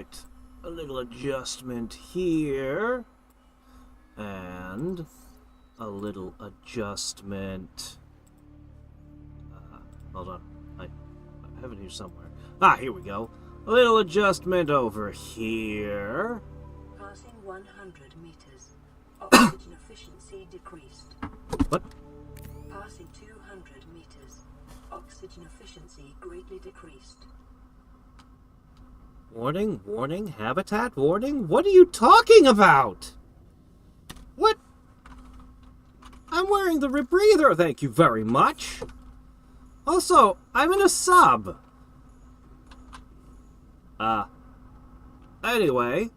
Alright. A little adjustment here. And a little adjustment. Hold on. I have it here somewhere. Ah, here we go. A little adjustment over here. Passing 100 meters. Oxygen efficiency decreased. What? Passing 200 meters. Oxygen efficiency greatly decreased. Warning, warning, habitat warning? What are you talking about? What? I'm wearing the rebreather, thank you very much. Also, I'm in a sub. Anyway,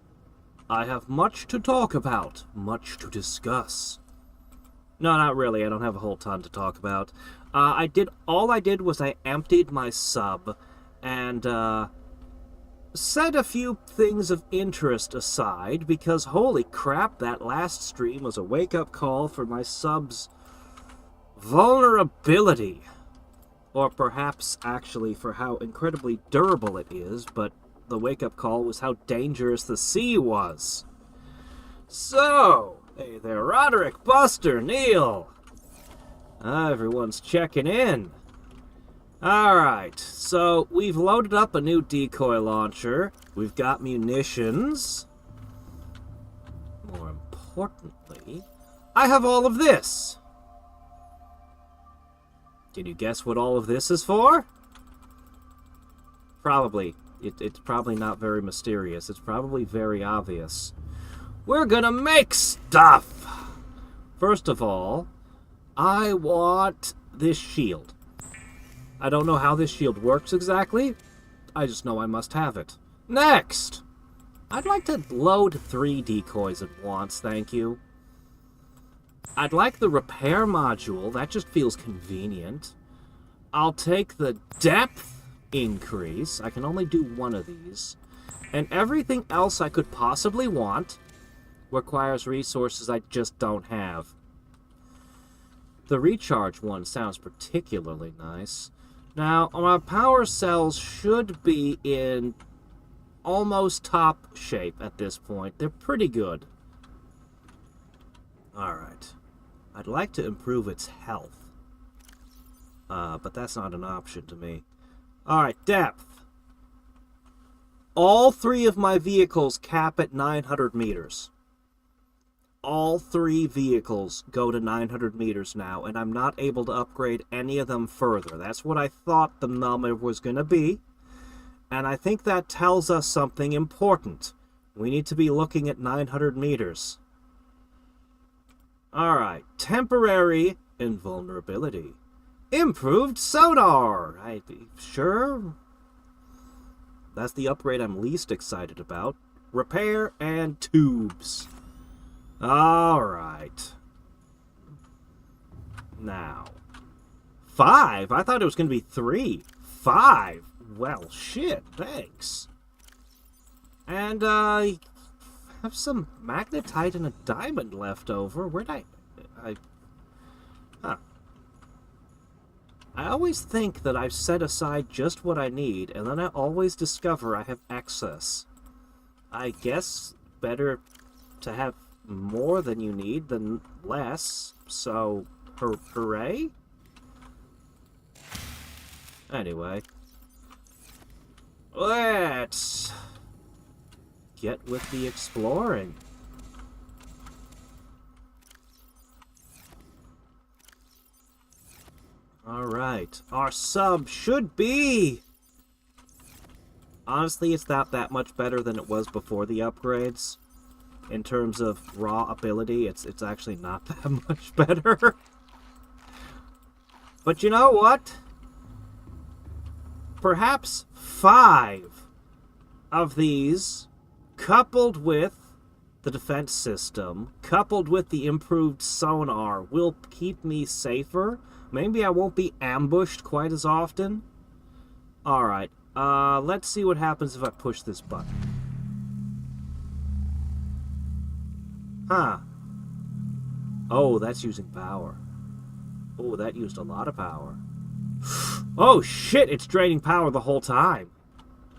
I have much to talk about, much to discuss. No, not really, I don't have a whole ton to talk about. All I did was I emptied my sub, and, set a few things of interest aside, because holy crap, that last stream was a wake-up call for my sub's vulnerability. Or perhaps, actually, for how incredibly durable it is, but the wake-up call was how dangerous the sea was. So, hey there, Roderick, Buster, Neil. Everyone's checking in. Alright, so we've loaded up a new decoy launcher. We've got munitions. More importantly, I have all of this. Can you guess what all of this is for? Probably. It's probably not very mysterious. It's probably very obvious. We're gonna make stuff! First of all, I want this shield. I don't know how this shield works exactly. I just know I must have it. Next! I'd like to load 3 decoys at once, thank you. I'd like the repair module. That just feels convenient. I'll take the depth increase. I can only do one of these. And everything else I could possibly want requires resources I just don't have. The recharge one sounds particularly nice. Now, my power cells should be in almost top shape at this point. They're pretty good. Alright. I'd like to improve its health. But that's not an option to me. Alright, depth. All 3 of my vehicles cap at 900 meters. All 3 vehicles go to 900 meters now, and I'm not able to upgrade any of them further. That's what I thought the number was going to be. And I think that tells us something important. We need to be looking at 900 meters. Alright, temporary invulnerability. Improved sonar! Sure? That's the upgrade I'm least excited about. Repair and tubes. Alright. Now. 5? I thought it was going to be 3. 5? Well, shit, thanks. And, I have some magnetite and a diamond left over. Where'd Huh. I always think that I've set aside just what I need, and then I always discover I have excess. I guess better to have more than you need than less, so hooray? Anyway. Let's get with the exploring. Alright, our sub should be... Honestly, it's not that much better than it was before the upgrades. In terms of raw ability, it's actually not that much better. But you know what? Perhaps 5 of these, coupled with the defense system, coupled with the improved sonar, will keep me safer. Maybe I won't be ambushed quite as often. Alright, let's see what happens if I push this button. Huh. Oh, that's using power. Oh, that used a lot of power. Oh, shit, it's draining power the whole time.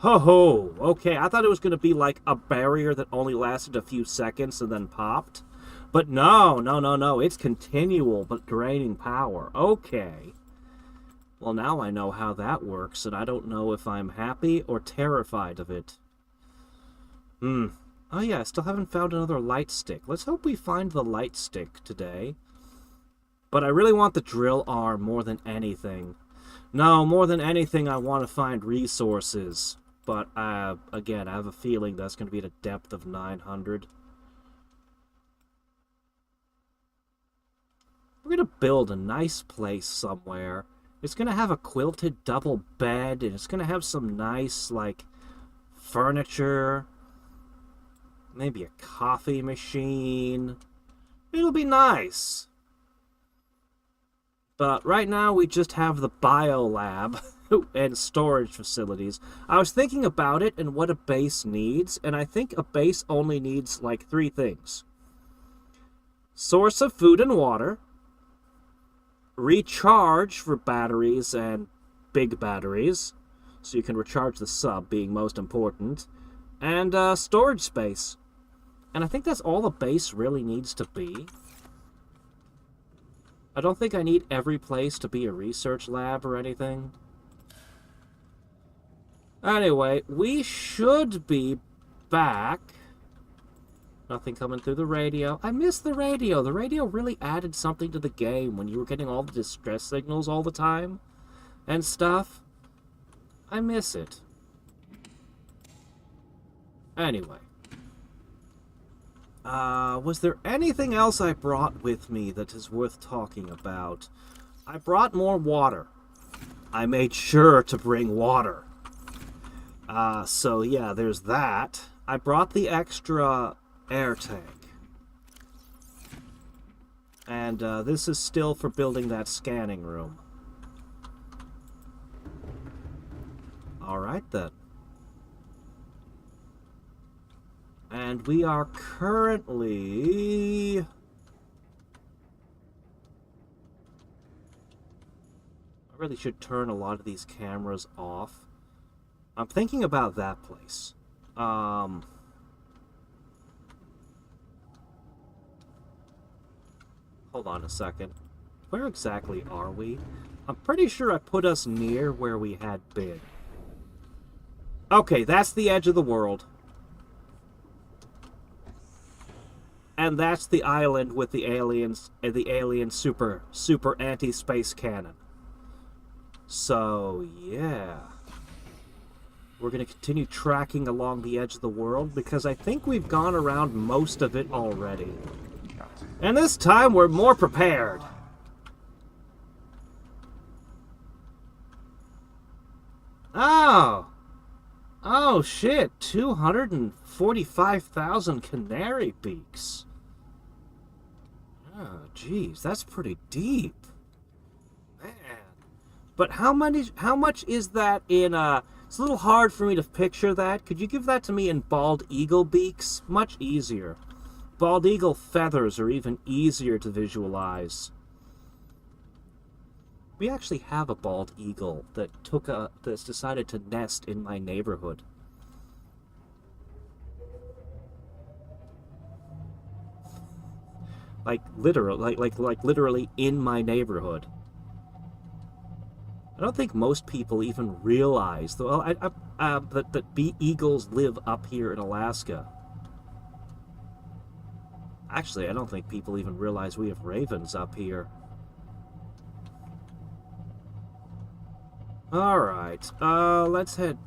Ho ho! Okay, I thought it was going to be like a barrier that only lasted a few seconds and then popped. But no, no, no, no. It's continual but draining power. Okay. Well, now I know how that works, and I don't know if I'm happy or terrified of it. Oh yeah, I still haven't found another light stick. Let's hope we find the light stick today. But I really want the drill arm more than anything. No, more than anything, I want to find resources. But, again, I have a feeling that's going to be at a depth of 900. We're going to build a nice place somewhere. It's going to have a quilted double bed, and it's going to have some nice, like, furniture. Maybe a coffee machine. It'll be nice. But right now, we just have the biolab and storage facilities. I was thinking about it and what a base needs, and I think a base only needs, like, 3 things. Source of food and water. Recharge for batteries and big batteries, so you can recharge the sub, being most important. And, storage space. And I think that's all the base really needs to be. I don't think I need every place to be a research lab or anything. Anyway, we should be back. Nothing coming through the radio. I miss the radio. The radio really added something to the game when you were getting all the distress signals all the time and stuff. I miss it. Anyway. Was there anything else I brought with me that is worth talking about? I brought more water. I made sure to bring water. So yeah, there's that. I brought the extra air tank. And, this is still for building that scanning room. Alright then. And we are currently... I really should turn a lot of these cameras off. I'm thinking about that place. Hold on a second. Where exactly are we? I'm pretty sure I put us near where we had been. Okay, that's the edge of the world. And that's the island with the aliens and the alien super anti-space cannon. So, yeah. We're going to continue tracking along the edge of the world because I think we've gone around most of it already. And this time we're more prepared. Oh. Oh, shit. 245,000 canary beaks. Oh, jeez. That's pretty deep. Man. But how much is that in, it's a little hard for me to picture that. Could you give that to me in bald eagle beaks? Much easier. Bald eagle feathers are even easier to visualize. We actually have a bald eagle that's decided to nest in my neighborhood. Like literally in my neighborhood. I don't think most people even realize that eagles live up here in Alaska. Actually, I don't think people even realize we have ravens up here. Alright, let's head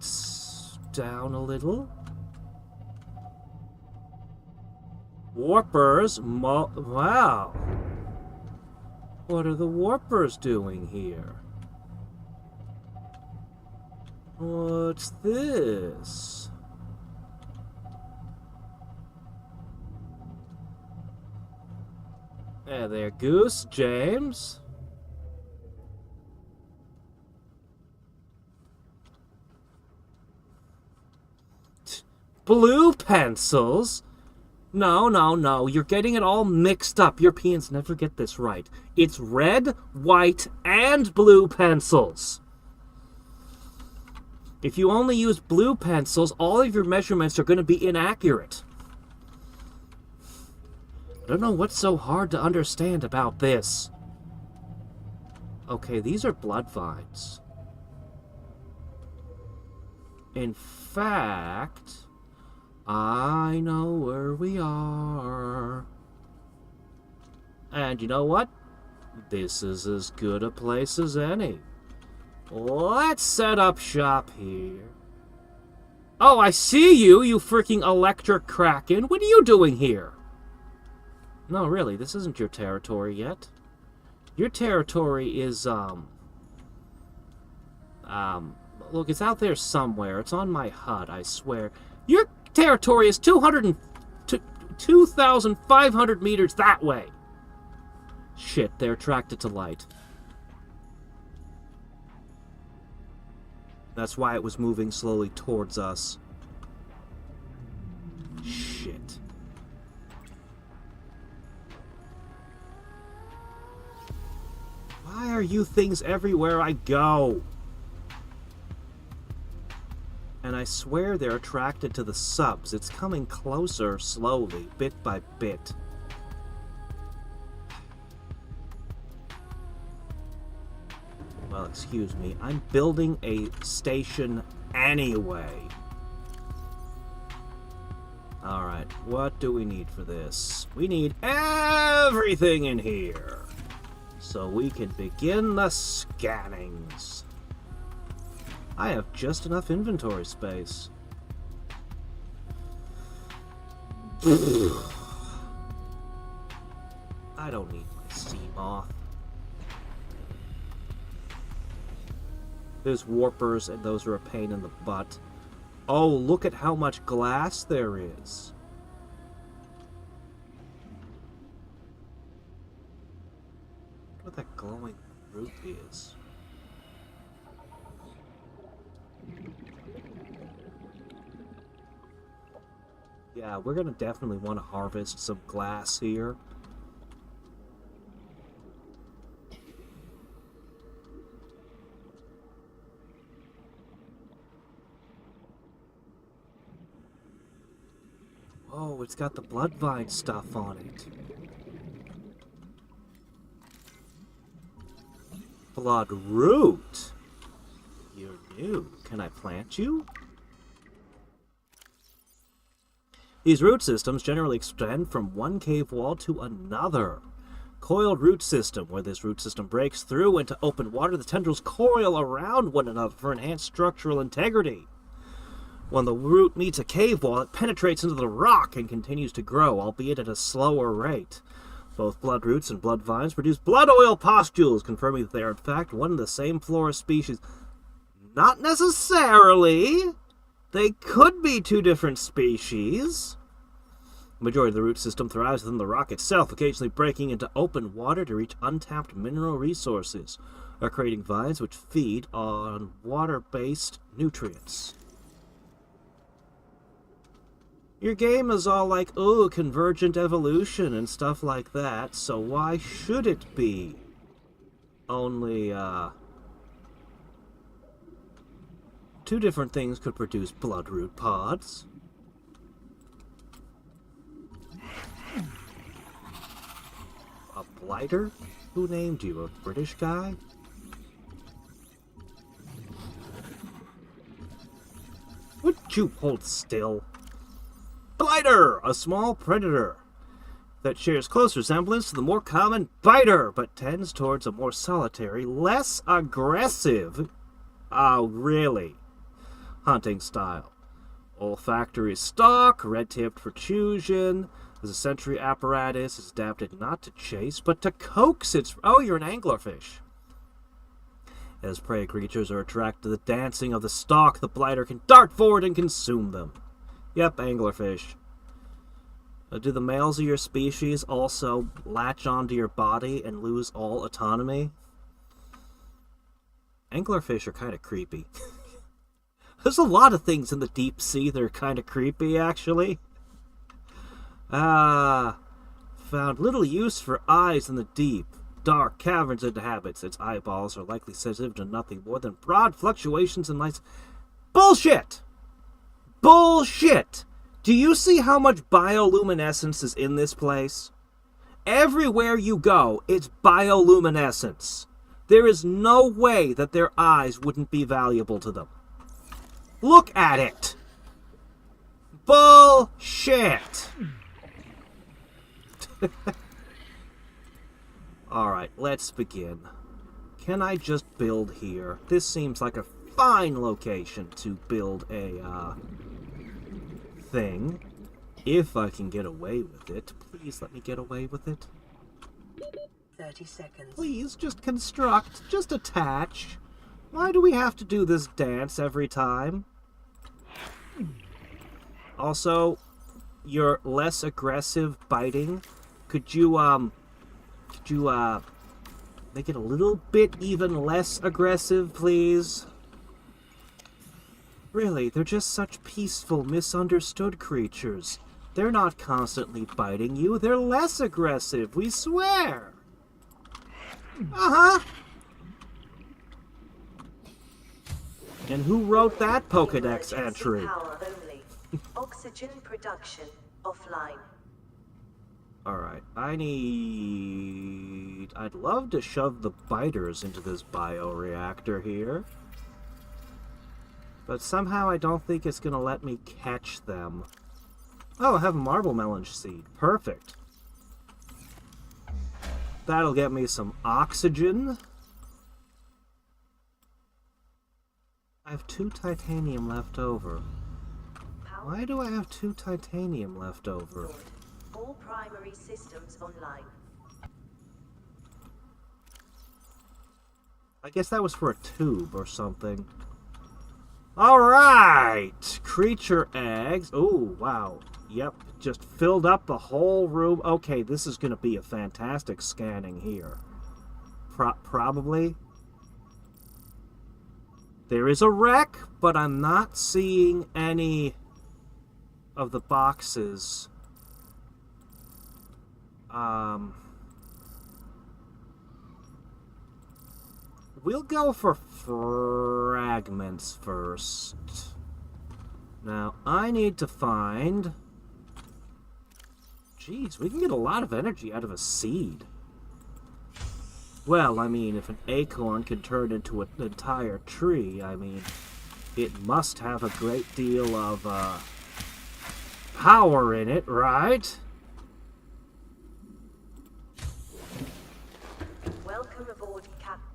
down a little. Warpers, wow. What are the warpers doing here? What's this? Hey there, Goose, James. Blue pencils? No, no, no. You're getting it all mixed up. Europeans never get this right. It's red, white, and blue pencils. If you only use blue pencils, all of your measurements are going to be inaccurate. I don't know what's so hard to understand about this. Okay, these are blood vines. In fact, I know where we are. And you know what? This is as good a place as any. Let's set up shop here. Oh, I see you, you freaking electric kraken. What are you doing here? No, really, this isn't your territory yet. Your territory is, look, it's out there somewhere. It's on my HUD, I swear. Your territory is 2,500 meters that way. Shit, they're attracted to light. That's why it was moving slowly towards us. Shit. Why are you things everywhere I go? And I swear they're attracted to the subs. It's coming closer slowly, bit by bit. Well, excuse me. I'm building a station anyway. Alright, what do we need for this? We need everything in here. So we can begin the scannings. I have just enough inventory space. I don't need my sea moth. There's warpers, and those are a pain in the butt. Oh, look at how much glass there is. What that glowing root is. Yeah, we're gonna definitely want to harvest some glass here. Oh, it's got the bloodvine stuff on it. Bloodroot? You're new. Can I plant you? These root systems generally extend from one cave wall to another. Coiled root system. Where this root system breaks through into open water, the tendrils coil around one another for enhanced structural integrity. When the root meets a cave wall, it penetrates into the rock and continues to grow, albeit at a slower rate. Both blood roots and blood vines produce blood oil pustules, confirming that they are in fact one and the same flora species. Not necessarily. They could be two different species. The majority of the root system thrives within the rock itself, occasionally breaking into open water to reach untapped mineral resources, or creating vines which feed on water-based nutrients. Your game is all like, ooh, convergent evolution and stuff like that, so why should it be only, two different things could produce bloodroot pods? A blighter? Who named you? A British guy? Would you hold still? Blighter! A small predator that shares close resemblance to the more common biter, but tends towards a more solitary, less aggressive, really, hunting style. Olfactory stalk, red-tipped protrusion. There's a sensory apparatus. It's adapted not to chase, but to coax its... Oh, you're an anglerfish. As prey creatures are attracted to the dancing of the stalk, the blighter can dart forward and consume them. Yep, anglerfish. Do the males of your species also latch onto your body and lose all autonomy? Anglerfish are kind of creepy. There's a lot of things in the deep sea that are kind of creepy, actually. Found little use for eyes in the deep. Dark caverns it inhabits. Its eyeballs are likely sensitive to nothing more than broad fluctuations in light. Bullshit! Bullshit! Do you see how much bioluminescence is in this place? Everywhere you go, it's bioluminescence. There is no way that their eyes wouldn't be valuable to them. Look at it! Bullshit! Alright, let's begin. Can I just build here? This seems like a fine location to build a, thing. If I can get away with it. Please let me get away with it. 30 seconds. Please, just construct. Just attach. Why do we have to do this dance every time? Also, your less aggressive biting. Could you make it a little bit even less aggressive, please? Really, they're just such peaceful, misunderstood creatures. They're not constantly biting you. They're less aggressive, we swear. Uh-huh. And who wrote that Pokedex entry? Power only. Oxygen production offline. Alright, I'd love to shove the biters into this bioreactor here. But somehow I don't think it's gonna let me catch them. Oh, I have a marble melon seed. Perfect. That'll get me some oxygen. I have 2 titanium left over. Why do I have 2 titanium left over? All primary systems online. I guess that was for a tube or something. Alright! Creature eggs. Oh, wow. Yep, just filled up the whole room. Okay, this is going to be a fantastic scanning here. Probably. There is a wreck, but I'm not seeing any of the boxes. We'll go for fragments first. Now, I need to find... Jeez, we can get a lot of energy out of a seed. Well, I mean, if an acorn can turn into an entire tree, I mean, it must have a great deal of, power in it, right? Welcome aboard, Captain.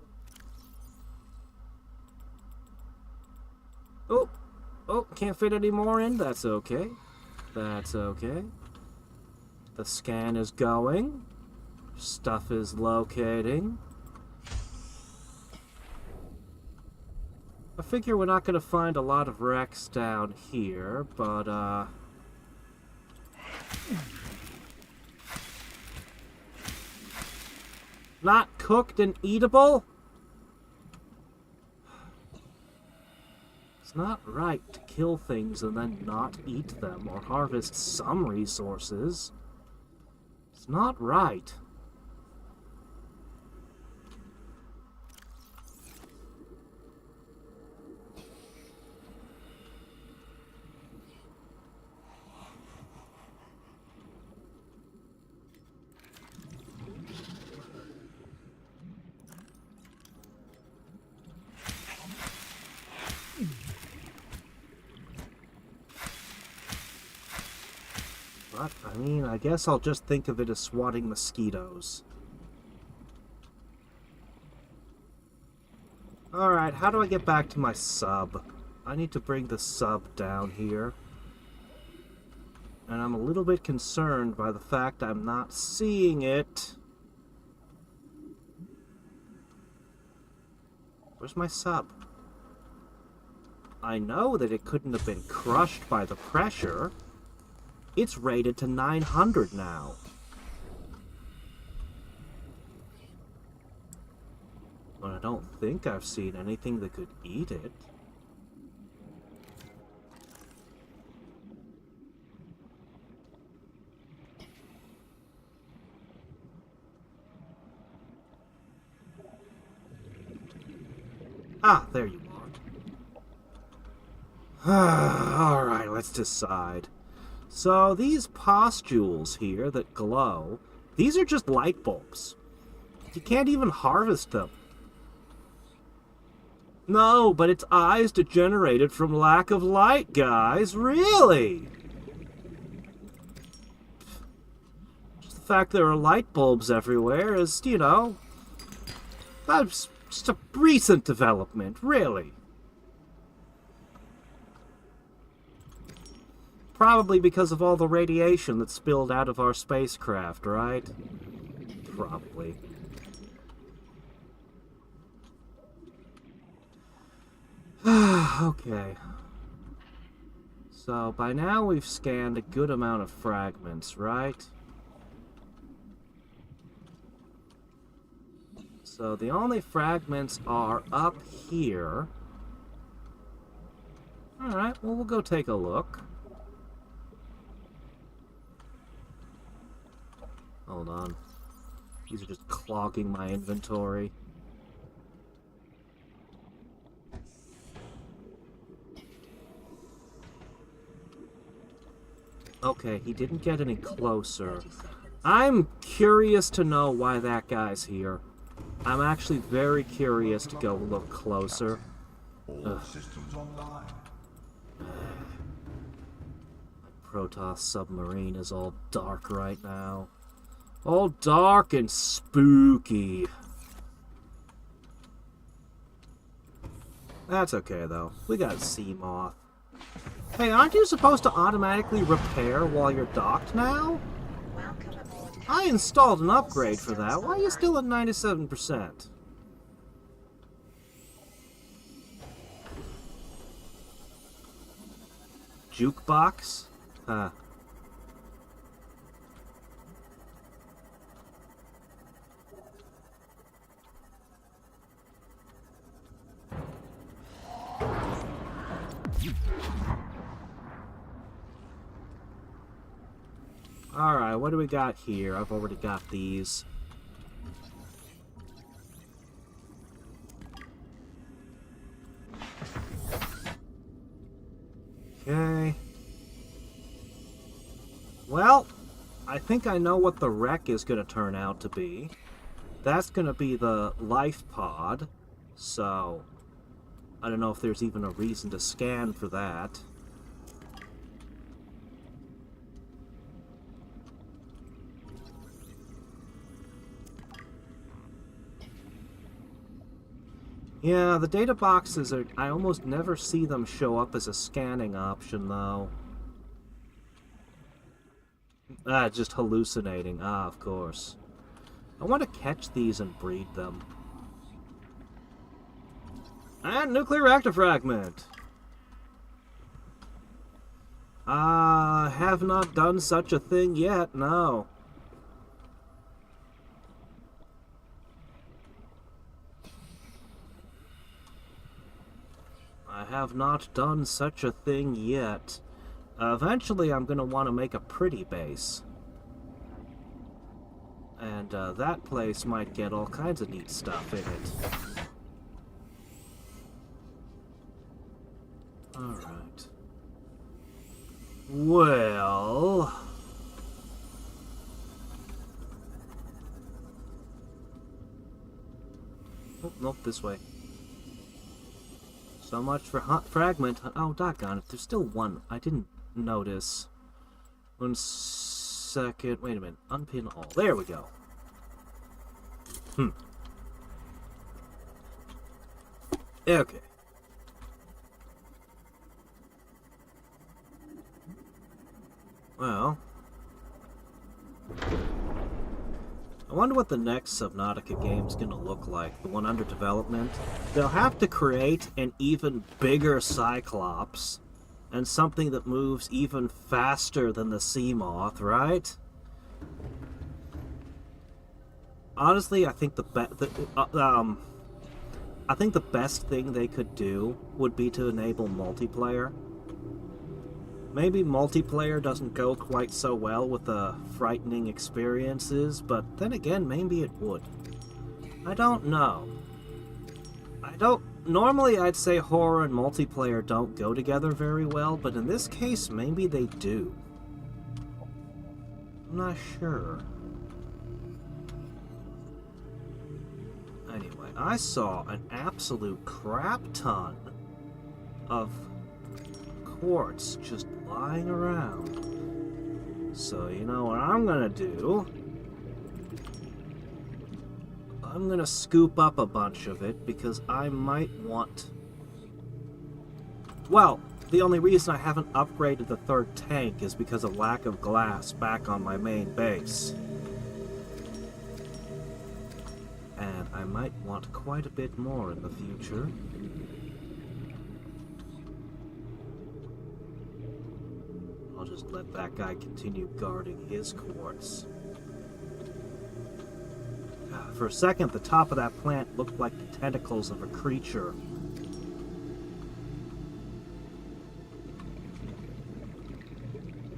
Oh, can't fit any more in? That's okay. That's okay. The scan is going. Stuff is locating. I figure we're not going to find a lot of wrecks down here, but, not cooked and eatable? It's not right to kill things and then not eat them or harvest some resources. It's not right. But, I mean, I guess I'll just think of it as swatting mosquitoes. Alright, how do I get back to my sub? I need to bring the sub down here. And I'm a little bit concerned by the fact I'm not seeing it. Where's my sub? I know that it couldn't have been crushed by the pressure. It's rated to 900 now. But I don't think I've seen anything that could eat it. Ah, there you are. Alright, let's decide. So, these pustules here that glow, these are just light bulbs. You can't even harvest them. No, but its eyes degenerated from lack of light, guys. Really? Just the fact there are light bulbs everywhere is, you know, that's just a recent development, really. Probably because of all the radiation that spilled out of our spacecraft, right? Probably. Okay. So, by now we've scanned a good amount of fragments, right? So, the only fragments are up here. Alright, well, we'll go take a look. Hold on. These are just clogging my inventory. Okay, he didn't get any closer. I'm curious to know why that guy's here. I'm actually very curious to go look closer. All systems online. My Protoss submarine is all dark right now. All dark and spooky. That's okay, though. We got a sea moth. Hey, aren't you supposed to automatically repair while you're docked now? I installed an upgrade for that. Why are you still at 97%? Jukebox? Huh. Alright, what do we got here? I've already got these. Okay. Well, I think I know what the wreck is going to turn out to be. That's going to be the life pod. So, I don't know if there's even a reason to scan for that. Yeah, the data boxes are... I almost never see them show up as a scanning option, though. Ah, just hallucinating. Ah, of course. I want to catch these and breed them. And nuclear reactor fragment! Have not done such a thing yet, no. I have not done such a thing yet. Eventually I'm going to want to make a pretty base. And that place might get all kinds of neat stuff in it. Alright. Well... Oh, nope, this way. So much for hot fragment. Oh, doggone it. There's still one. I didn't notice. 1 second. Wait a minute. Unpin all. There we go. Okay. Well. I wonder what the next Subnautica game's gonna look like. The one under development. They'll have to create an even bigger Cyclops. And something that moves even faster than the sea moth, right? Honestly, I think the best thing they could do would be to enable multiplayer. Maybe multiplayer doesn't go quite so well with the frightening experiences, but then again, maybe it would. I don't know. normally I'd say horror and multiplayer don't go together very well, but in this case, maybe they do. I'm not sure. Anyway, I saw an absolute crap ton of quartz just lying around. So, you know what I'm gonna do? I'm gonna scoop up a bunch of it because I might want... Well, the only reason I haven't upgraded the third tank is because of lack of glass back on my main base. And I might want quite a bit more in the future. I'll just let that guy continue guarding his quartz. For a second, the top of that plant looked like the tentacles of a creature.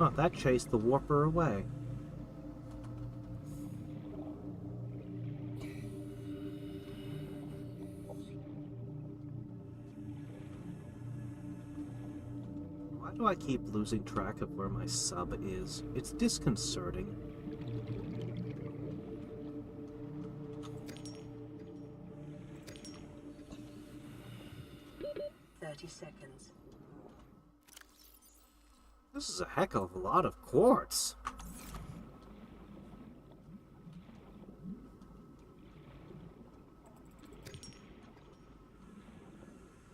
Oh, that chased the warper away. Why do I keep losing track of where my sub is? It's disconcerting. Seconds. This is a heck of a lot of quartz.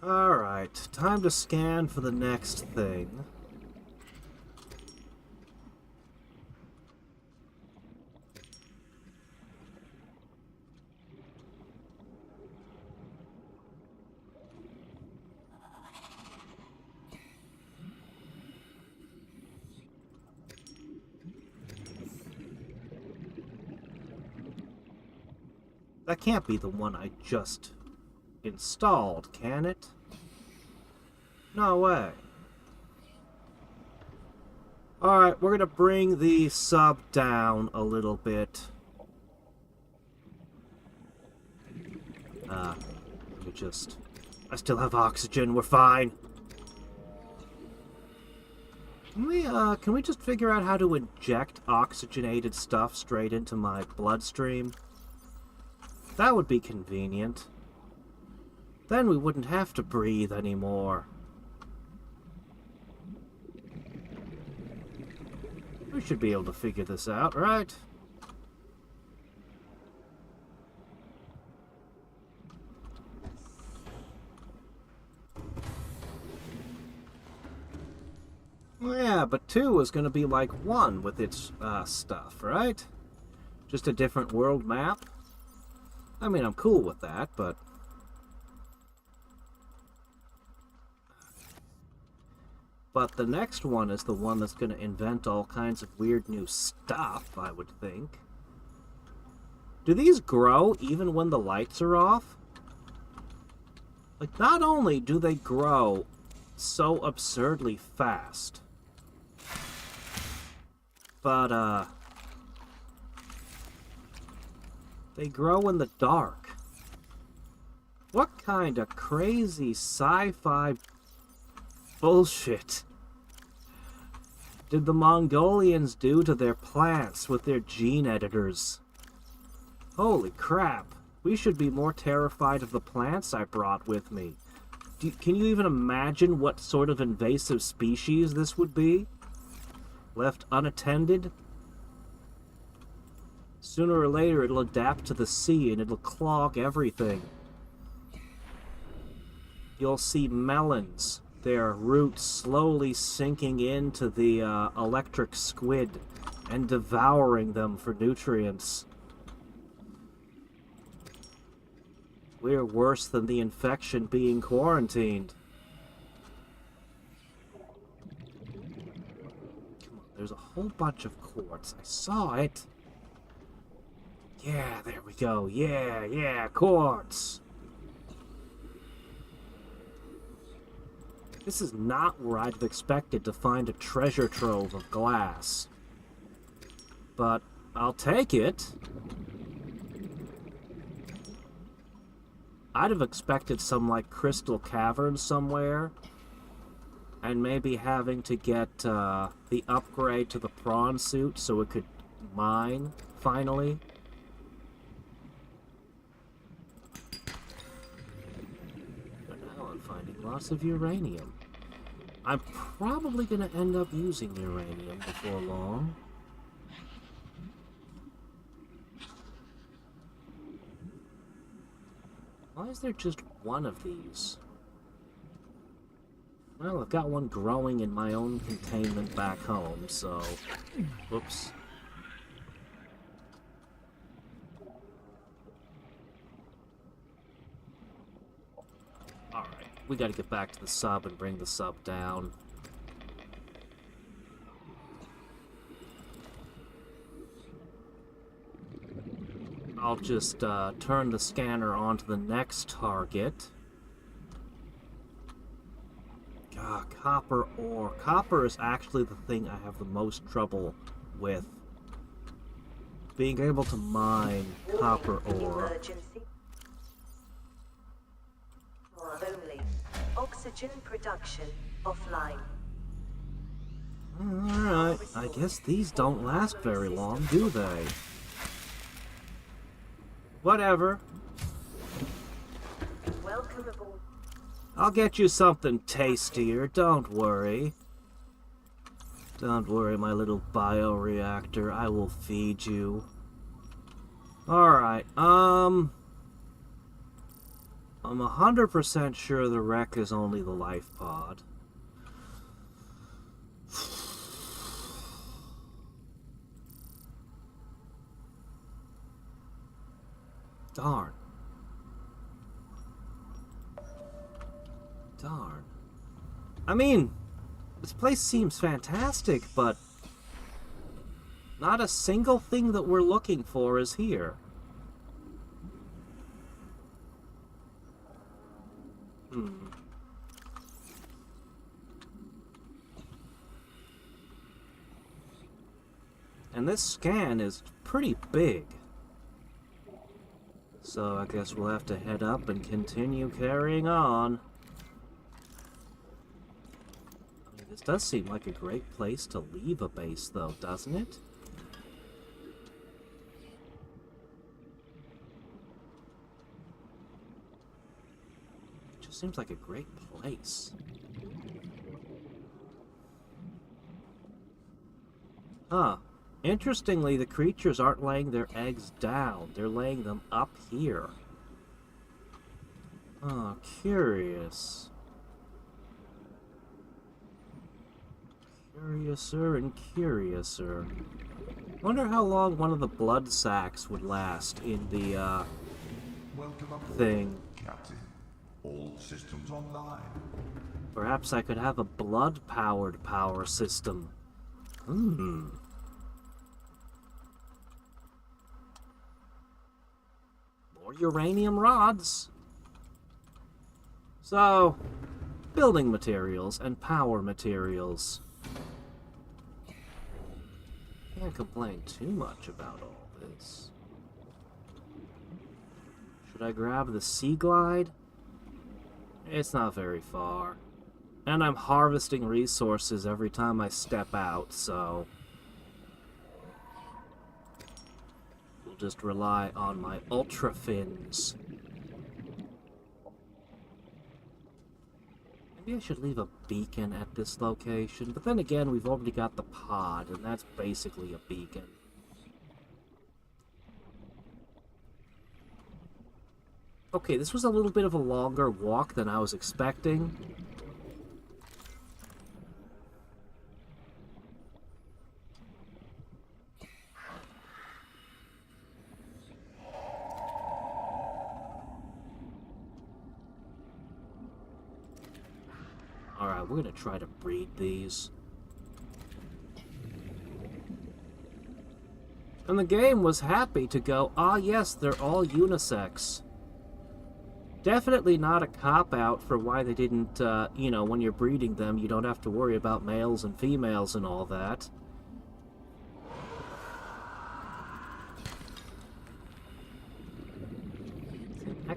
Alright, time to scan for the next thing. That can't be the one I just installed, can it? No way. Alright, we're gonna bring the sub down a little bit. Let me just... I still have oxygen, we're fine. Can we just figure out how to inject oxygenated stuff straight into my bloodstream? That would be convenient. Then we wouldn't have to breathe anymore. We should be able to figure this out, right? Well, yeah, but 2 is going to be like 1 with its stuff, right? Just a different world map? I mean, I'm cool with that, but... But the next one is the one that's going to invent all kinds of weird new stuff, I would think. Do these grow even when the lights are off? Like, not only do they grow so absurdly fast, but, they grow in the dark. What kind of crazy sci-fi bullshit did the Mongolians do to their plants with their gene editors? Holy crap. We should be more terrified of the plants I brought with me. Can you even imagine what sort of invasive species this would be? Left unattended? Sooner or later, it'll adapt to the sea and it'll clog everything. You'll see melons, their roots slowly sinking into the electric squid and devouring them for nutrients. We're worse than the infection being quarantined. Come on, there's a whole bunch of quartz. I saw it. Yeah, there we go. Yeah, quartz. This is not where I'd have expected to find a treasure trove of glass. But I'll take it. I'd have expected some, like, crystal cavern somewhere. And maybe having to get the upgrade to the prawn suit so it could mine, finally. But now I'm finding lots of uranium. I'm probably going to end up using uranium before long. Why is there just one of these? Well, I've got one growing in my own containment back home, so... Whoops. Alright, we gotta get back to the sub and bring the sub down. I'll just turn the scanner onto the next target. Copper ore. Copper is actually the thing I have the most trouble with. Being able to mine copper ore. Emergency. Only. Oxygen production offline. Alright, I guess these don't last very long, do they? Whatever. Welcome aboard. I'll get you something tastier, don't worry. Don't worry, my little bioreactor, I will feed you. Alright, I'm 100% sure the wreck is only the life pod. Darn. Darn. I mean, this place seems fantastic, but not a single thing that we're looking for is here. And this scan is pretty big. So I guess we'll have to head up and continue carrying on. I mean, this does seem like a great place to leave a base, though, doesn't it? It just seems like a great place. Huh. Interestingly, the creatures aren't laying their eggs down. They're laying them up here. Oh, curious. Curiouser and curiouser. Wonder how long one of the blood sacs would last in the, Welcome aboard, thing. Captain. All systems online. Perhaps I could have a blood-powered power system. More uranium rods. So, building materials and power materials. Can't complain too much about all this. Should I grab the Sea Glide? It's not very far. And I'm harvesting resources every time I step out, so we'll just rely on my ultra fins. Maybe I should leave a beacon at this location, but then again, we've already got the pod, and that's basically a beacon. Okay, this was a little bit of a longer walk than I was expecting. Alright, we're gonna try to breed these. And the game was happy to go, ah yes, they're all unisex. Definitely not a cop-out for why they didn't, you know, when you're breeding them, you don't have to worry about males and females and all that.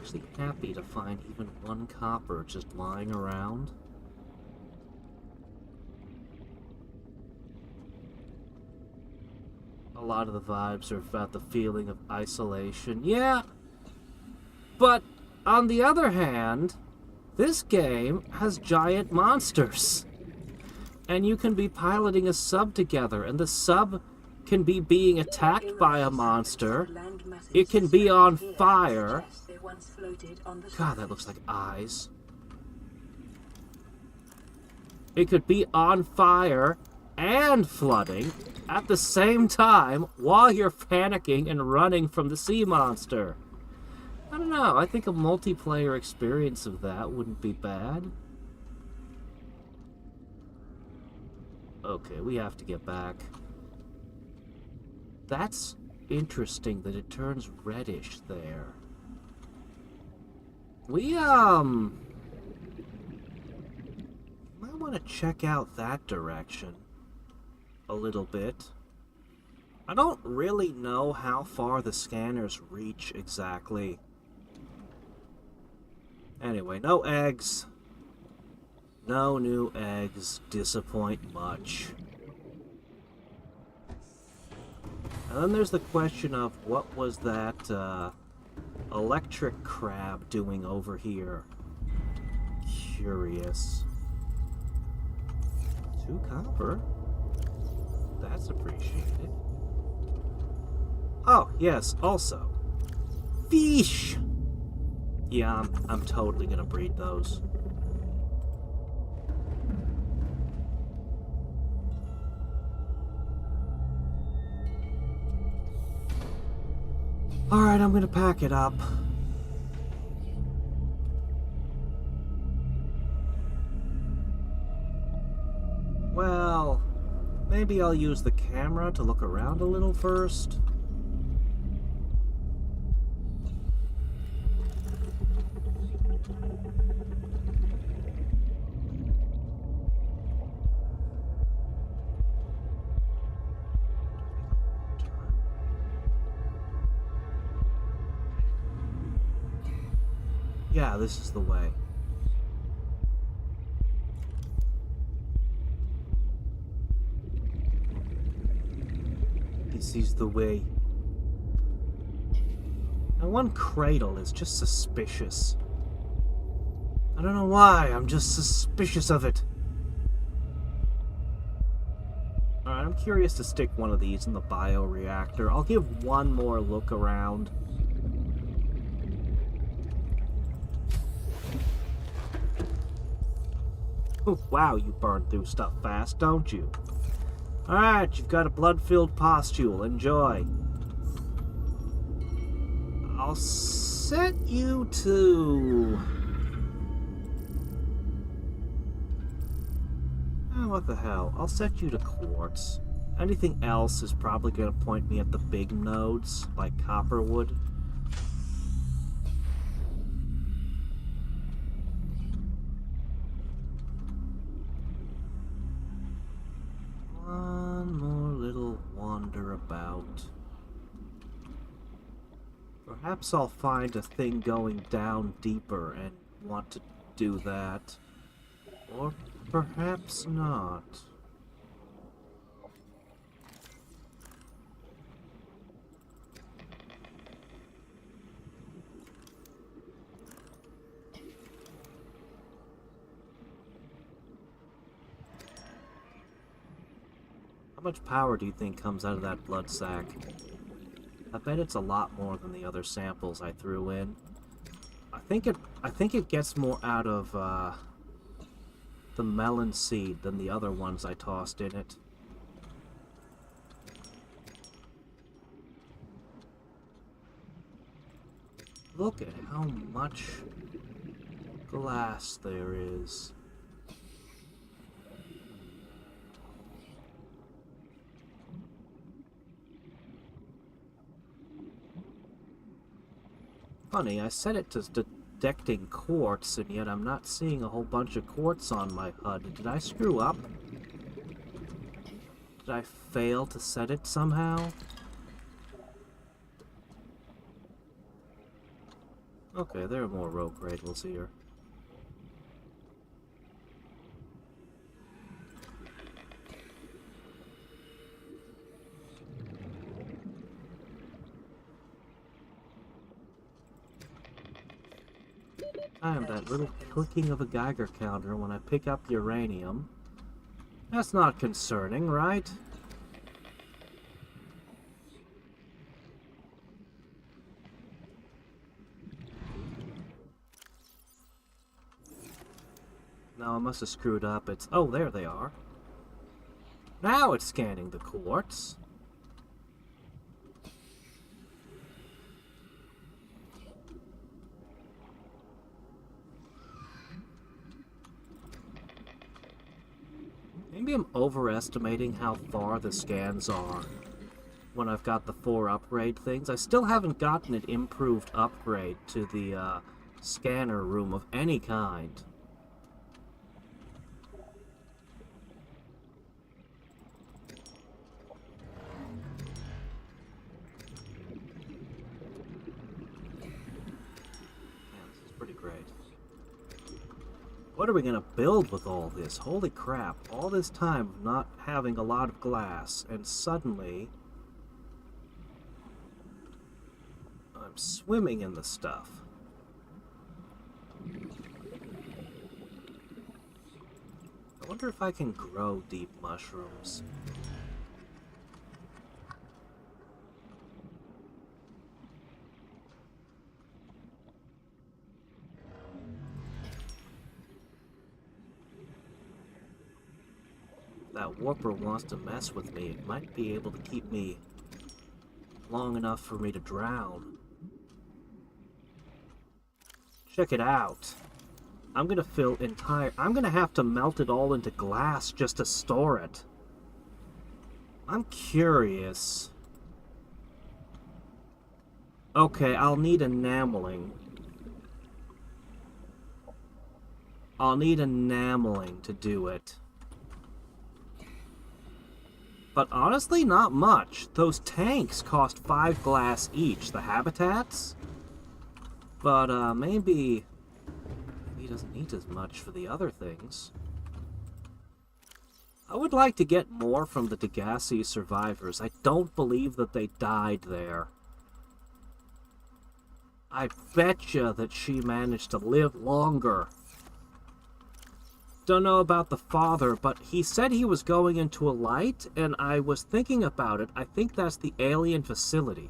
actually happy to find even one copper just lying around. A lot of the vibes are about the feeling of isolation. Yeah, but on the other hand, this game has giant monsters. And you can be piloting a sub together, and the sub can be being attacked by a monster. It can be on fire. God, that looks like eyes. It could be on fire and flooding at the same time while you're panicking and running from the sea monster. I don't know, I think a multiplayer experience of that wouldn't be bad. Okay, we have to get back. That's interesting that it turns reddish there. We, might want to check out that direction a little bit. I don't really know how far the scanners reach exactly. Anyway, no eggs. No new eggs disappoint much. And then there's the question of what was that electric crab doing over here? Curious. 2 copper. That's appreciated. Oh, yes, also. Fish! Yeah, I'm totally gonna breed those. Alright, I'm gonna pack it up. Well, maybe I'll use the camera to look around a little first. Yeah, this is the way. This is the way. And one cradle is just suspicious. I don't know why, I'm just suspicious of it. Alright, I'm curious to stick one of these in the bioreactor. I'll give one more look around. Oh, wow, you burn through stuff fast, don't you? Alright, you've got a blood-filled pustule. Enjoy. I'll set you to... Oh, what the hell? I'll set you to quartz. Anything else is probably going to point me at the big nodes, like copperwood. One more little wander about. Perhaps I'll find a thing going down deeper and want to do that. Or perhaps not. How much power do you think comes out of that blood sac? I bet it's a lot more than the other samples I threw in. I think it gets more out of the melon seed than the other ones I tossed in it. Look at how much glass there is. Funny, I set it to detecting quartz, and yet I'm not seeing a whole bunch of quartz on my HUD. Did I screw up? Did I fail to set it somehow? Okay, there are more rope cradles here. That little clicking of a Geiger counter when I pick up uranium. That's not concerning, right? No, I must have screwed up. It's... Oh, there they are. Now it's scanning the quartz. Maybe I'm overestimating how far the scans are when I've got the 4 upgrade things. I still haven't gotten an improved upgrade to the scanner room of any kind. What are we gonna build with all this? Holy crap, all this time of not having a lot of glass, and suddenly I'm swimming in the stuff. I wonder if I can grow deep mushrooms. That warper wants to mess with me. It might be able to keep me long enough for me to drown. Check it out. I'm gonna I'm gonna have to melt it all into glass just to store it. I'm curious. Okay, I'll need enameling. I'll need enameling to do it. But honestly, not much. Those tanks cost 5 glass each, the habitats. But maybe he doesn't need as much for the other things. I would like to get more from the Degassi survivors. I don't believe that they died there. I betcha that she managed to live longer. Don't know about the father, but he said he was going into a light, and I was thinking about it. I think that's the alien facility.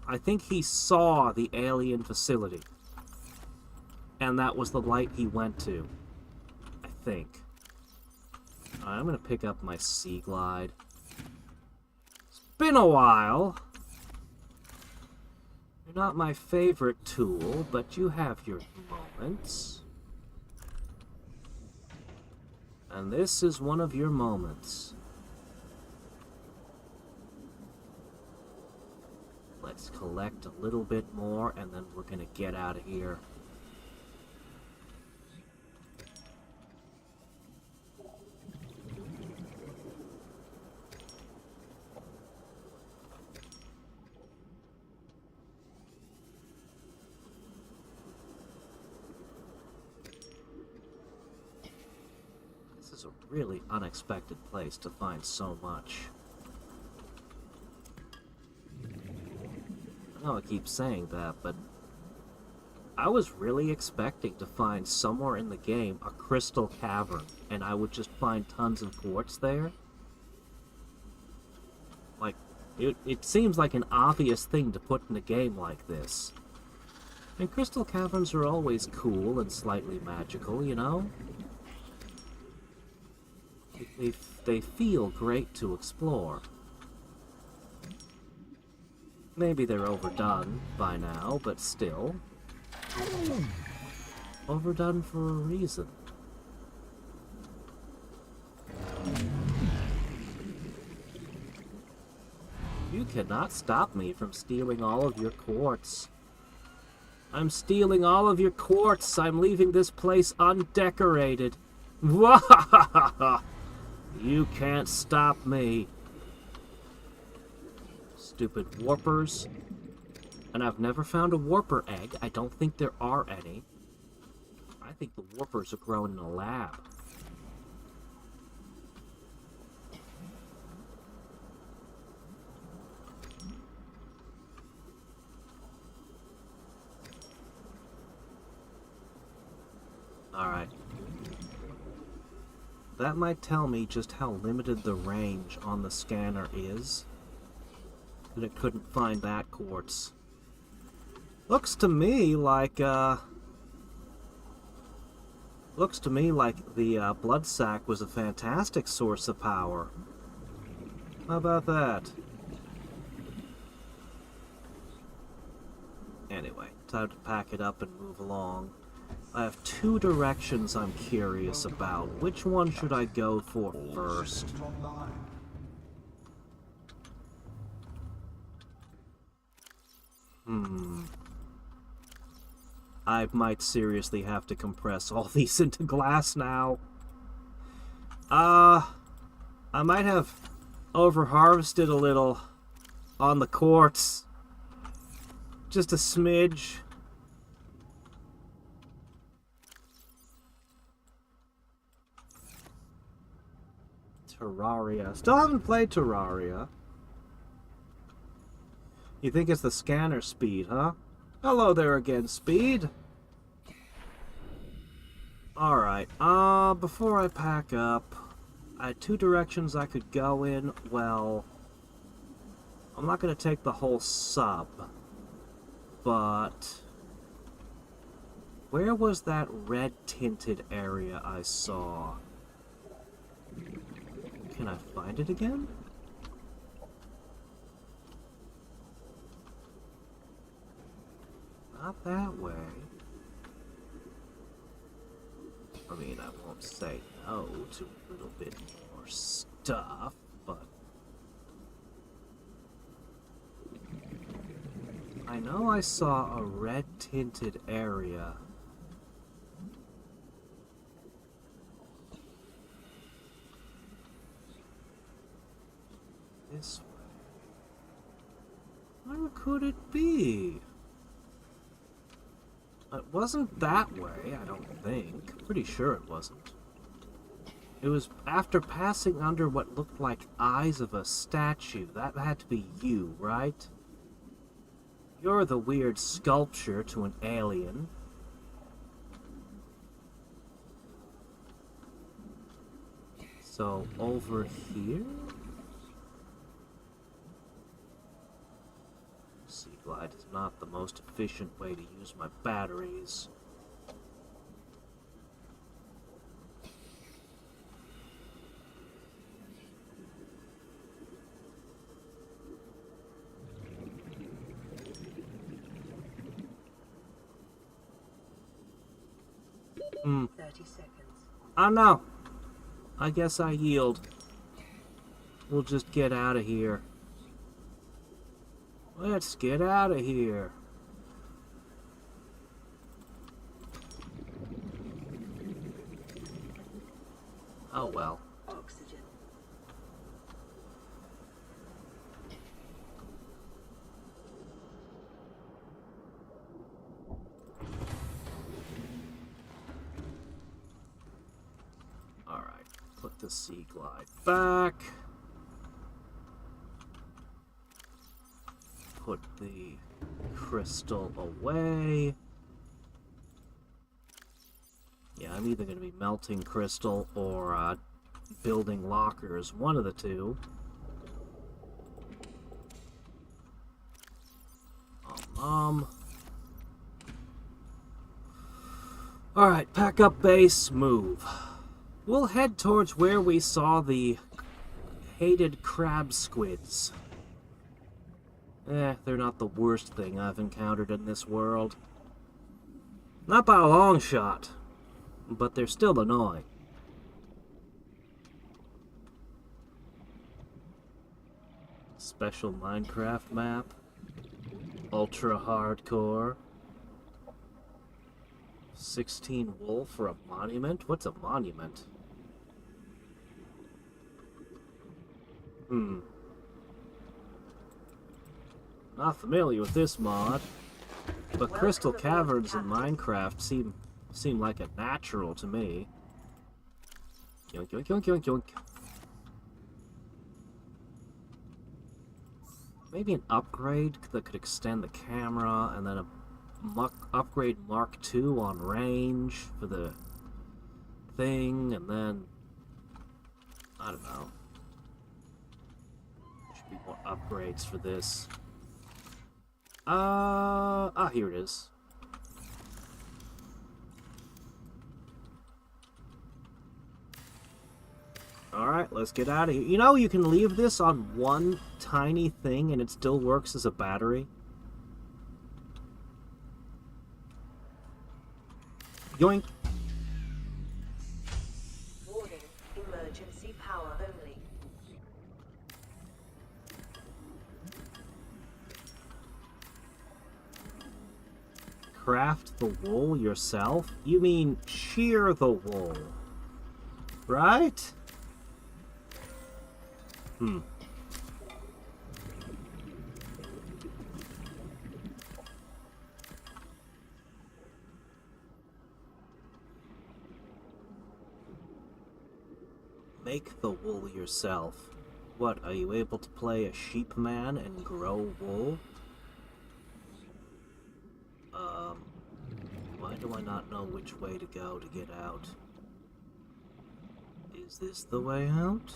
I think he saw the alien facility. And that was the light he went to. I think. Alright, I'm gonna pick up my Sea Glide. It's been a while. You're not my favorite tool, but you have your moments. And this is one of your moments. Let's collect a little bit more, and then we're gonna get out of here. Really unexpected place to find so much. I know I keep saying that, but I was really expecting to find somewhere in the game a crystal cavern, and I would just find tons of quartz there. Like, it seems like an obvious thing to put in a game like this. And crystal caverns are always cool and slightly magical, you know? They feel great to explore. Maybe they're overdone by now, but still. Overdone for a reason. You cannot stop me from stealing all of your quartz. I'm stealing all of your quartz. I'm leaving this place undecorated. Wahahaha! You can't stop me. Stupid warpers. And I've never found a warper egg. I don't think there are any. I think the warpers are grown in a lab. Alright. That might tell me just how limited the range on the scanner is. That it couldn't find that quartz. Looks to me like the blood sac was a fantastic source of power. How about that? Anyway, time to pack it up and move along. I have two directions I'm curious about. Which one should I go for All first? systems online. I might seriously have to compress all these into glass now. I might have over-harvested a little on the quartz. Just a smidge. Terraria. Still haven't played Terraria. You think it's the scanner speed, huh? Hello there again, Speed. Alright, before I pack up, I had two directions I could go in. Well, I'm not going to take the whole sub, but where was that red-tinted area I saw? Can I find it again? Not that way. I mean, I won't say no to a little bit more stuff, but I know I saw a red-tinted area. This way. Where could it be? It wasn't that way, I don't think. Pretty sure it wasn't. It was after passing under what looked like eyes of a statue. That had to be you, right? You're the weird sculpture to an alien. So, over here? Glide is not the most efficient way to use my batteries. 30 seconds. Oh no! I guess I yield. We'll just get out of here. Let's get out of here. Oh well. Oxygen. Alright, put the sea glide back. Put the crystal away. Yeah, I'm either going to be melting crystal or building lockers. One of the two. Alright, pack up base, move. We'll head towards where we saw the hated crab squids. They're not the worst thing I've encountered in this world. Not by a long shot, but they're still annoying. Special Minecraft map. Ultra hardcore. 16 wool for a monument? What's a monument? Not familiar with this mod, but crystal caverns in Minecraft seem like a natural to me. Yoink, yoink, yoink, yoink, yoink. Maybe an upgrade that could extend the camera, and then a upgrade Mark II on range for the thing, and then I don't know. There should be more upgrades for this. Here it is. Alright, let's get out of here. You know, you can leave this on one tiny thing and it still works as a battery. Yoink. Warning, emergency power only. Craft the wool yourself? You mean shear the wool, right? Make the wool yourself. What, are you able to play a sheep man and grow wool? Why do I not know which way to go to get out? Is this the way out?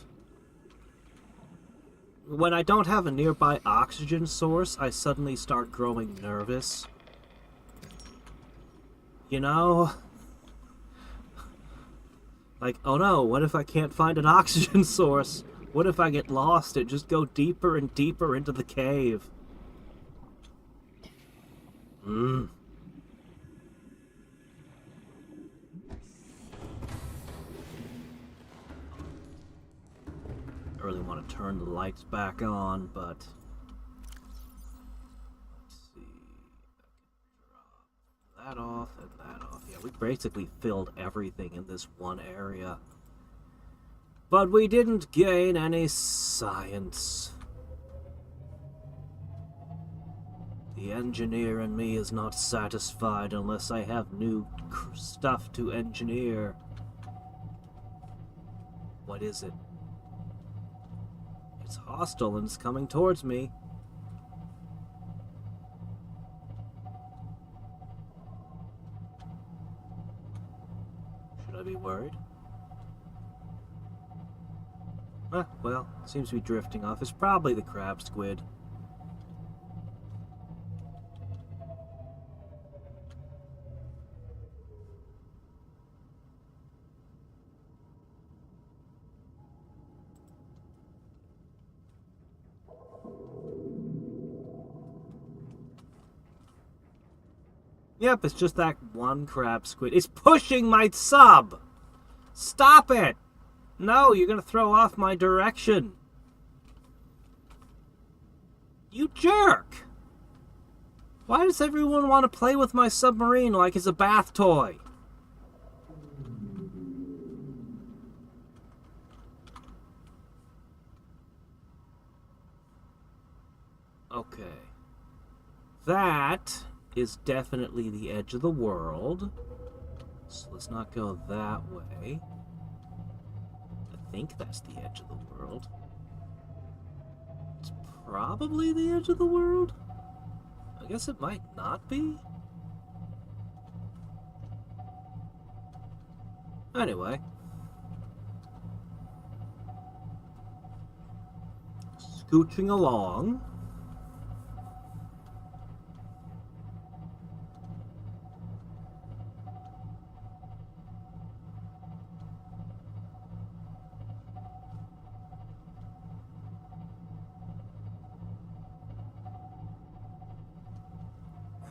When I don't have a nearby oxygen source, I suddenly start growing nervous. You know? Like, oh no, what if I can't find an oxygen source? What if I get lost and just go deeper and deeper into the cave? I really want to turn the lights back on, but let's see. Drop that off and that off. Yeah, we basically filled everything in this one area. But we didn't gain any science. The engineer in me is not satisfied unless I have new stuff to engineer. What is it? It's hostile and it's coming towards me. Should I be worried? Well, seems to be drifting off. It's probably the crab squid. Yep, it's just that one crab squid. It's pushing my sub! Stop it! No, you're gonna throw off my direction. You jerk! Why does everyone want to play with my submarine like it's a bath toy? Okay. That is definitely the edge of the world. So let's not go that way. I think that's the edge of the world. It's probably the edge of the world? I guess it might not be. Anyway. Scooching along.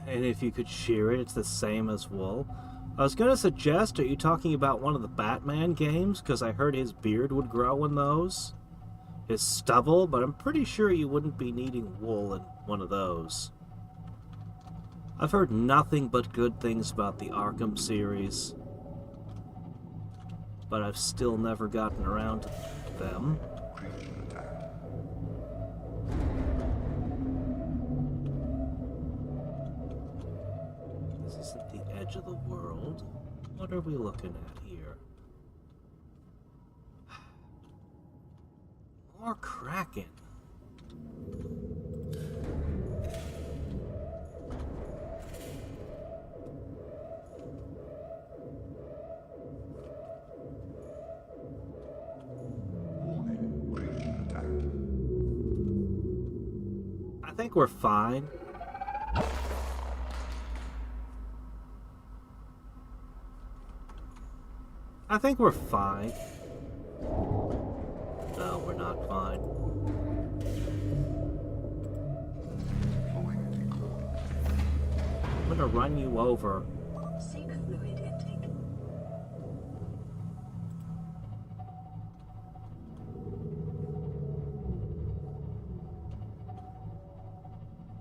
And if you could shear it, it's the same as wool. I was going to suggest, are you talking about one of the Batman games? Because I heard his beard would grow in those. His stubble, but I'm pretty sure you wouldn't be needing wool in one of those. I've heard nothing but good things about the Arkham series. But I've still never gotten around to them. edge of the world. What are we looking at here? More Kraken. Warning, breaching attack. I think we're fine. I think we're fine. No, we're not fine. Deploying decoy. I'm gonna run you over. Seek fluid intake.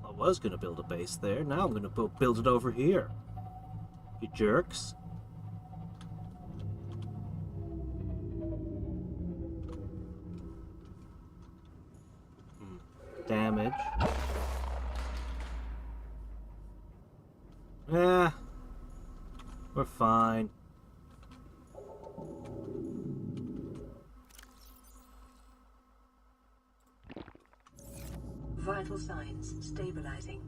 I was gonna build a base there. Now I'm gonna build it over here. You jerks. Damage. Yeah. We're fine. Vital signs stabilizing.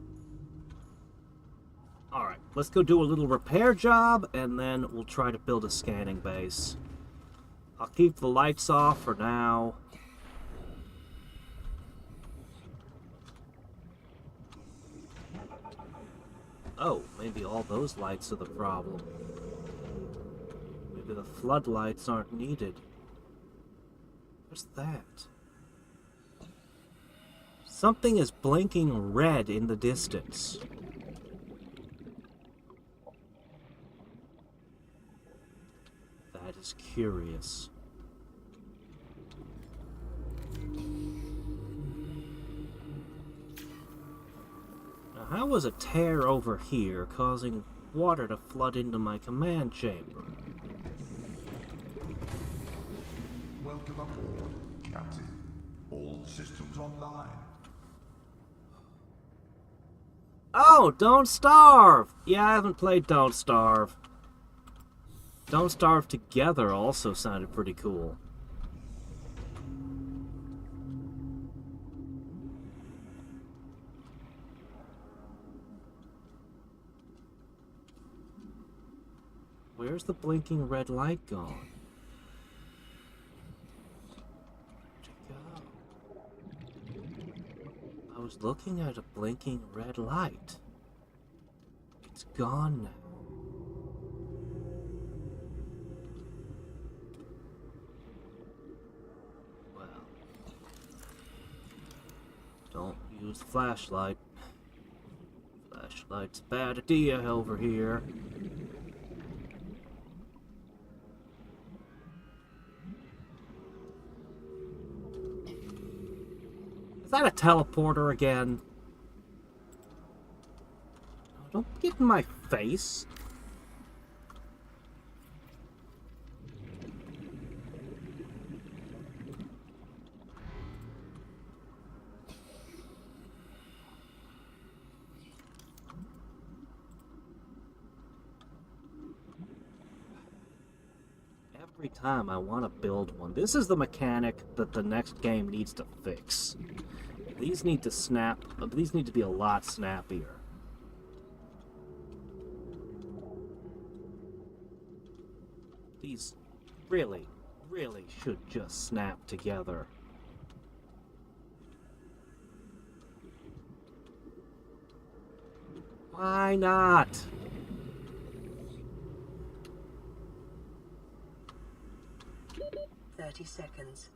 Alright, let's go do a little repair job, and then we'll try to build a scanning base. I'll keep the lights off for now. Oh, maybe all those lights are the problem. Maybe the floodlights aren't needed. What's that? Something is blinking red in the distance. That is curious. Now, how was a tear over here causing water to flood into my command chamber? Welcome aboard, Captain. All systems online. Oh, Don't Starve! Yeah, I haven't played Don't Starve. Don't Starve Together also sounded pretty cool. Where's the blinking red light gone? I was looking at a blinking red light. It's gone now. Well, don't use flashlight. Flashlight's a bad idea over here. Is that a teleporter again? Oh, don't get in my face. Every time I want to build one. This is the mechanic that the next game needs to fix. These need to snap. These need to be a lot snappier. These really, really should just snap together. Why not? .30 seconds.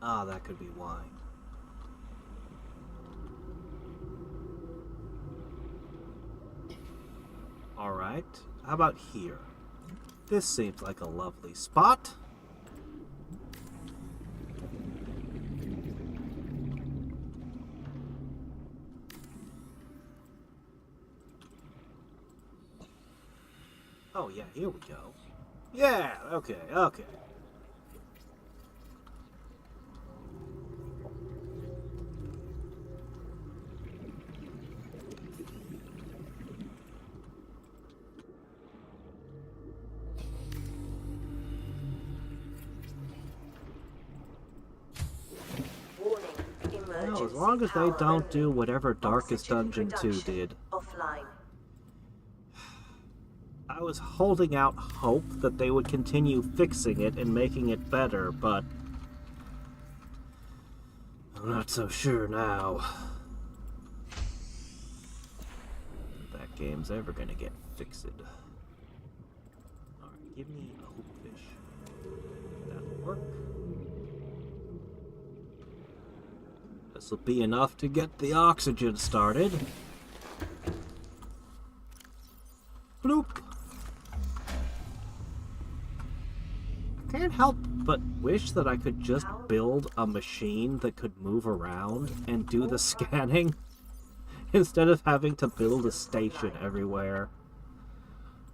Ah, that could be why. Alright, how about here? This seems like a lovely spot. Oh, yeah, here we go. Yeah, okay, okay. Warning. Well, as Emergency long as they power don't only. do whatever Darkest Oxygen Dungeon 2 production did. Offline. I was holding out hope that they would continue fixing it and making it better, but I'm not so sure now that game's ever gonna get fixed. Alright, give me a hoopfish. That'll work. This'll be enough to get the oxygen started. Bloop. I can't help but wish that I could just build a machine that could move around and do the scanning instead of having to build a station everywhere.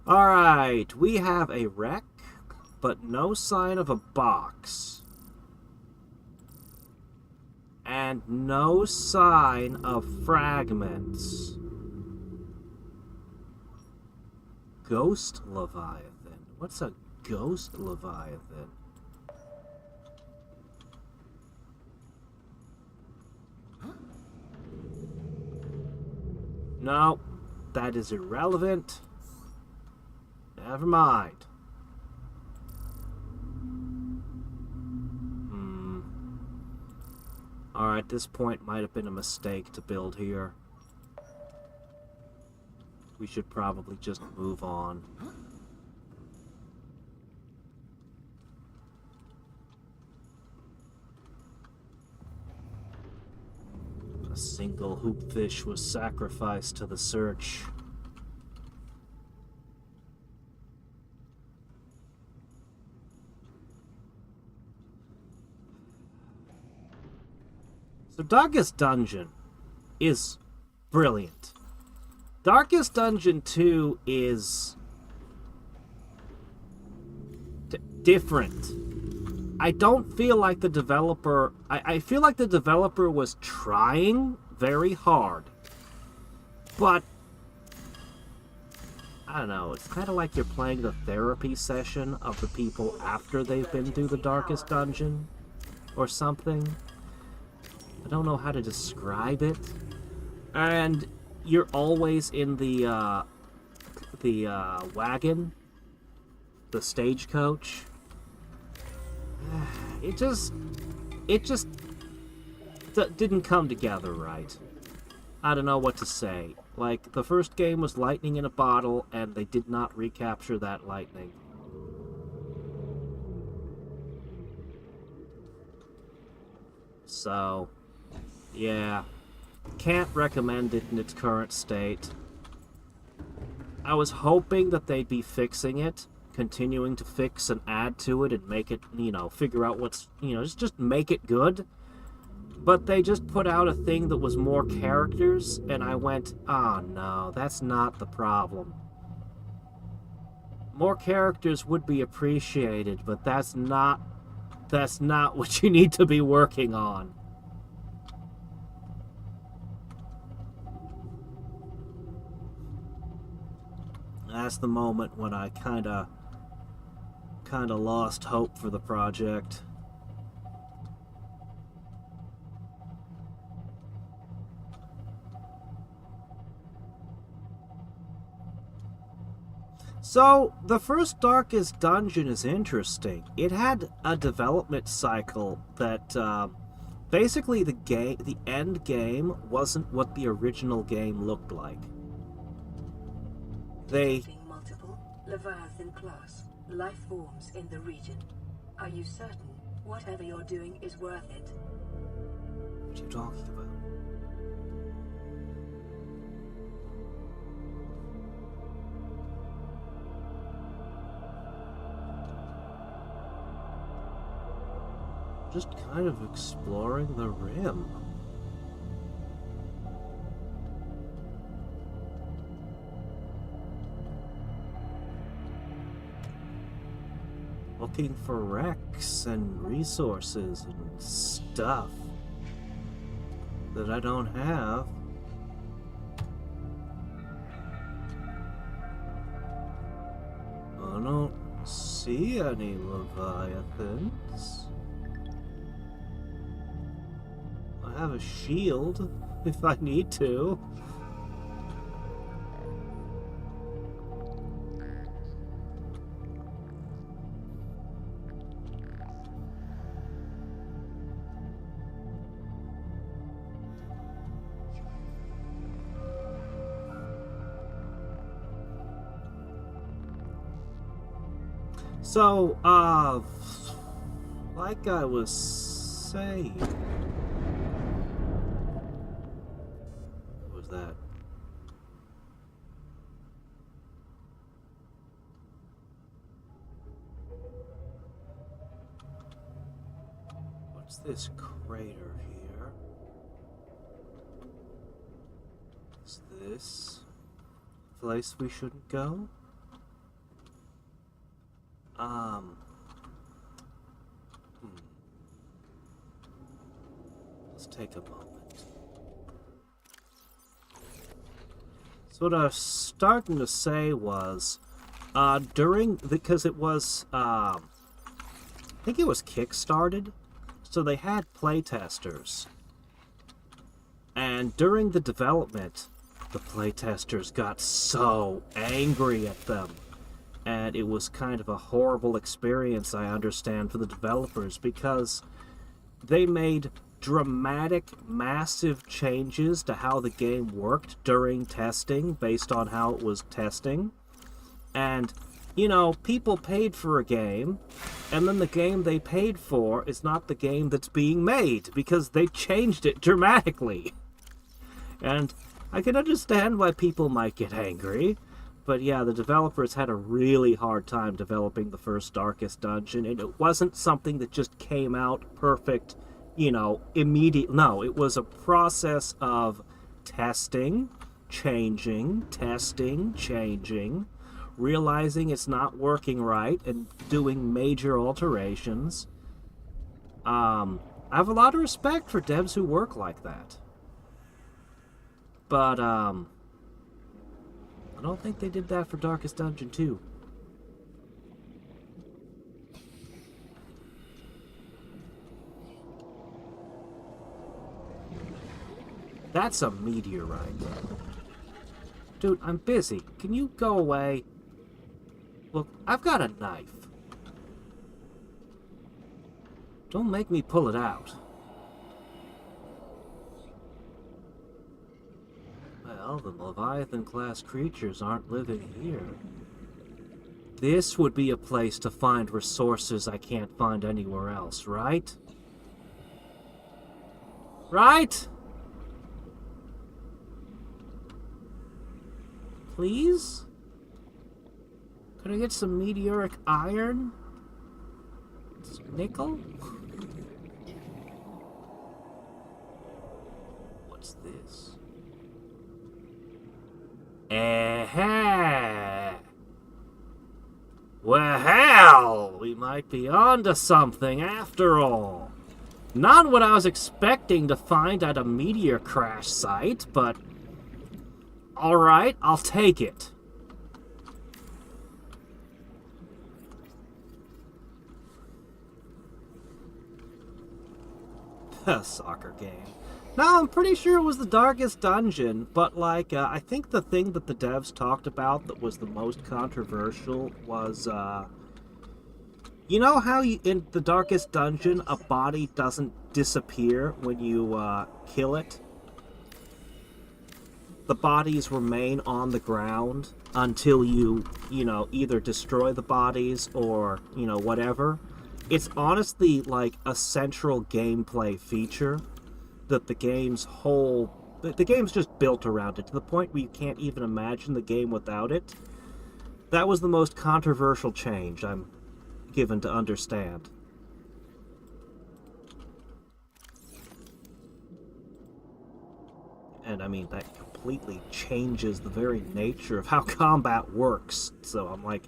Alright, we have a wreck, but no sign of a box. And no sign of fragments. Ghost Leviathan. What's a Ghost Leviathan? No, that is irrelevant. Never mind. Alright, this point might have been a mistake to build here. We should probably just move on. A single hoopfish was sacrificed to the search. So Darkest Dungeon is brilliant. Darkest Dungeon 2 is different. I don't feel like the developer... I feel like the developer was trying very hard. But... I don't know, it's kind of like you're playing the therapy session of the people after they've been through the Darkest Dungeon. Or something. I don't know how to describe it. And you're always in the wagon. The stagecoach. It just didn't come together right. I don't know what to say. Like, the first game was lightning in a bottle, and they did not recapture that lightning. So, yeah. Can't recommend it in its current state. I was hoping that they'd be fixing it, continuing to fix and add to it and make it, figure out what's, just make it good. But they just put out a thing that was more characters, and I went, oh no, that's not the problem. More characters would be appreciated, but that's not what you need to be working on. That's the moment when I kinda lost hope for the project. So, the first Darkest Dungeon is interesting. It had a development cycle that, basically the end game wasn't what the original game looked like. Multiple Leviathan class life forms in the region. Are you certain whatever you're doing is worth it? What are you talking about? Just kind of exploring the rim. looking for wrecks and resources and stuff that I don't have. I don't see any Leviathans. I have a shield if I need to. So, like I was saying, what was that? What's this crater here? Is this a place we shouldn't go? Let's take a moment. So what I was starting to say was, because it was, I think it was kickstarted, so they had playtesters. And during the development, the playtesters got so angry at them. And it was kind of a horrible experience, I understand, for the developers, because they made dramatic, massive changes to how the game worked during testing, based on how it was testing. And, you know, people paid for a game, and then the game they paid for is not the game that's being made, because they changed it dramatically. And I can understand why people might get angry. But yeah, the developers had a really hard time developing the first Darkest Dungeon, and it wasn't something that just came out perfect, you know, immediate. No, it was a process of testing, changing, realizing it's not working right, and doing major alterations. I have a lot of respect for devs who work like that. But, I don't think they did that for Darkest Dungeon 2. That's a meteorite. Dude, I'm busy. Can you go away? Look, I've got a knife. Don't make me pull it out. Well, the Leviathan-class creatures aren't living here. This would be a place to find resources I can't find anywhere else, right? Right? Please? Could I get some meteoric iron? Nickel? What's this? Well, hell, we might be onto something after all. Not what I was expecting to find at a meteor crash site, but alright, I'll take it. Soccer game. No, I'm pretty sure it was the Darkest Dungeon, but like, I think the thing that the devs talked about that was the most controversial was, you know how in the Darkest Dungeon a body doesn't disappear when you, kill it? The bodies remain on the ground until you know, either destroy the bodies or, you know, whatever. It's honestly like a central gameplay feature that the game's just built around it to the point where you can't even imagine the game without it. That was the most controversial change I'm given to understand. And I mean, that completely changes the very nature of how combat works. So I'm like,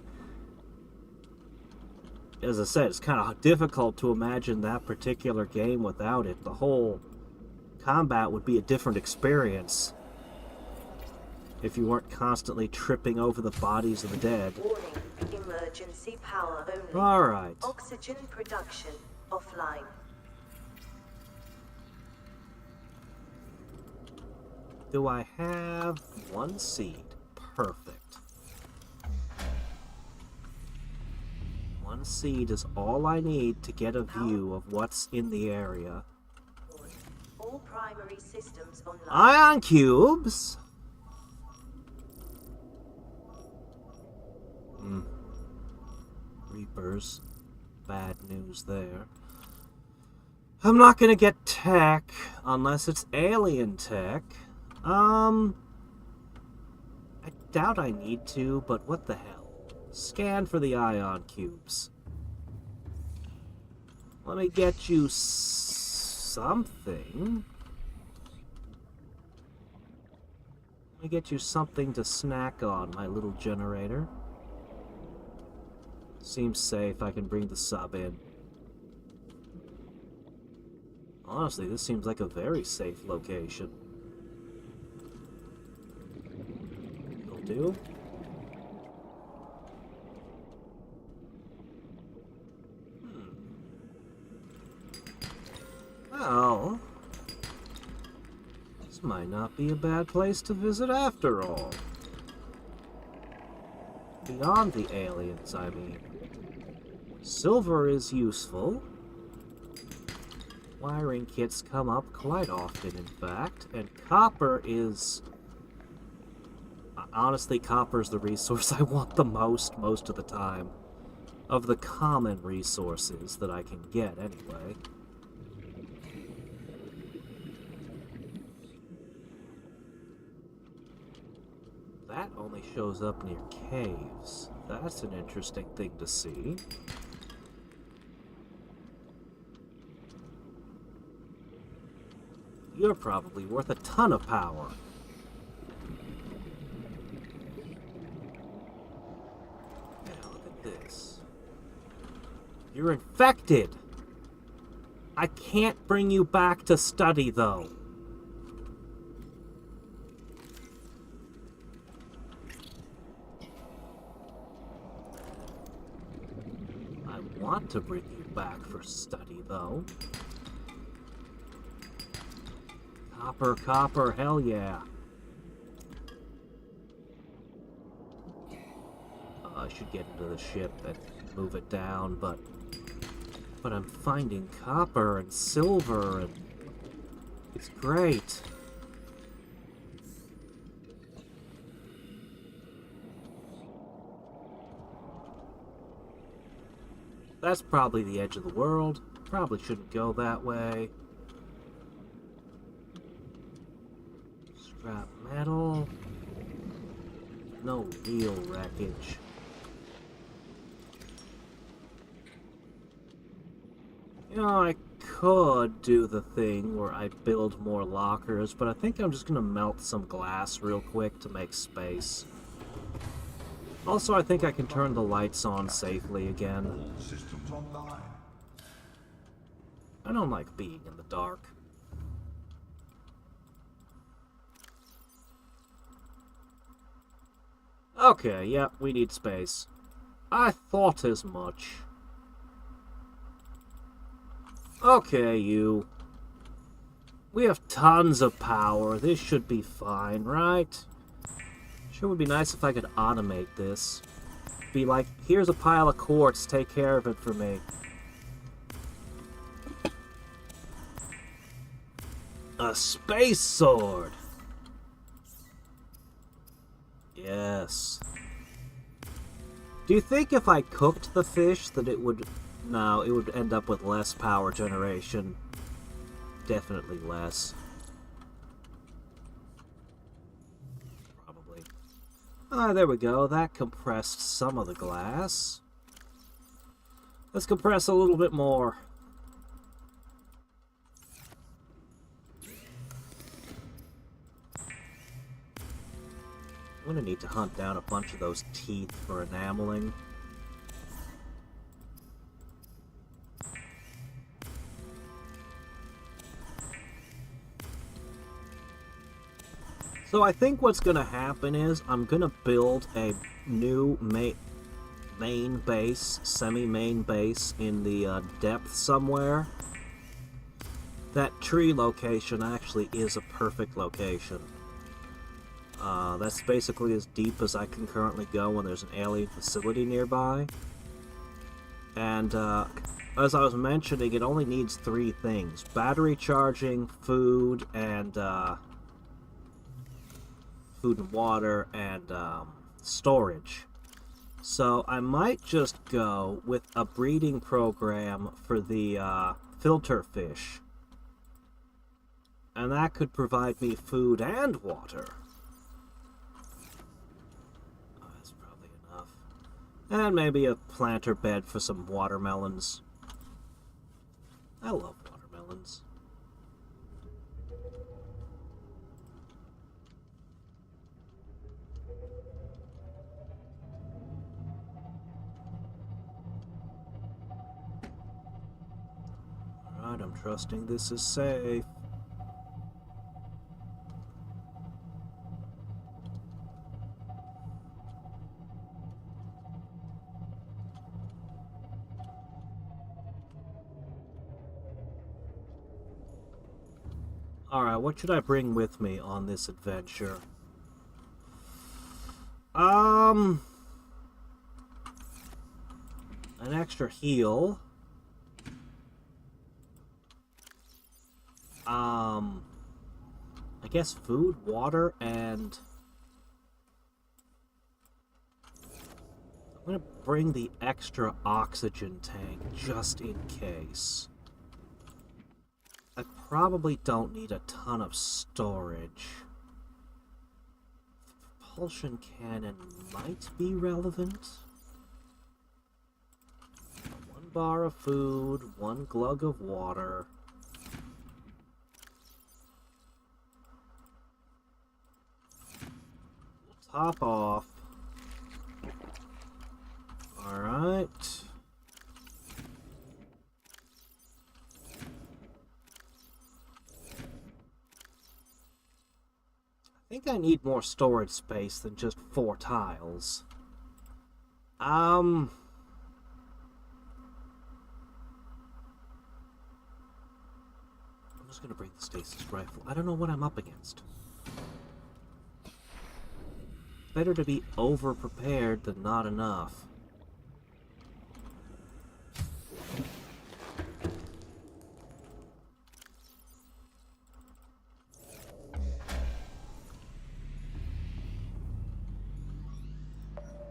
as I said, it's kind of difficult to imagine that particular game without it. The whole combat would be a different experience if you weren't constantly tripping over the bodies of the dead. Warning, emergency power only. Alright. Oxygen production offline. Do I have one seed? Perfect. One seed is all I need to get a view of what's in the area. All primary systems online. Ion cubes! Reapers. Bad news there. I'm not gonna get tech unless it's alien tech. I doubt I need to, but what the hell. Scan for the ion cubes. Let me get you something. Let me get you something to snack on, my little generator. Seems safe. I can bring the sub in. Honestly, this seems like a very safe location. It'll do. Well, this might not be a bad place to visit after all. Beyond the aliens, I mean. Silver is useful. Wiring kits come up quite often, in fact. And copper is... Honestly, copper is the resource I want the most of the time. Of the common resources that I can get, anyway. That only shows up near caves. That's an interesting thing to see. You're probably worth a ton of power. Yeah, look at this. You're infected! I can't bring you back to study, though. I want to bring you back for study, though. Copper, copper, hell yeah. I should get into the ship and move it down, but I'm finding copper and silver, and it's great. That's probably the edge of the world. Probably shouldn't go that way. Scrap metal. No real wreckage. You know, I could do the thing where I build more lockers, but I think I'm just gonna melt some glass real quick to make space. Also, I think I can turn the lights on safely again. All systems online. I don't like being in the dark. Okay, yeah, we need space. I thought as much. Okay, you. We have tons of power. This should be fine, right? Sure would be nice if I could automate this. Be like, here's a pile of quartz, take care of it for me. A space sword! Yes. Do you think if I cooked the fish that it would... No, it would end up with less power generation. Definitely less. Probably. Ah, there we go. That compressed some of the glass. Let's compress a little bit more. I'm gonna need to hunt down a bunch of those teeth for enameling. So I think what's gonna happen is I'm gonna build a new main base, semi-main base in the depth somewhere. That tree location actually is a perfect location. That's basically as deep as I can currently go when there's an alien facility nearby. And as I was mentioning, it only needs 3 things: battery charging, food and water, and storage. So I might just go with a breeding program for the filter fish. And that could provide me food and water. Oh, that's probably enough. And maybe a planter bed for some watermelons. I love watermelons. Alright, I'm trusting this is safe. Alright, what should I bring with me on this adventure? An extra heal. I guess food, water, and I'm gonna bring the extra oxygen tank just in case. I probably don't need a ton of storage. The propulsion cannon might be relevant. 1 bar of food, 1 glug of water. Top off. Alright. I think I need more storage space than just 4 tiles. I'm just gonna bring the stasis rifle. I don't know what I'm up against. Better to be over-prepared than not enough.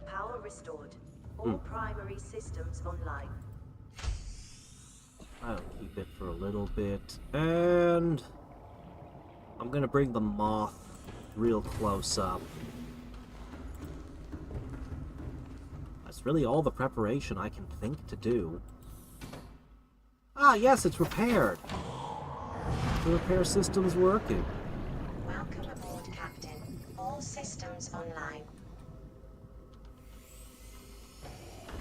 Power restored. All primary systems online. I'll keep it for a little bit. And I'm gonna bring the moth real close up. That's really all the preparation I can think to do. Ah, yes, it's repaired. The repair system's working. Welcome aboard, Captain. All systems online.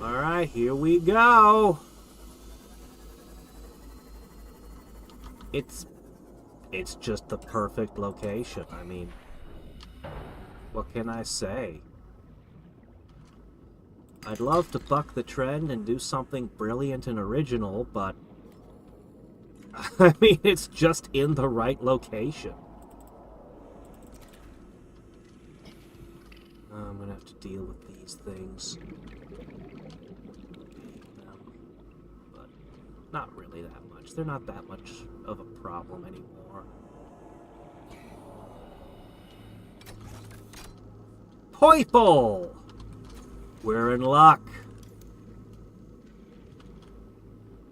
Alright, here we go. It's just the perfect location. I mean, what can I say? I'd love to buck the trend and do something brilliant and original, but I mean, it's just in the right location. I'm gonna have to deal with these things. But not really that much. They're not that much of a problem anymore. Poiple! We're in luck.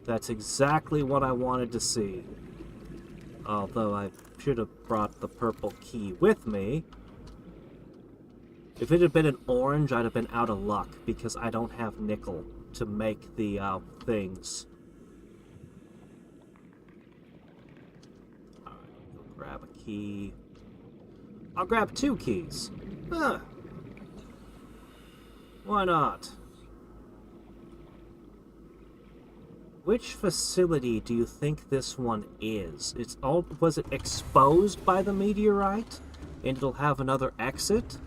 That's exactly what I wanted to see. Although I should have brought the purple key with me. If it had been an orange, I'd have been out of luck because I don't have nickel to make the things. Alright, go grab a key. I'll grab 2 keys. Huh. Why not? Which facility do you think this one is? Was it exposed by the meteorite? and it'll have another exit?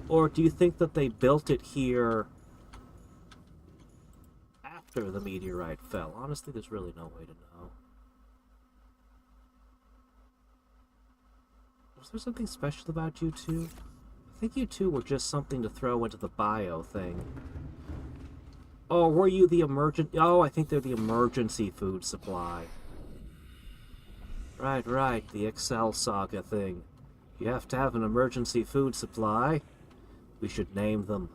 Or do you think that they built it here after the meteorite fell? Honestly, there's really no way to know. Was there something special about you two? I think you two were just something to throw into the bio thing. Oh, were you the Oh, I think they're the emergency food supply. Right, the Excel saga thing. You have to have an emergency food supply. We should name them.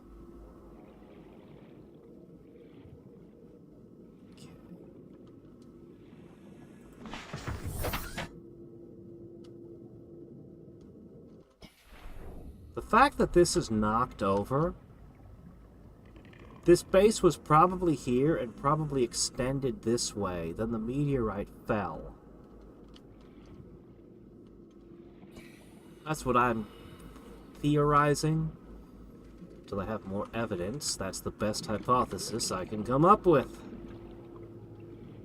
Okay. The fact that this is knocked over, this base was probably here and probably extended this way, then the meteorite fell. That's what I'm theorizing. Till I have more evidence, that's the best hypothesis I can come up with.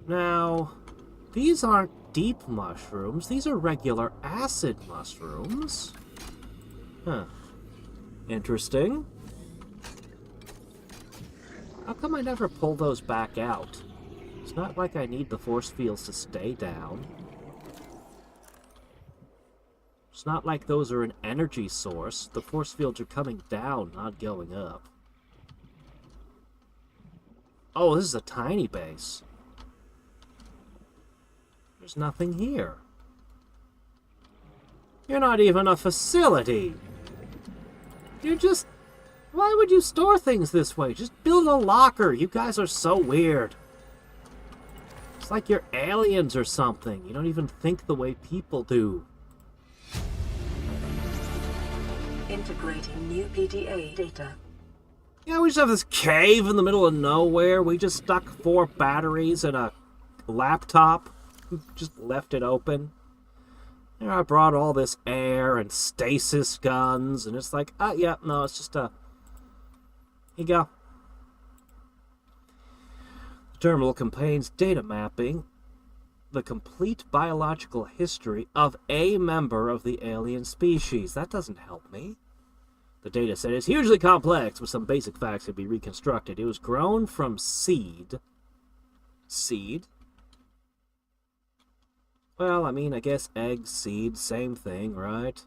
Now, these aren't deep mushrooms, these are regular acid mushrooms. Huh. Interesting. How come I never pull those back out? It's not like I need the force fields to stay down. It's not like those are an energy source. The force fields are coming down, not going up. Oh, this is a tiny base. There's nothing here. You're not even a facility. You're just... Why would you store things this way? Just build a locker. You guys are so weird. It's like you're aliens or something. You don't even think the way people do. Integrating new PDA data. Yeah, we just have this cave in the middle of nowhere. We just stuck 4 batteries in a laptop. Just left it open. And I brought all this air and stasis guns, and it's like, yeah, no, it's just a... Here you go. The terminal contains data mapping the complete biological history of a member of the alien species. That doesn't help me. The data set is hugely complex, but some basic facts can be reconstructed. It was grown from seed. Seed? Well, I mean, I guess egg, seed, same thing, right?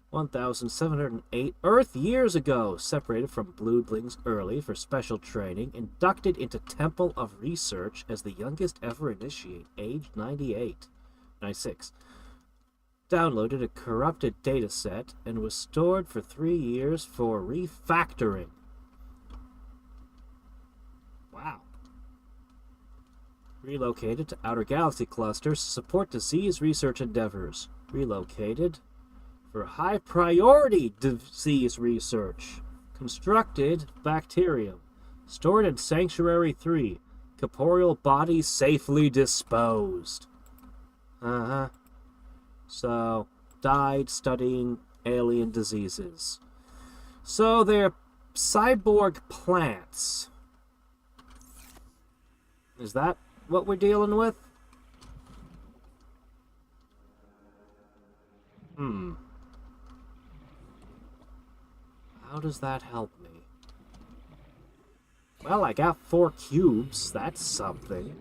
1,708 Earth years ago, separated from bloodlings early for special training, inducted into Temple of Research as the youngest ever initiate, aged 96. Downloaded a corrupted dataset and was stored for 3 years for refactoring. Wow. Relocated to Outer Galaxy clusters to support disease research endeavors. Relocated for high-priority disease research. Constructed bacterium. Stored in Sanctuary 3. Corporeal body safely disposed. So, died studying alien diseases. So, they're cyborg plants. Is that what we're dealing with? How does that help me? Well, I got 4 cubes. That's something.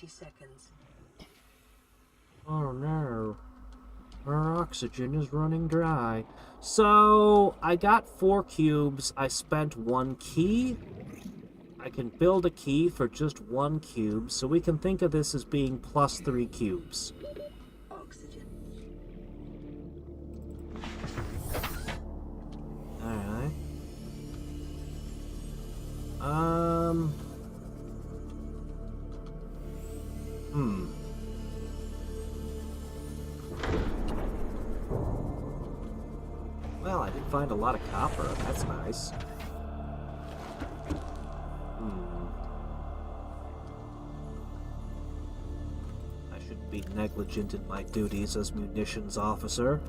Seconds. Oh no. Our oxygen is running dry. So, I got 4 cubes. I spent 1 key. I can build a key for just 1 cube, so we can think of this as being plus 3 cubes. Oxygen. Alright. Well, I did find a lot of copper. That's nice. I shouldn't be negligent in my duties as munitions officer.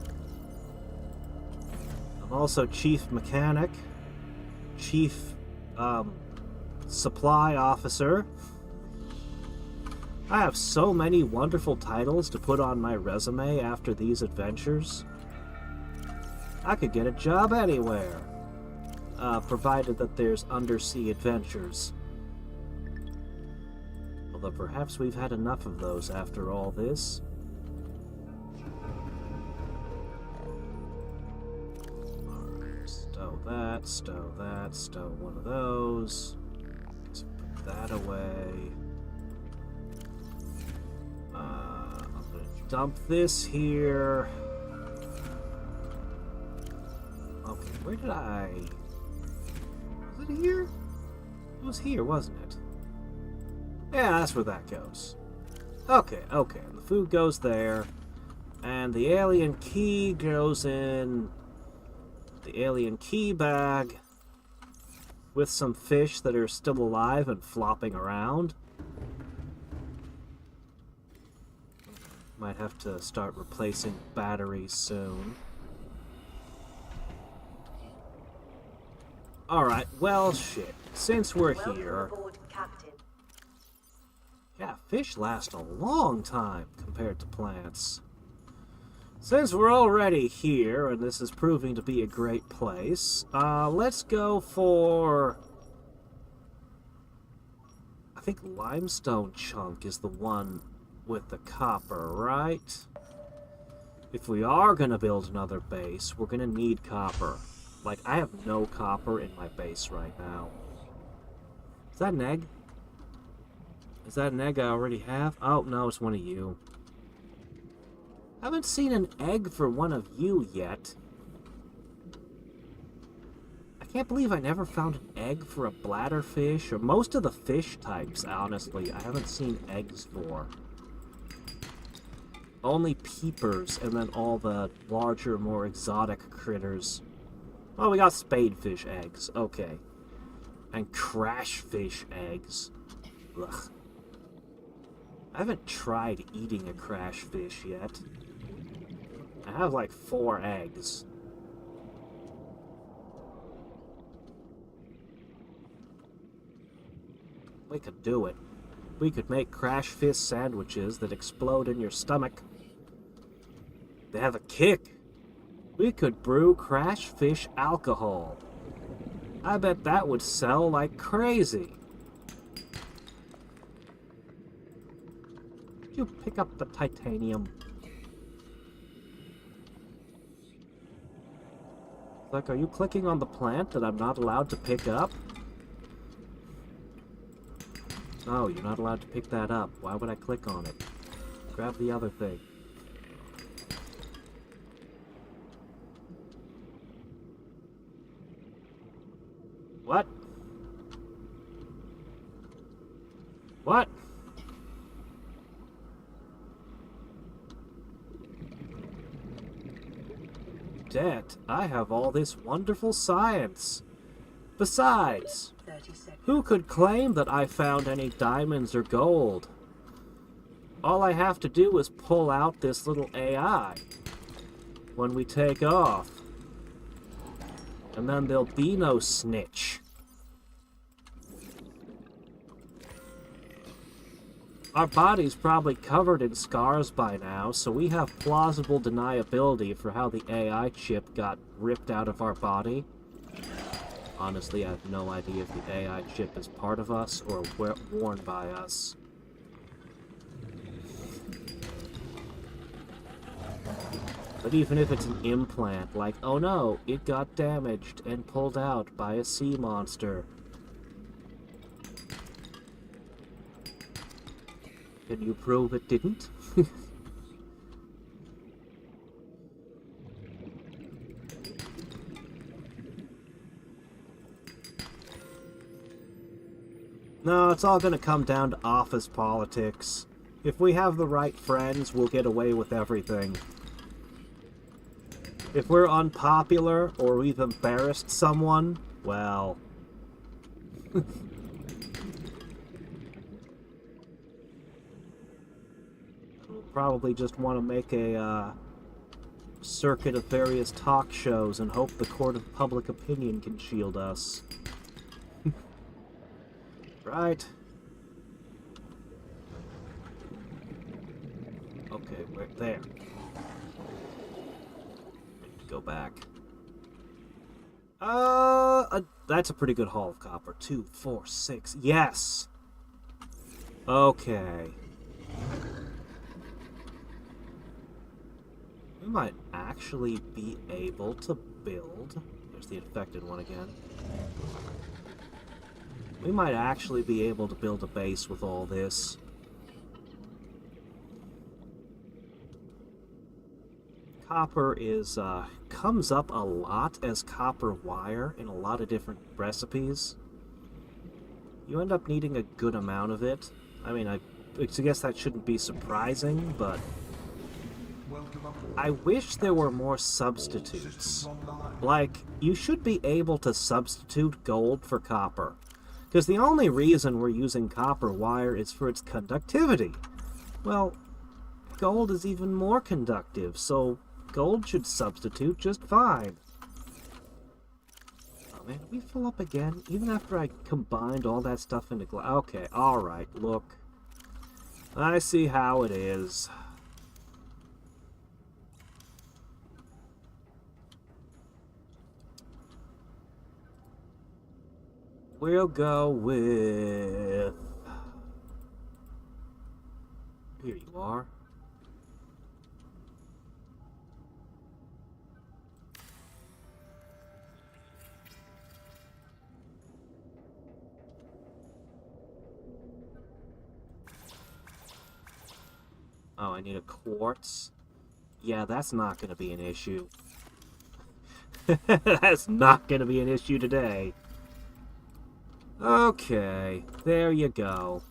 I'm also chief mechanic, chief Supply officer. I have so many wonderful titles to put on my resume after these adventures. I could get a job anywhere, provided that there's undersea adventures. Although perhaps we've had enough of those after all this. Stow that, stow that, stow one of those. Just put that away. I'm gonna dump this here. Okay, where did I... Was it here? It was here, wasn't it? Yeah, that's where that goes. Okay, okay. The food goes there. And the alien key goes in the alien key bag with some fish that are still alive and flopping around. Might have to start replacing batteries soon. Alright, well, shit. Since we're here... Aboard, Captain. Yeah, fish last a long time compared to plants. Since we're already here, and this is proving to be a great place, let's go for... I think limestone chunk is the one with the copper, right? If we are going to build another base, we're going to need copper. Like, I have no copper in my base right now. Is that an egg? Is that an egg I already have? Oh, no, it's one of you. I haven't seen an egg for one of you yet. I can't believe I never found an egg for a bladderfish, or most of the fish types, honestly, I haven't seen eggs for. Only peepers, and then all the larger, more exotic critters. Oh, we got spadefish eggs. Okay. And crashfish eggs. Ugh. I haven't tried eating a crashfish yet. I have like 4 eggs. We could do it. We could make crashfish sandwiches that explode in your stomach. They have a kick. We could brew crashfish alcohol. I bet that would sell like crazy. Did you pick up the titanium? Like, are you clicking on the plant that I'm not allowed to pick up? Oh, you're not allowed to pick that up. Why would I click on it? Grab the other thing. What? What? Debt, I have all this wonderful science. Besides, 30 seconds. who could claim that I found any diamonds or gold? All I have to do is pull out this little AI when we take off. And then there'll be no snitch. Our body's probably covered in scars by now, so we have plausible deniability for how the AI chip got ripped out of our body. Honestly, I have no idea if the AI chip is part of us or worn by us. But even if it's an implant, like, oh no, it got damaged and pulled out by a sea monster. Can you prove it didn't? No, it's all gonna come down to office politics. If we have the right friends, we'll get away with everything. If we're unpopular, or we've embarrassed someone, well... we'll probably just want to make a circuit of various talk shows and hope the court of public opinion can shield us. Right. Okay, we're there. Go back. That's a pretty good haul of copper. 2, 4, 6. Yes! Okay. We might actually be able to build... There's the infected one again. We might actually be able to build a base with all this. Copper is, comes up a lot as copper wire in a lot of different recipes. You end up needing a good amount of it. I mean, I guess that shouldn't be surprising, but I wish there were more substitutes. Like, you should be able to substitute gold for copper. Because the only reason we're using copper wire is for its conductivity. Well, gold is even more conductive, so gold should substitute just fine. Oh man, did we fill up again? Even after I combined all that stuff into glass? Okay, alright, look. I see how it is. We'll go with... Here you are. Oh, I need a quartz. Yeah, that's not going to be an issue. That's not going to be an issue today. Okay, there you go.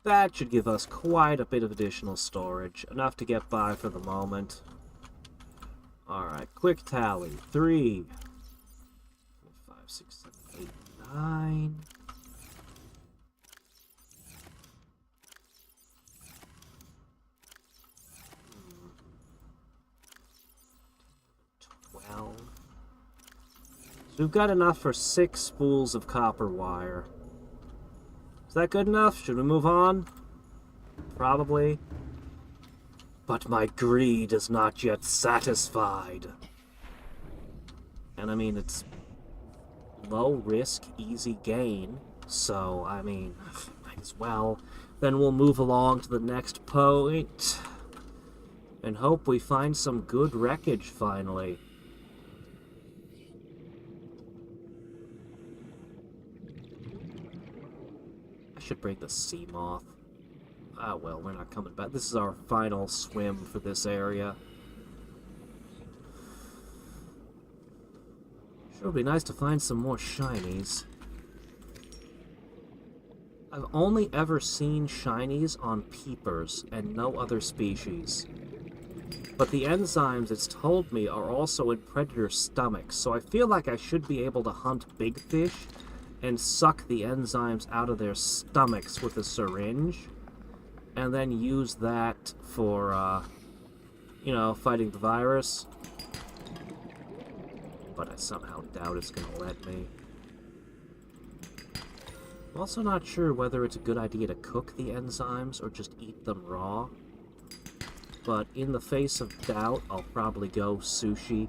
That should give us quite a bit of additional storage. Enough to get by for the moment. Alright, quick tally. 3, 4, 5, 6, 7, 8, 9... 12. So we've got enough for 6 spools of copper wire. Is that good enough? Should we move on? Probably. But my greed is not yet satisfied. And I mean, it's low risk, easy gain. So, I mean, might as well. Then we'll move along to the next point. And hope we find some good wreckage finally. I should bring the sea moth. Ah, well, we're not coming back. This is our final swim for this area. Sure would be nice to find some more shinies. I've only ever seen shinies on peepers and no other species. But the enzymes it's told me are also in predator stomachs, so I feel like I should be able to hunt big fish and suck the enzymes out of their stomachs with a syringe, and then use that for, you know, fighting the virus. But I somehow doubt it's gonna let me. I'm also not sure whether it's a good idea to cook the enzymes or just eat them raw. But in the face of doubt, I'll probably go sushi.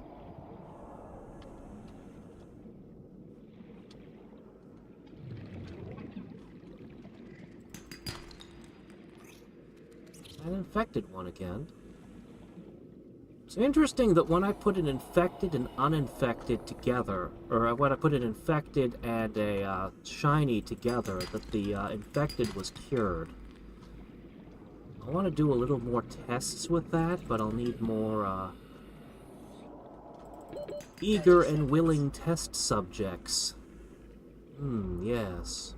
An infected one again. It's interesting that when I put an infected and uninfected together, or when I put an infected and a shiny together, that the infected was cured. I want to do a little more tests with that, but I'll need more eager and willing test subjects. Yes.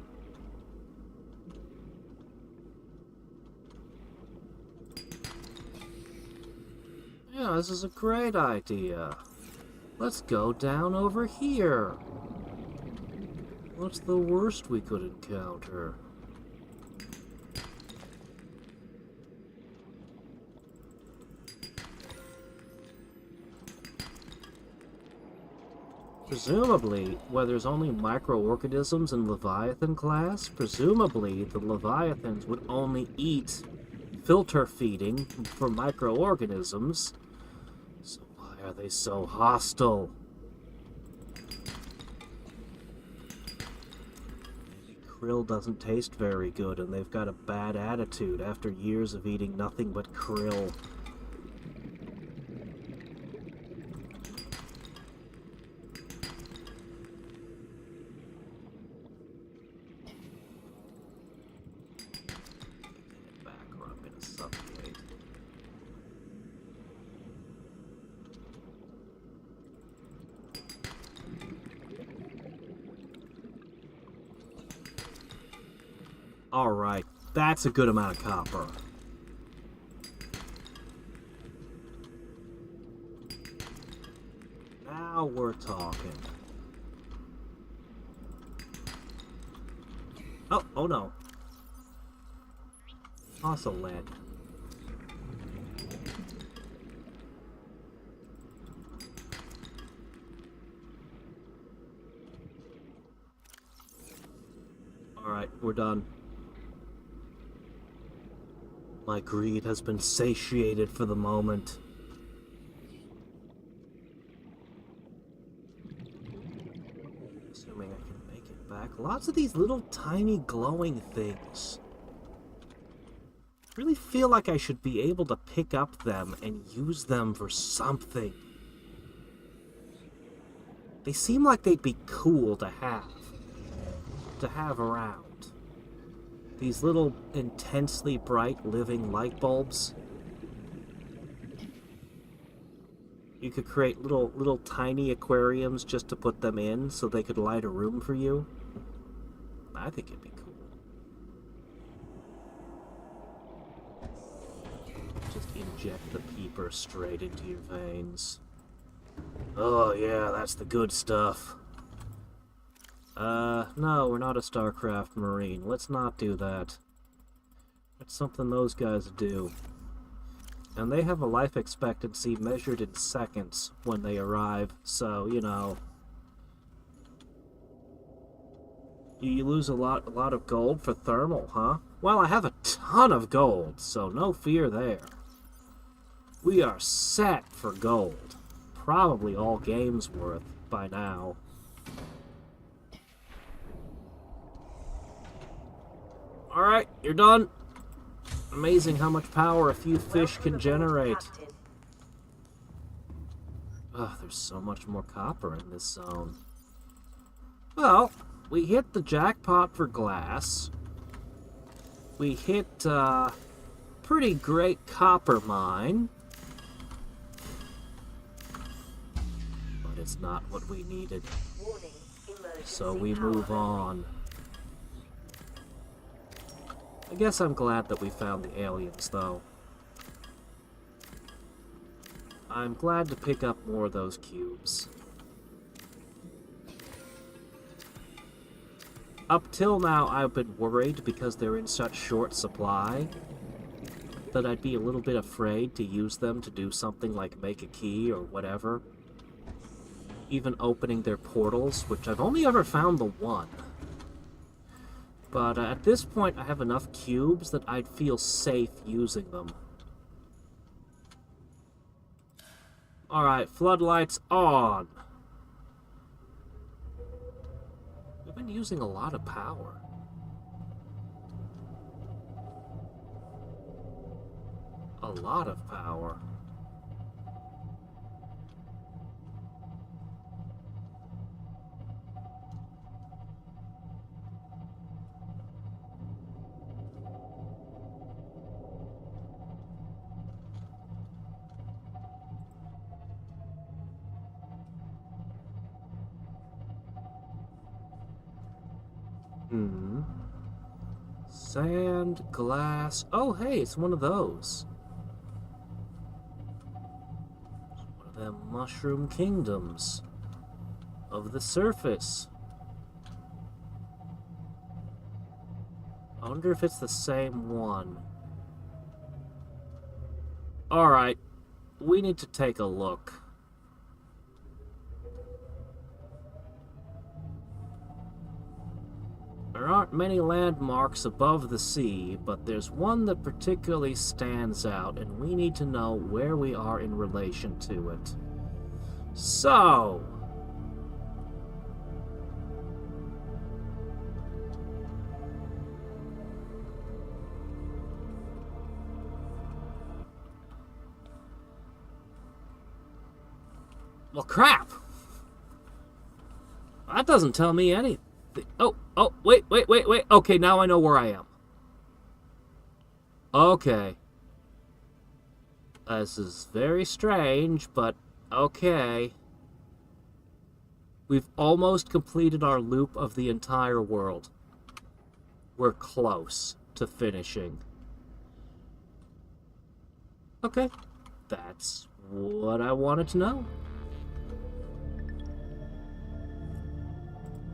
Yeah, this is a great idea. Let's go down over here. What's the worst we could encounter? Presumably, where there's only microorganisms in Leviathan class, presumably the Leviathans would only eat filter feeding for microorganisms. So why are they so hostile? Maybe krill doesn't taste very good and they've got a bad attitude after years of eating nothing but krill. Alright, that's a good amount of copper. Now we're talking. Oh no. Also lead. Alright, we're done. My greed has been satiated for the moment. Assuming I can make it back. Lots of these little tiny glowing things. Really feel like I should be able to pick up them and use them for something. They seem like they'd be cool to have around. These little intensely bright living light bulbs. You could create little tiny aquariums just to put them in so they could light a room for you. I think it'd be cool. Just inject the peeper straight into your veins. Oh yeah, that's the good stuff. No, we're not a StarCraft Marine. Let's not do that. That's something those guys do. And they have a life expectancy measured in seconds when they arrive, so, you know. You lose a lot of gold for thermal, huh? Well, I have a ton of gold, so no fear there. We are set for gold. Probably all game's worth by now. Alright, you're done. Amazing how much power a few fish can generate. Oh, there's so much more copper in this zone. Well, we hit the jackpot for glass. We hit a pretty great copper mine. But it's not what we needed. So we move on. I guess I'm glad that we found the aliens, though. I'm glad to pick up more of those cubes. Up till now, I've been worried because they're in such short supply that I'd be a little bit afraid to use them to do something like make a key or whatever. Even opening their portals, which I've only ever found the one. But at this point, I have enough cubes that I'd feel safe using them. Alright, floodlights on. We've been using a lot of power. A lot of power. Sand, glass. Oh, hey, it's one of those. One of them mushroom kingdoms of the surface. I wonder if it's the same one. Alright, we need to take a look. aren't many landmarks above the sea, but there's one that particularly stands out, and we need to know where we are in relation to it. So... well, crap! That doesn't tell me anything. Oh, wait. Okay, now I know where I am. Okay. This is very strange, but okay. We've almost completed our loop of the entire world. We're close to finishing. Okay. That's what I wanted to know.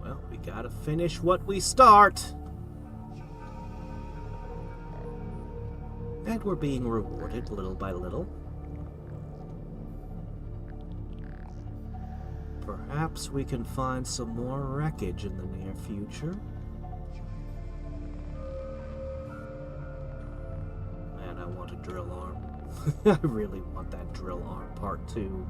Well, we gotta finish what we start. And we're being rewarded little by little. Perhaps we can find some more wreckage in the near future. Man, I want a drill arm. I really want that drill arm part 2.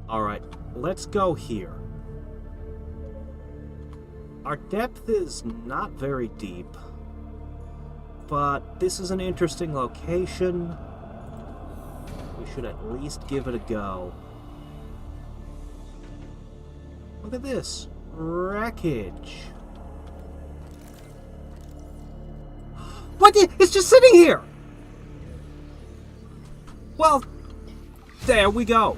Alright, let's go here. Our depth is not very deep, but this is an interesting location. We should at least give it a go. Look at this. Wreckage. What? It's just sitting here! Well, there we go.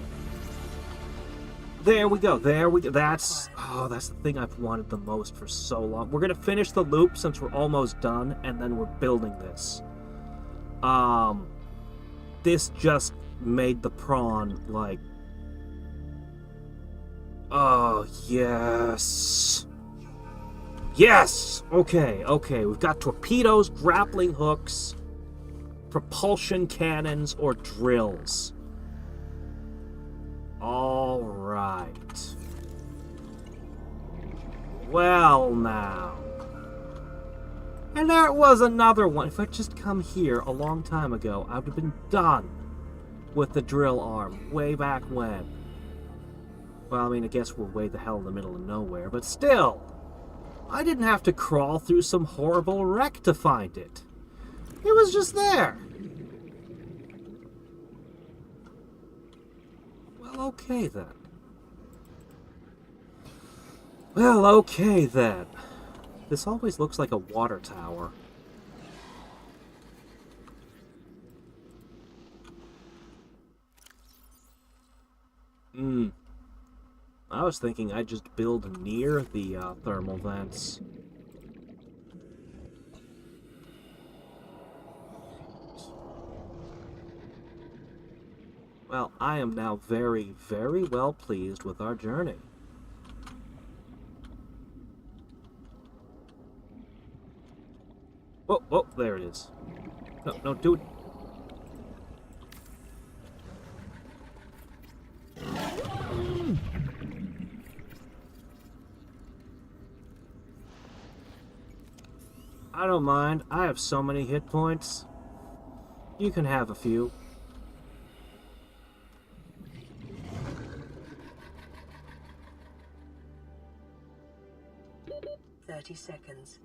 There we go. That's the thing I've wanted the most for so long. We're gonna finish the loop since we're almost done, and then we're building this. This just made the prawn, like... oh, yes. Yes! Okay. We've got torpedoes, grappling hooks, propulsion cannons, or drills. All right. Well, now. And there was another one. If I'd just come here a long time ago, I would have been done with the drill arm way back when. Well, I mean, I guess we're way the hell in the middle of nowhere, but still. I didn't have to crawl through some horrible wreck to find it. It was just there. Okay then. Well, okay then. This always looks like a water tower. I was thinking I'd just build near the thermal vents. Well, I am now very, very well pleased with our journey. Oh, there it is. No, do it. I don't mind. I have so many hit points. You can have a few. Seconds.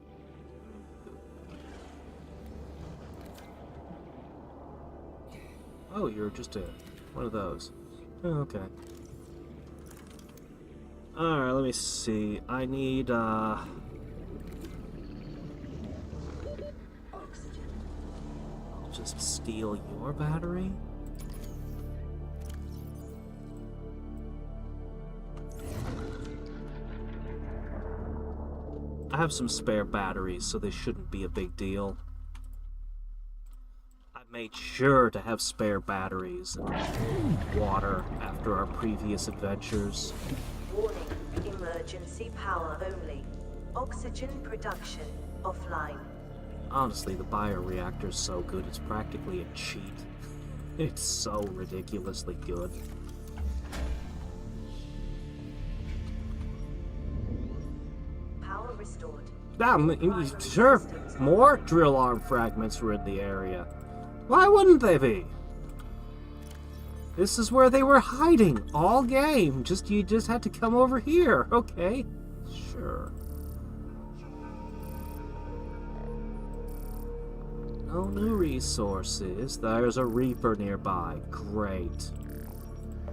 Oh, you're just one of those. Oh, okay. Alright, let me see. I need, Oxygen. I'll just steal your battery. I have some spare batteries, so they shouldn't be a big deal. I made sure to have spare batteries and water after our previous adventures. Warning, emergency. emergency power only. Oxygen production offline. Honestly, the bioreactor's so good, it's practically a cheat. It's so ridiculously good. Power restored. Sure, more drill arm fragments were in the area. Why wouldn't they be? This is where they were hiding all game. You just had to come over here. Okay, sure. No new resources. There's a Reaper nearby. Great.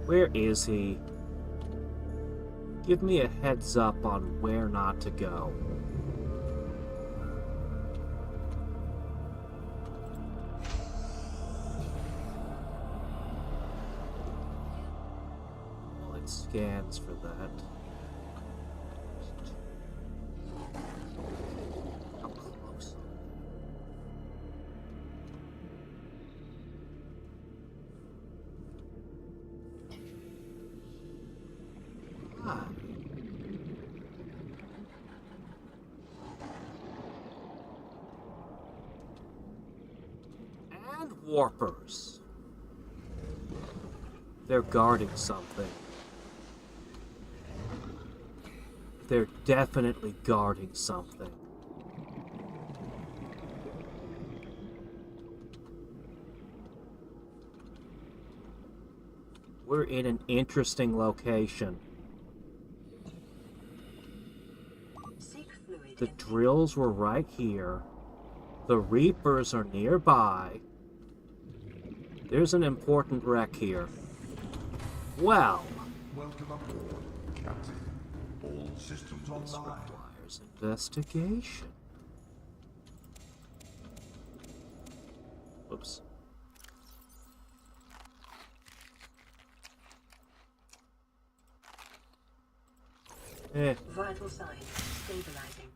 Where is he? Give me a heads up on where not to go. Well, it scans for that. How close? Ah. And warpers. They're guarding something. They're definitely guarding something. We're in an interesting location. The drills were right here. The Reapers are nearby. There's an important wreck here. Well, Welcome aboard, Captain. All systems this online. requires investigation. Oops. Vital signs stabilizing.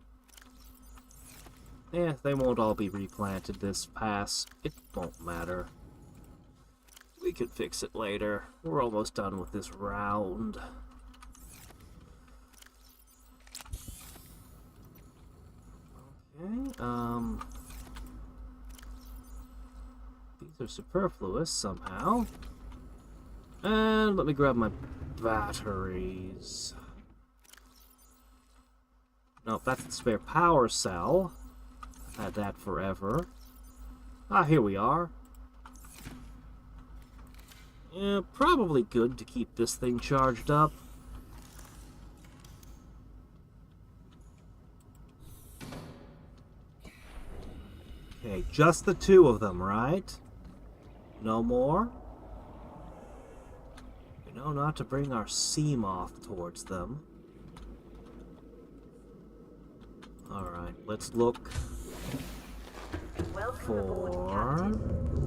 They won't all be replanted this pass. It won't matter. We can fix it later. We're almost done with this round. Okay, these are superfluous somehow. And let me grab my batteries. Nope, that's the spare power cell. Had that forever. Ah, here we are. Yeah, probably good to keep this thing charged up. Okay, just the two of them, right? No more? We know not to bring our sea moth towards them. Alright, let's look Welcome aboard, for... Captain.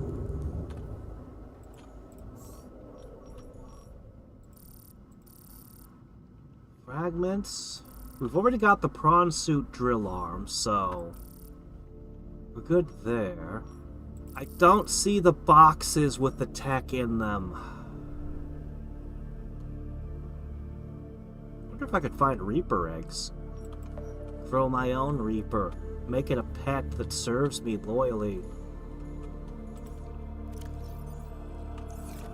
fragments. We've already got the prawn suit drill arm, so we're good there. I don't see the boxes with the tech in them. Wonder if I could find Reaper eggs. Throw my own Reaper. Make it a pet that serves me loyally.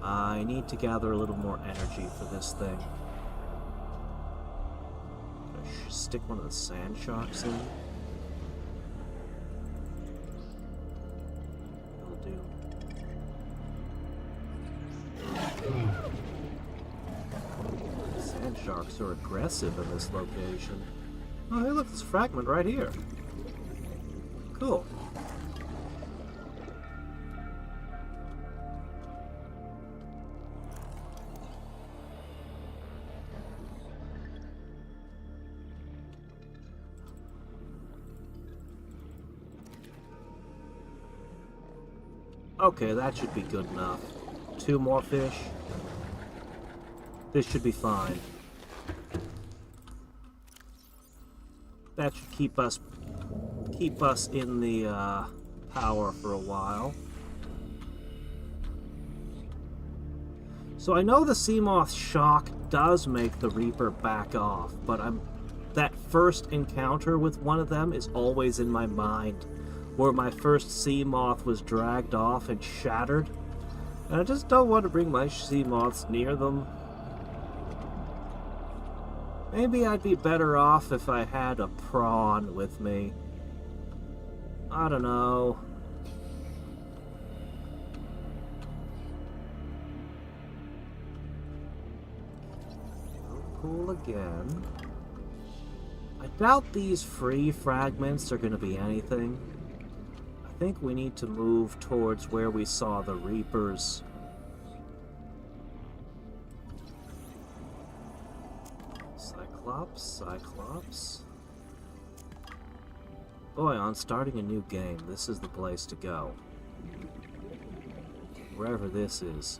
I need to gather a little more energy for this thing. Stick one of the sand sharks in. It'll do. Sand sharks are aggressive in this location. Oh, hey, look, this fragment right here. Cool. Okay, that should be good enough. 2 more fish. This should be fine. That should keep us in the power for a while. So I know the Seamoth shock does make the Reaper back off, but that first encounter with one of them is always in my mind, where my first Seamoth was dragged off and shattered. And I just don't want to bring my Seamoths near them. Maybe I'd be better off if I had a prawn with me. I don't know. Cool again. I doubt these free fragments are going to be anything. I think we need to move towards where we saw the Reapers. Cyclops. Boy, on starting a new game, this is the place to go. Wherever this is.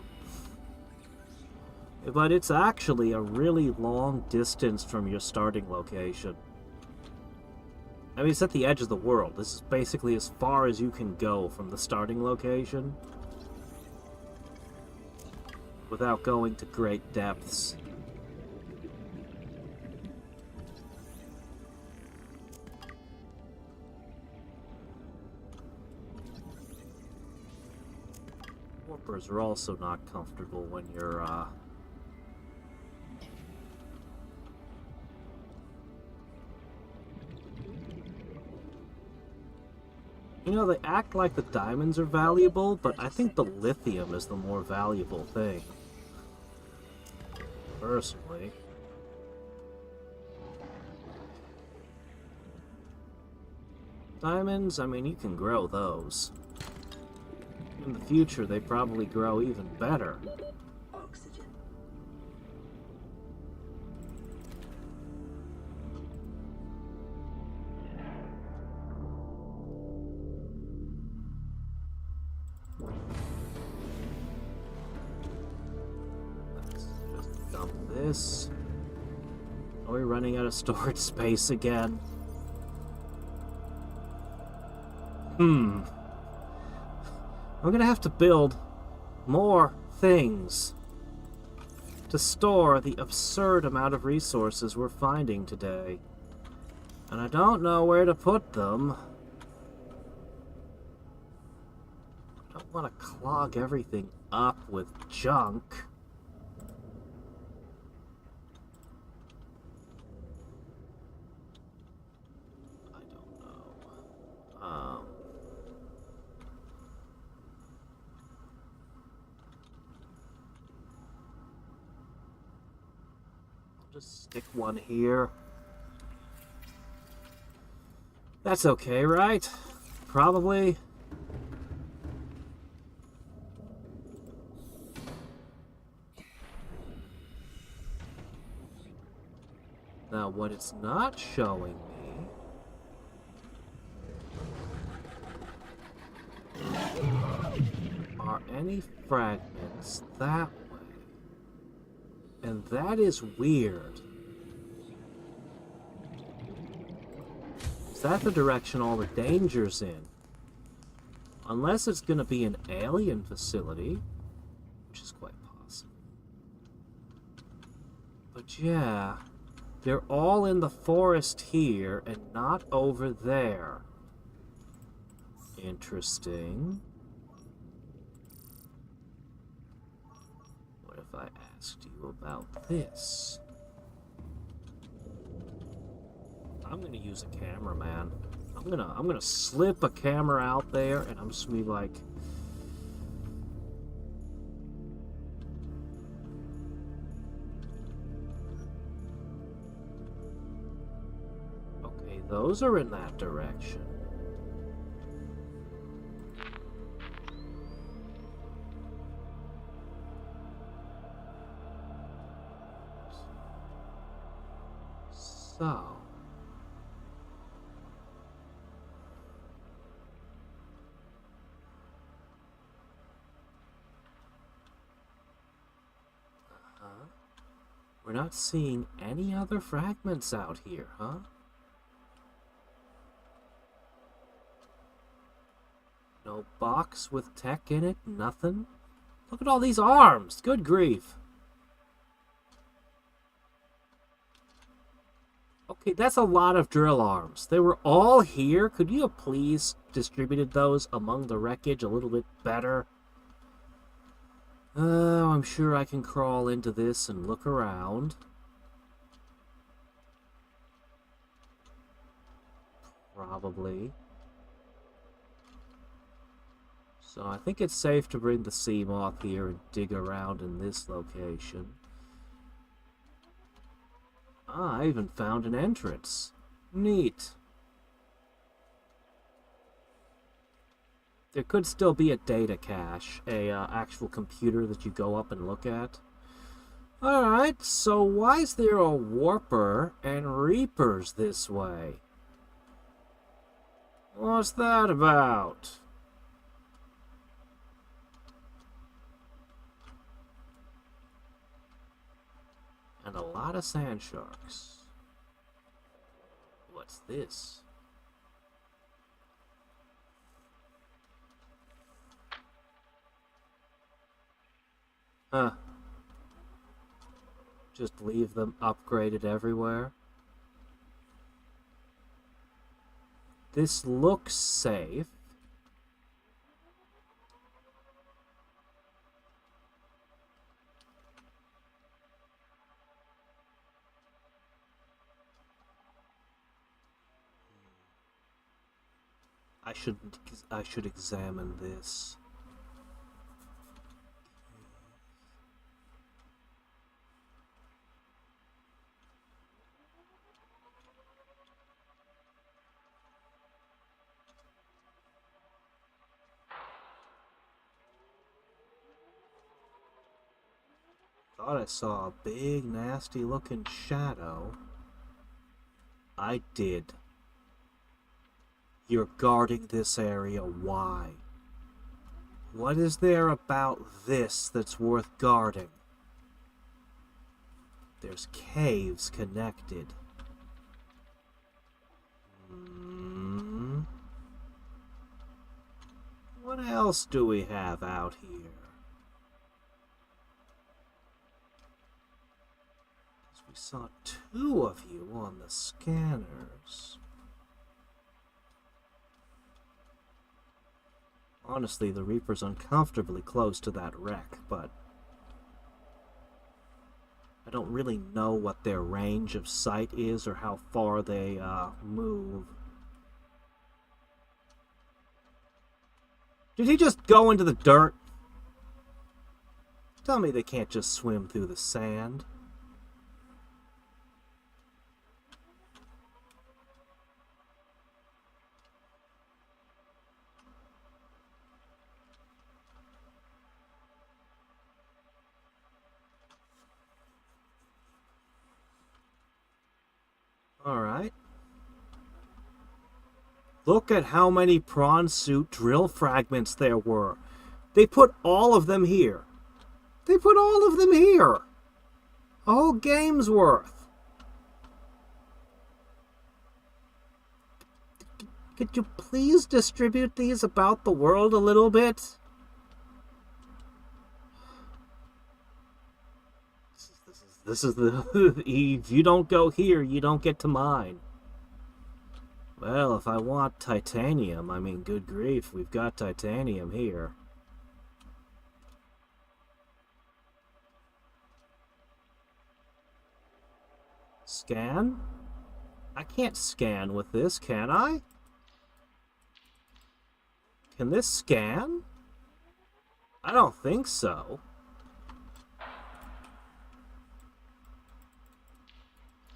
But it's actually a really long distance from your starting location. I mean, it's at the edge of the world. This is basically as far as you can go from the starting location without going to great depths. Warpers are also not comfortable when you're, You know, they act like the diamonds are valuable, but I think the lithium is the more valuable thing. Personally. Diamonds, I mean, you can grow those. In the future, they probably grow even better. Oxygen. Let's just dump this. Are we running out of storage space again? I'm gonna have to build more things to store the absurd amount of resources we're finding today. And I don't know where to put them. I don't want to clog everything up with junk. I don't know. Just stick one here. That's okay, right? Probably. Now, what it's not showing me are any fragments that way. And that is weird. Is that the direction all the danger's in? Unless it's going to be an alien facility, which is quite possible. But yeah, they're all in the forest here and not over there. Interesting. What if I asked you about this? I'm gonna use a cameraman. I'm gonna slip a camera out there, and I'm just gonna be like, okay, those are in that direction. So. We're not seeing any other fragments out here, huh? No box with tech in it? Nothing? Look at all these arms. Good grief. Okay, that's a lot of drill arms. They were all here. Could you have please distributed those among the wreckage a little bit better? Oh, I'm sure I can crawl into this and look around. Probably. So I think it's safe to bring the sea moth here and dig around in this location. Ah, I even found an entrance. Neat. There could still be a data cache, a actual computer that you go up and look at. Alright, so why is there a warper and reapers this way? What's that about? And a lot of sand sharks. What's this? Huh. Just leave them upgraded everywhere. This looks safe. I should examine this. Thought I saw a big, nasty-looking shadow. I did. You're guarding this area. Why? What is there about this that's worth guarding? There's caves connected. What else do we have out here? We saw two of you on the scanners. Honestly, the Reaper's uncomfortably close to that wreck, but I don't really know what their range of sight is or how far they move. Did he just go into the dirt? Tell me they can't just swim through the sand. Alright. Look at how many prawn suit drill fragments there were. They put all of them here. They put all of them here. A whole game's worth. Could you please distribute these about the world a little bit? This is the... If you don't go here, you don't get to mine. Well, if I want titanium, I mean, good grief, we've got titanium here. Scan? I can't scan with this, can I? Can this scan? I don't think so.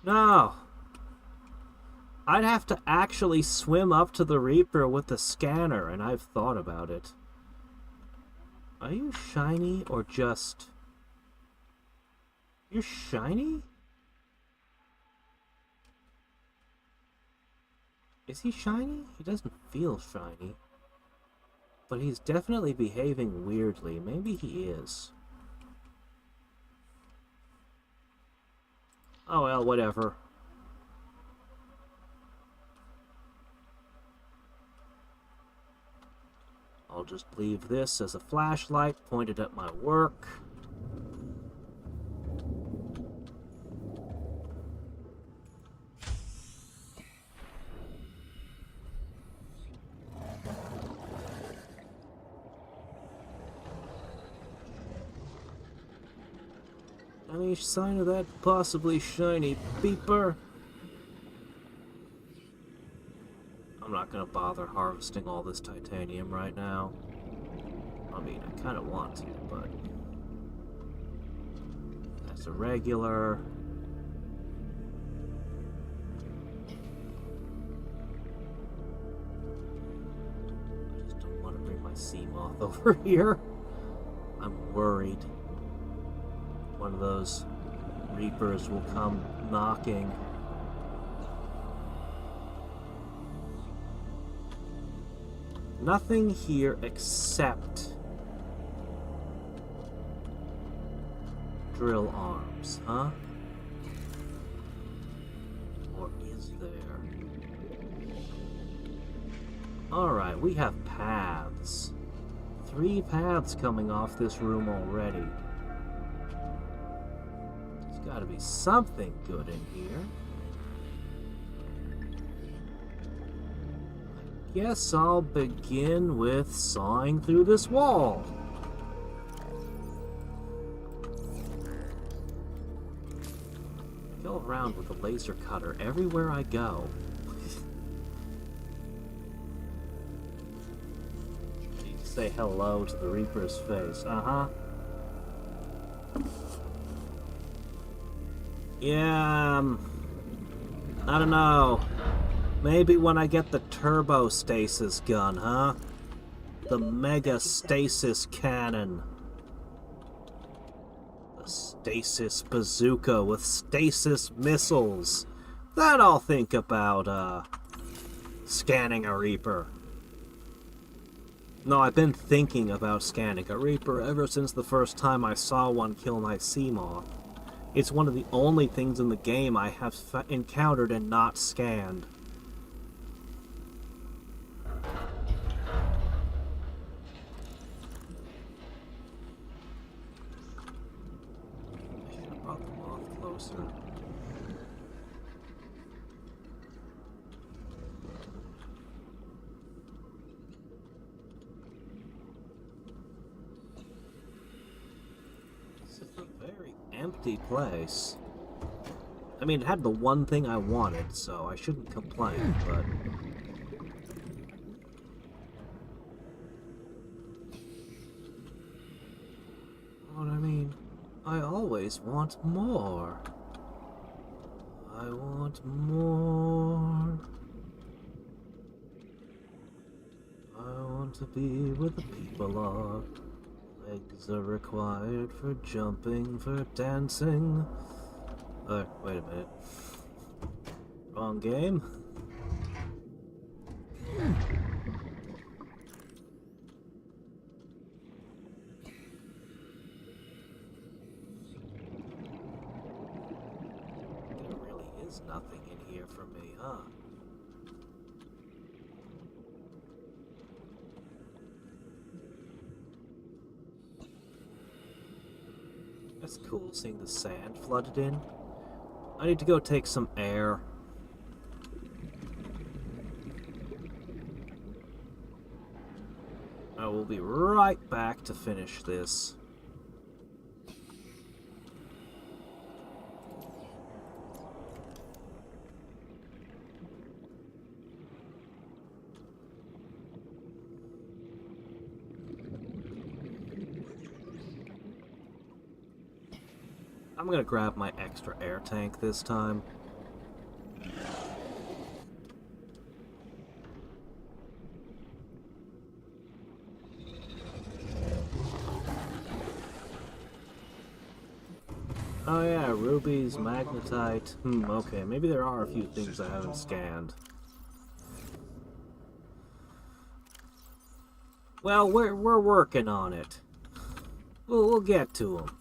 No. I'd have to actually swim up to the Reaper with the scanner, and I've thought about it. Are you shiny or just... You're shiny? Is he shiny? He doesn't feel shiny. But he's definitely behaving weirdly. Maybe he is. Oh well, whatever. I'll just leave this as a flashlight pointed at my work. Any sign of that possibly shiny beeper? I'm not gonna bother harvesting all this titanium right now. I mean, I kind of want to, but... That's a regular. I just don't want to bring my sea moth over here. I'm worried. One of those reapers will come knocking. Nothing here except drill arms, huh? Or is there? Alright, we have paths. 3 paths coming off this room already. There's gotta be something good in here. Guess I'll begin with sawing through this wall. Go around with a laser cutter everywhere I go. Need to say hello to the Reaper's face. Yeah, I don't know. Maybe when I get the turbo stasis gun, huh? The mega stasis cannon. The stasis bazooka with stasis missiles. Then I'll think about, scanning a Reaper. No, I've been thinking about scanning a Reaper ever since the first time I saw one kill my Seamoth. It's one of the only things in the game I have encountered and not scanned. Empty place. I mean, it had the one thing I wanted, so I shouldn't complain, but... What I mean, I always want more. I want more. I want to be where the people are. Legs are required for jumping, for dancing. Wait a minute. Wrong game? There really is nothing in here for me, huh? That's cool, seeing the sand flooded in. I need to go take some air. I will be right back to finish this. I'm gonna grab my extra air tank this time. Oh yeah, rubies, magnetite. Okay, maybe there are a few things I haven't scanned. Well, we're working on it. We'll get to them.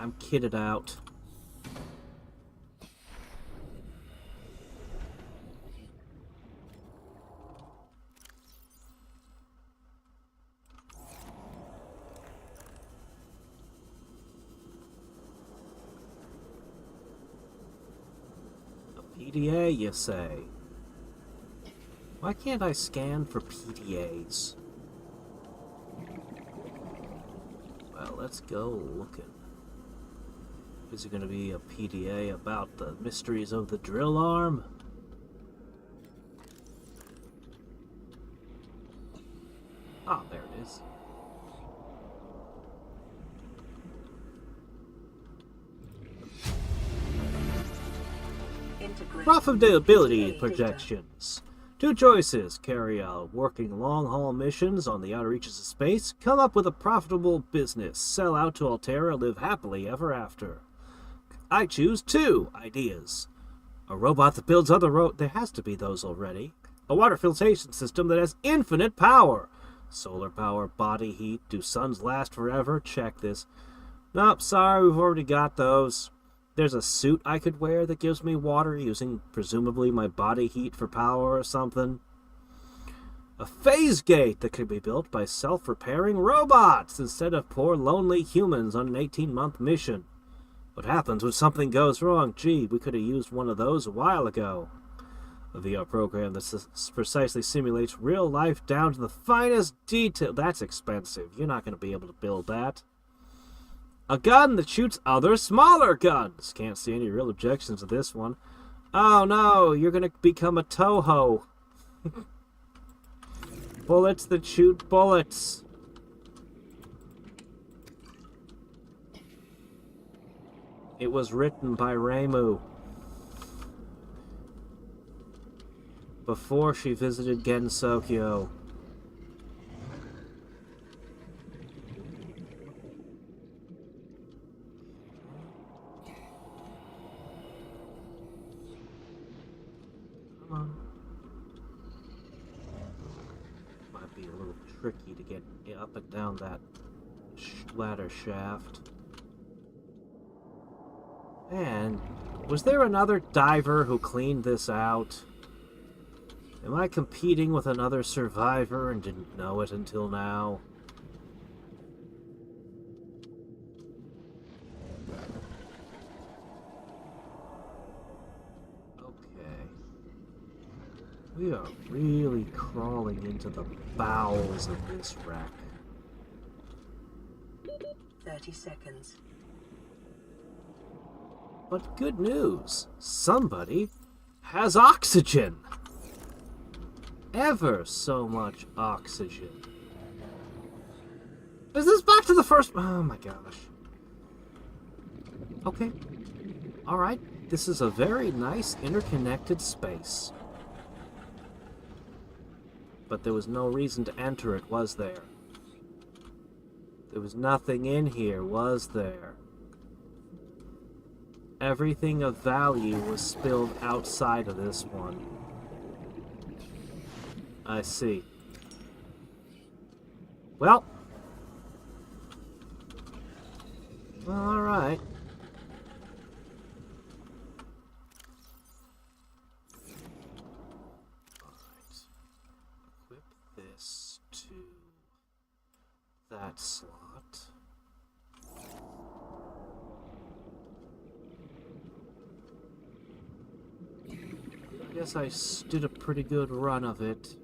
I'm kitted out. A PDA, you say? Why can't I scan for PDAs? Well, let's go looking. Is it going to be a PDA about the mysteries of the drill arm? Ah, there it is. Profitability projections. 2 choices. Carry out working long-haul missions on the outer reaches of space. Come up with a profitable business. Sell out to Altera. Live happily ever after. I choose 2 ideas. A robot that builds other there has to be those already. A water filtration system that has infinite power. Solar power, body heat. Do suns last forever? Check this. Nope, sorry, we've already got those. There's a suit I could wear that gives me water using, presumably, my body heat for power or something. A phase gate that could be built by self-repairing robots instead of poor, lonely humans on an 18-month mission. What happens when something goes wrong? Gee, we could have used one of those a while ago. A VR program that precisely simulates real life down to the finest detail. That's expensive. You're not going to be able to build that. A gun that shoots other smaller guns. Can't see any real objections to this one. Oh no, you're gonna become a Toho. Bullets that shoot bullets. It was written by Reimu before she visited Gensokyo. Might be a little tricky to get up and down that ladder shaft. And was there another diver who cleaned this out? Am I competing with another survivor and didn't know it until now? We are really crawling into the bowels of this wreck. 30 seconds. But good news, somebody has oxygen. Ever so much oxygen. Is this back to the first? Oh my gosh. Okay. Alright, this is a very nice interconnected space. But there was no reason to enter it, was there? There was nothing in here, was there? Everything of value was spilled outside of this one. I see. Well. Alright. That slot. I guess I did a pretty good run of it.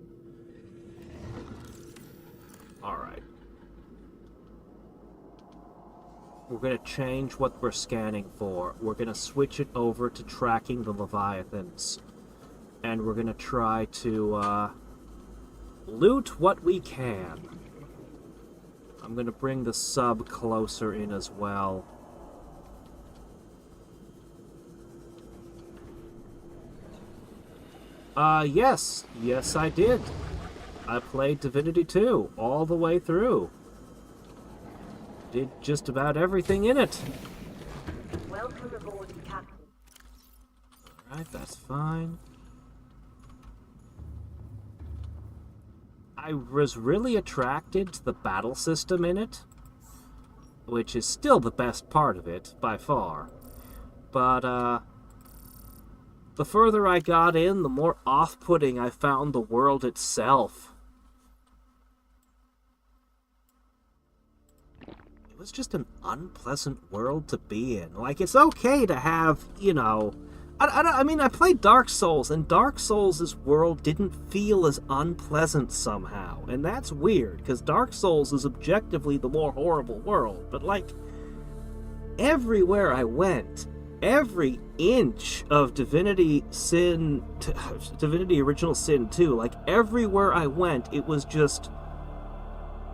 Alright. We're going to change what we're scanning for. We're going to switch it over to tracking the Leviathans. And we're going to try to loot what we can. I'm going to bring the sub closer in as well. Yes. Yes, I did. I played Divinity 2 all the way through. Did just about everything in it. Welcome aboard, Captain. Alright, that's fine. I was really attracted to the battle system in it. which is still the best part of it, by far. But, the further I got in, the more off-putting I found the world itself. It was just an unpleasant world to be in. Like, it's okay to have, you know... I mean, I played Dark Souls, and Dark Souls' world didn't feel as unpleasant somehow. And that's weird, because Dark Souls is objectively the more horrible world. But, like, everywhere I went, every inch of Divinity Original Sin 2, like, everywhere I went, it was just...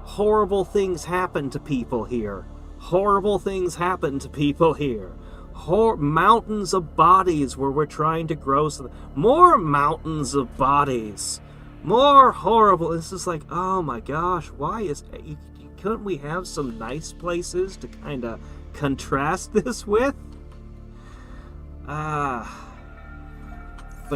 horrible things happen to people here. Horrible things happen to people here. Mountains of bodies where we're trying to grow some... more mountains of bodies. More horrible... It's just like, oh my gosh, why is... couldn't we have some nice places to kind of contrast this with? But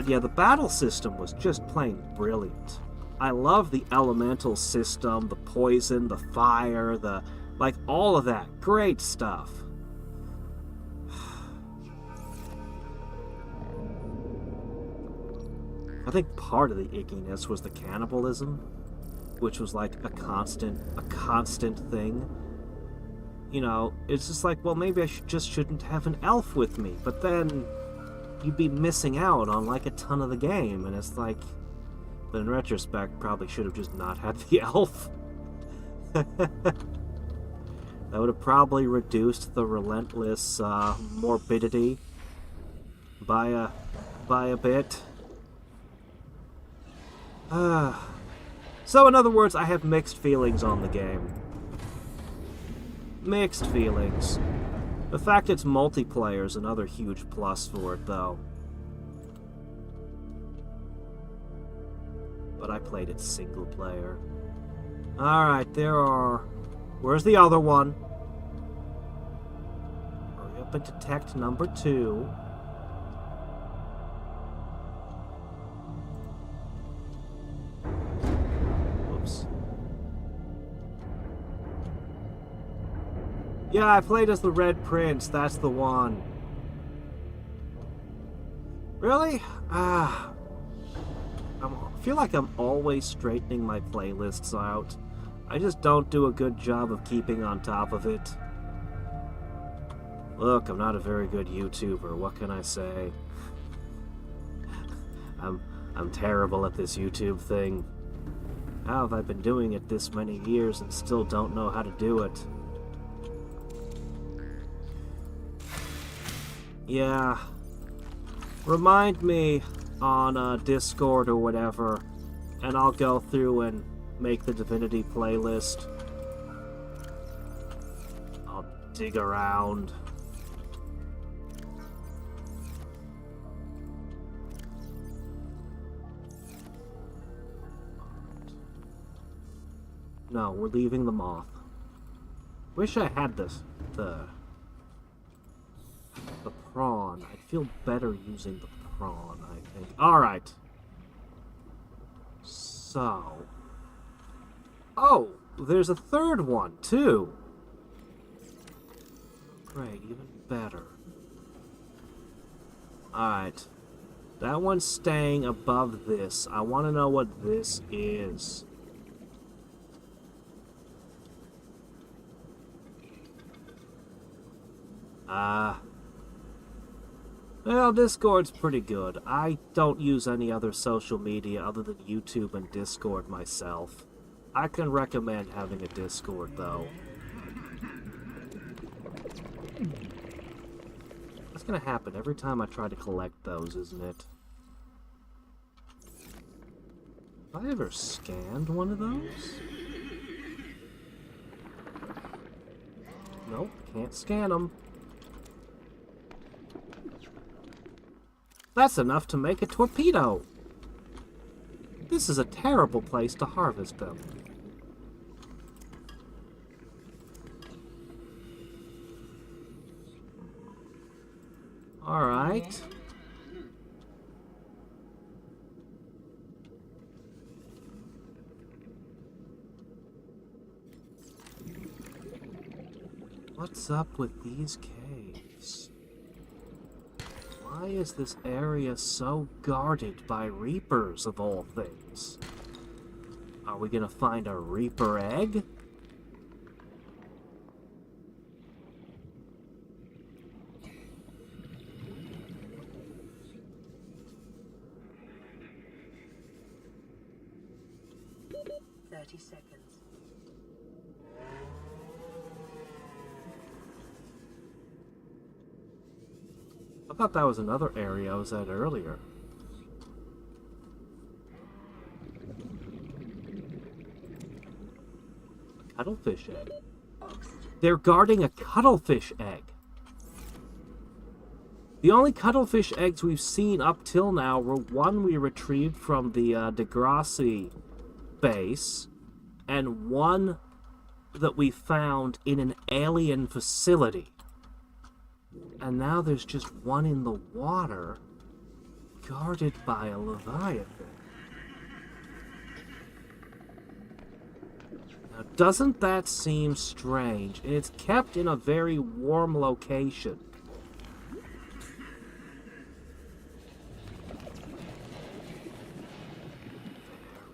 yeah, the battle system was just plain brilliant. I love the elemental system, the poison, the fire, the... like, all of that. Great stuff. I think part of the ickiness was the cannibalism, which was like a constant thing. You know, it's just like, well, maybe I shouldn't have an elf with me, but then you'd be missing out on like a ton of the game, and it's like, but in retrospect, probably should have just not had the elf. That would have probably reduced the relentless morbidity by a bit. So in other words, I have mixed feelings on the game. Mixed feelings. The fact it's multiplayer is another huge plus for it, though. But I played it single player. Alright, there are... Where's the other one? Hurry up and detect number 2. Whoops. Yeah, I played as the Red Prince. That's the one. Really? I feel like I'm always straightening my playlists out. I just don't do a good job of keeping on top of it. Look, I'm not a very good YouTuber. What can I say? I'm terrible at this YouTube thing. How have I been doing it this many years and still don't know how to do it? Yeah. Remind me on Discord or whatever, and I'll go through and make the Divinity playlist. I'll dig around. No, we're leaving the moth. Wish I had this. The prawn. I'd feel better using the prawn, I think. Alright. So... Oh, there's a third one, too. Great, even better. Alright. That one's staying above this. I want to know what this is. Well, Discord's pretty good. I don't use any other social media other than YouTube and Discord myself. I can recommend having a Discord, though. That's gonna happen every time I try to collect those, isn't it? Have I ever scanned one of those? Nope, can't scan them. That's enough to make a torpedo. This is a terrible place to harvest them. Alright. What's up with these caves? Why is this area so guarded by reapers of all things? Are we gonna find a reaper egg? Seconds. I thought that was another area I was at earlier. Cuttlefish egg. Oxygen. They're guarding a cuttlefish egg. The only cuttlefish eggs we've seen up till now were one we retrieved from the Degrassi base, and one that we found in an alien facility. And now there's just one in the water, guarded by a Leviathan. Now, doesn't that seem strange? And it's kept in a very warm location.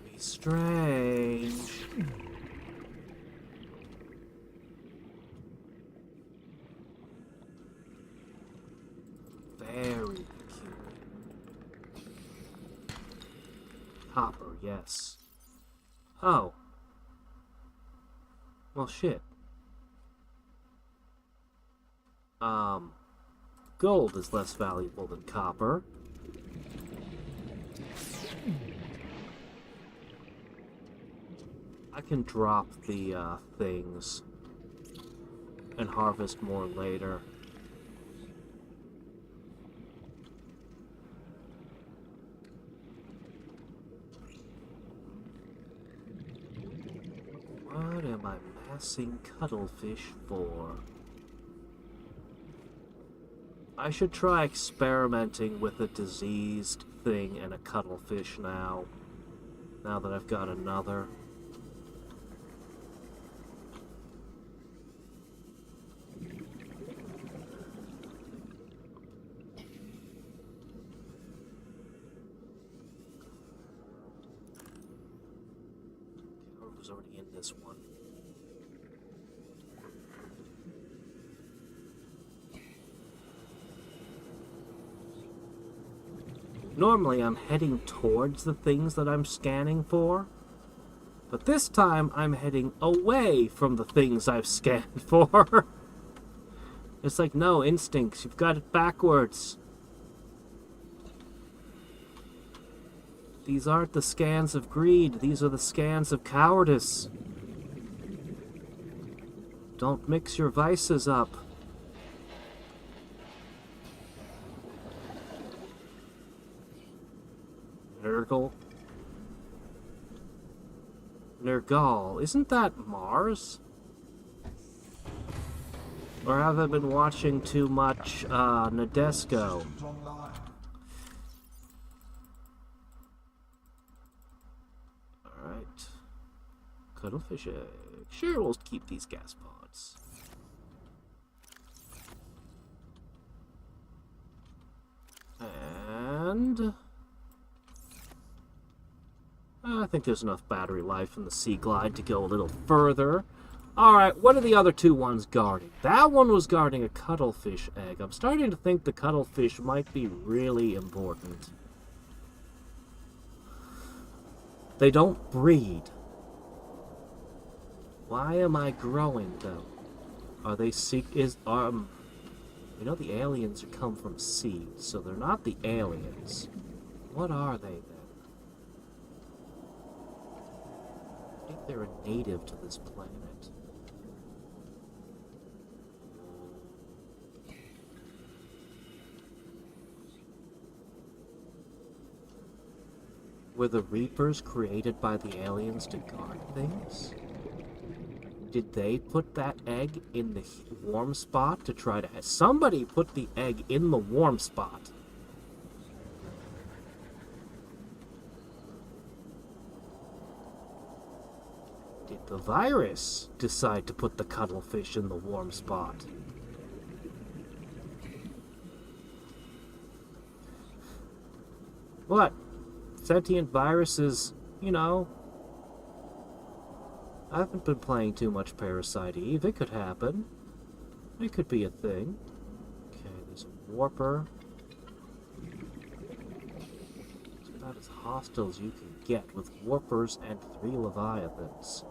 Very strange. Very peculiar. Copper, yes. Oh. Well, shit. Gold is less valuable than copper. I can drop the, things and harvest more later. What am I massing cuttlefish for? I should try experimenting with a diseased thing and a cuttlefish now that I've got another. I was already in this one. Normally I'm heading towards the things that I'm scanning for, but this time I'm heading away from the things I've scanned for. It's like, no, instincts, you've got it backwards. These aren't the scans of greed, these are the scans of cowardice. Don't mix your vices up. Nergal. Isn't that Mars? Or have I been watching too much Nadesco? Systems online. Alright. Cuttlefish egg. Sure, we'll keep these gas pods. And I think there's enough battery life in the Sea Glide to go a little further. Alright, what are the other two ones guarding? That one was guarding a cuttlefish egg. I'm starting to think the cuttlefish might be really important. They don't breed. Why am I growing, though? Are they you know the aliens come from seeds, so they're not the aliens. What are they, then? I think they're a native to this planet. Were the Reapers created by the aliens to guard things? Did they put that egg in the warm spot to try to... Somebody put the egg in the warm spot. Did the virus decide to put the cuttlefish in the warm spot? What? Sentient viruses, you know. I haven't been playing too much Parasite Eve. It could happen. It could be a thing. Okay, there's a warper. It's about as hostile as you can get with warpers and 3 leviathans.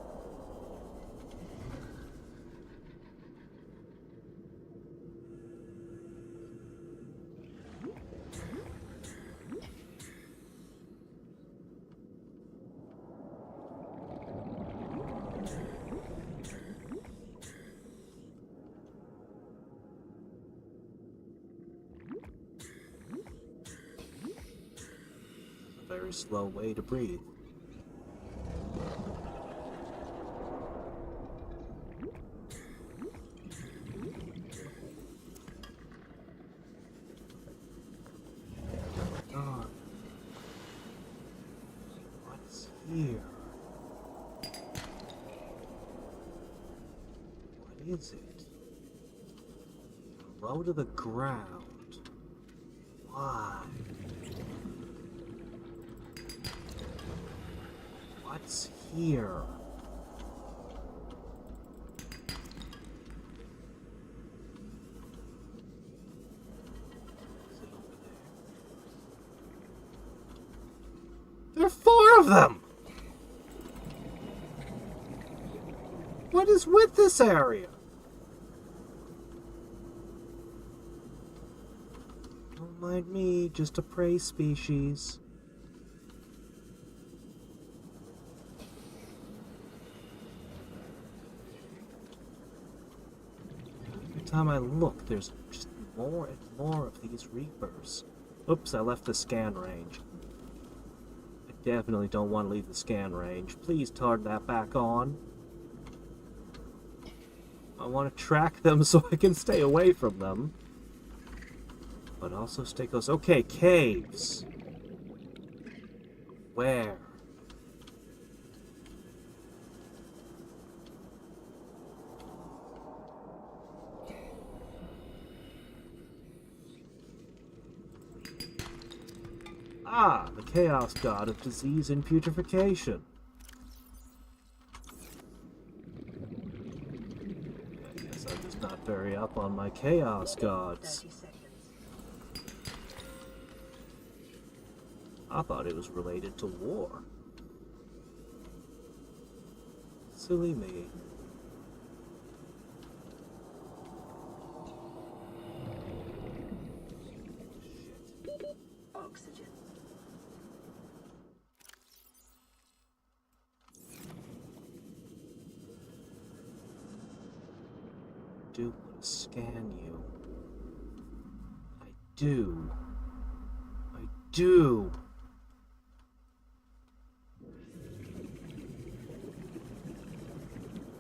Very slow way to breathe. God. What's here? What is it? Low to the ground. Why? What's here? Is it over there? There are 4 of them! What is with this area? Don't mind me, just a prey species. Time I look, there's just more and more of these Reapers. Oops, I left the scan range. I definitely don't want to leave the scan range. Please turn that back on. I want to track them so I can stay away from them. But also stay close. Okay, caves. Where? Ah, the chaos god of disease and putrefaction. I guess I'm just not very up on my chaos gods. 30 seconds. I thought it was related to war. Silly me. Oxygen. I do want to scan you. I do. I do.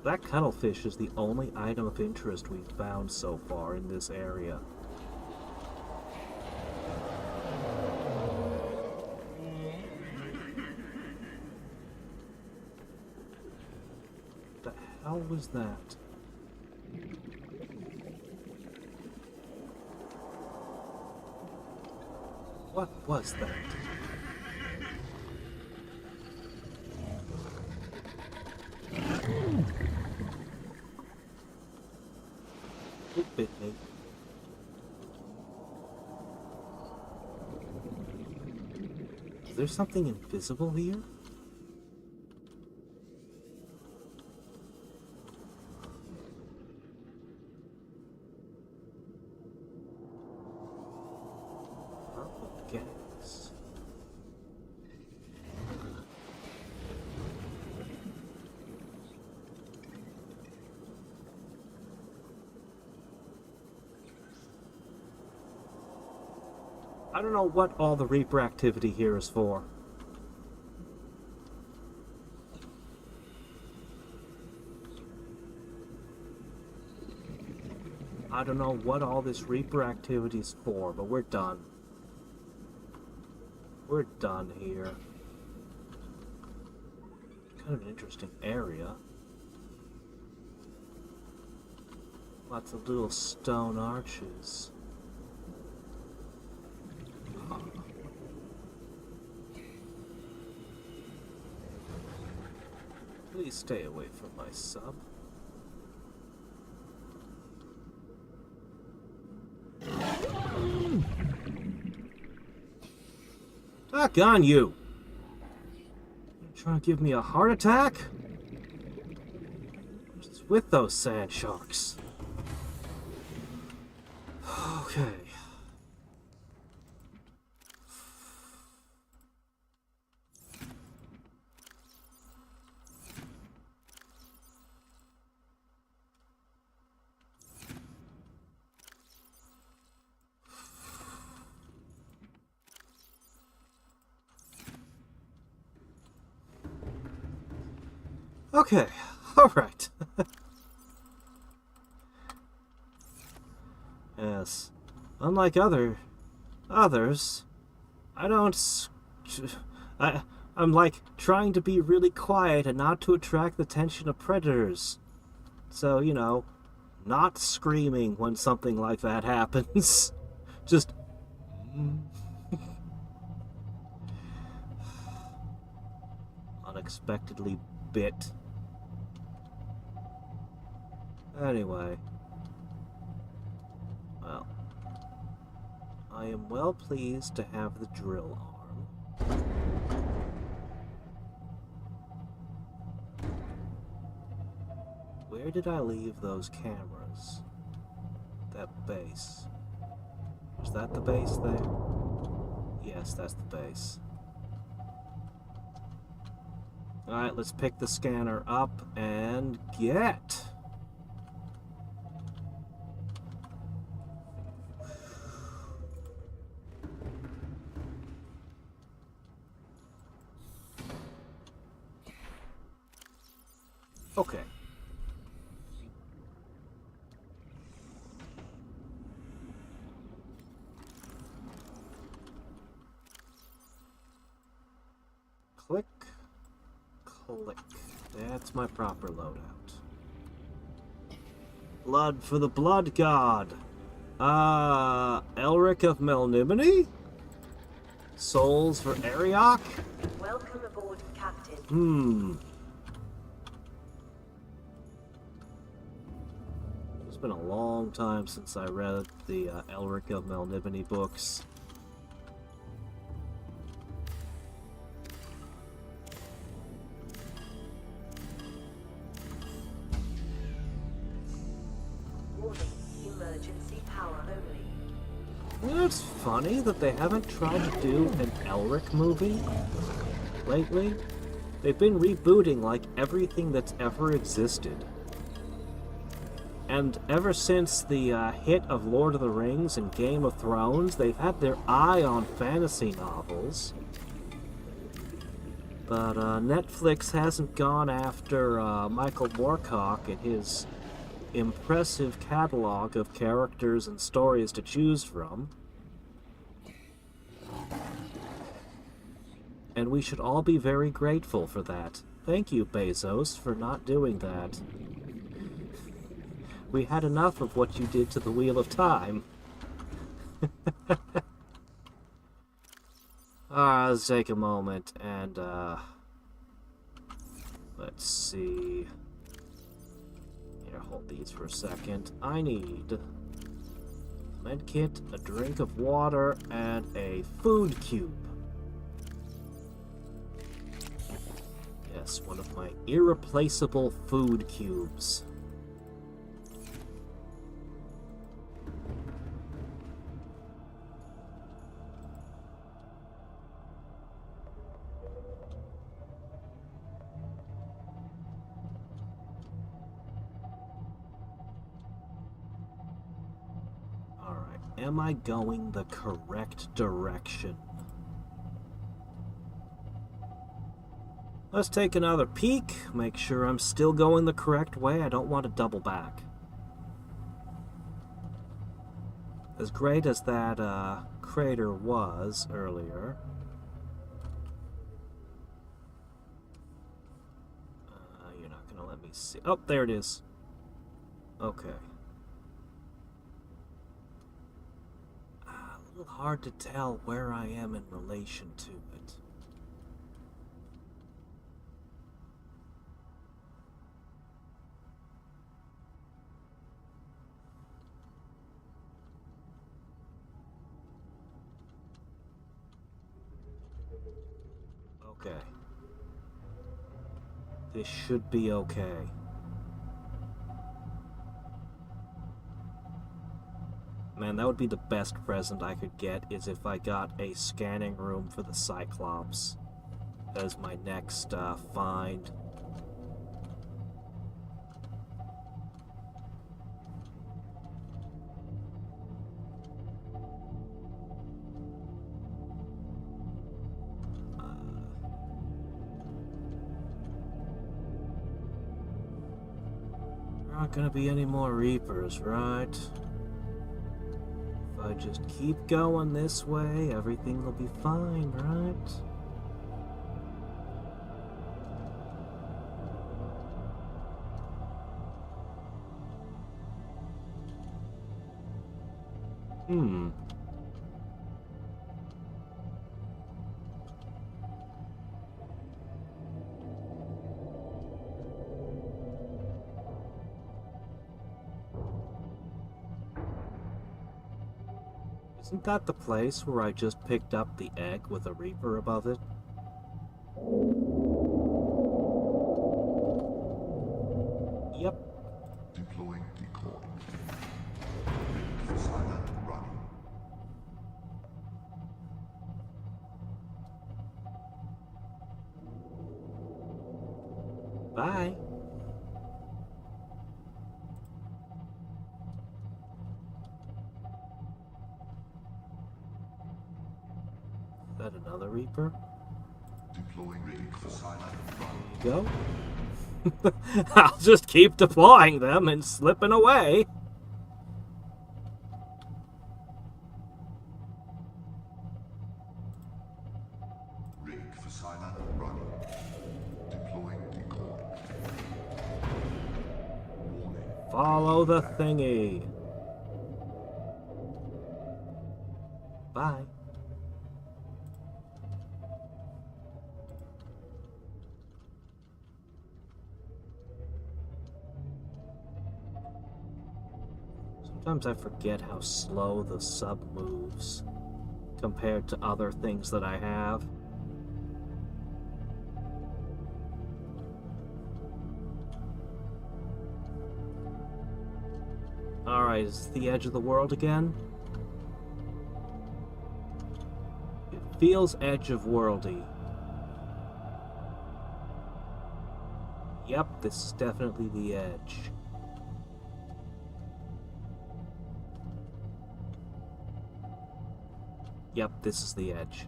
That cuttlefish is the only item of interest we've found so far in this area. What the hell was that? What was that? It bit me. Is there something invisible here? Purple gas. I don't know what all the Reaper activity here is for. I don't know what all this Reaper activity is for, but we're done. We're done here. Kind of an interesting area. Lots of little stone arches. Please stay away from my sub. Doggone you! You trying to give me a heart attack? What's with those sand sharks? Okay. Okay, all right. Yes, unlike others, I don't. I'm like trying to be really quiet and not to attract the attention of predators. So, you know, not screaming when something like that happens. Just. Unexpectedly bit. Anyway. Well. I am well pleased to have the drill arm. Where did I leave those cameras? That base. Is that the base there? Yes, that's the base. Alright, let's pick the scanner up and get. Okay. Click. Click. That's my proper loadout. Blood for the blood god. Elric of Melnibone? Souls for Ariok? Welcome aboard, Captain. It's been a long time since I read the Elric of Melnibone books. Warning, emergency power only. You know, it's funny that they haven't tried to do an Elric movie lately. They've been rebooting like everything that's ever existed. And ever since the hit of Lord of the Rings and Game of Thrones, they've had their eye on fantasy novels. But Netflix hasn't gone after Michael Moorcock and his impressive catalog of characters and stories to choose from. And we should all be very grateful for that. Thank you, Bezos, for not doing that. We had enough of what you did to the Wheel of Time. Let's take a moment and, let's see. Here, hold these for a second. I need a medkit, a drink of water, and a food cube. Yes, one of my irreplaceable food cubes. Am I going the correct direction? Let's take another peek, make sure I'm still going the correct way. I don't want to double back. As great as that crater was earlier, you're not going to let me see. Oh, there it is. Okay. little hard to tell where I am in relation to it. Okay. This should be okay. Man, that would be the best present I could get, is if I got a scanning room for the Cyclops as my next find. There aren't gonna be any more Reapers, right? If I just keep going this way, everything will be fine, right? Isn't that the place where I just picked up the egg with a Reaper above it? Yep. Deploying decoy. Silent running. Bye. Is that another Reaper? Deploying rig for silent run. There you go. I'll just keep deploying them and slipping away. Rig for silent running. Deploying decoy. Warning. Follow the thingy. Bye. Sometimes I forget how slow the sub moves compared to other things that I have. Alright, is this the edge of the world again? It feels edge of worldy. Yep, this is definitely the edge. Yep, this is the edge.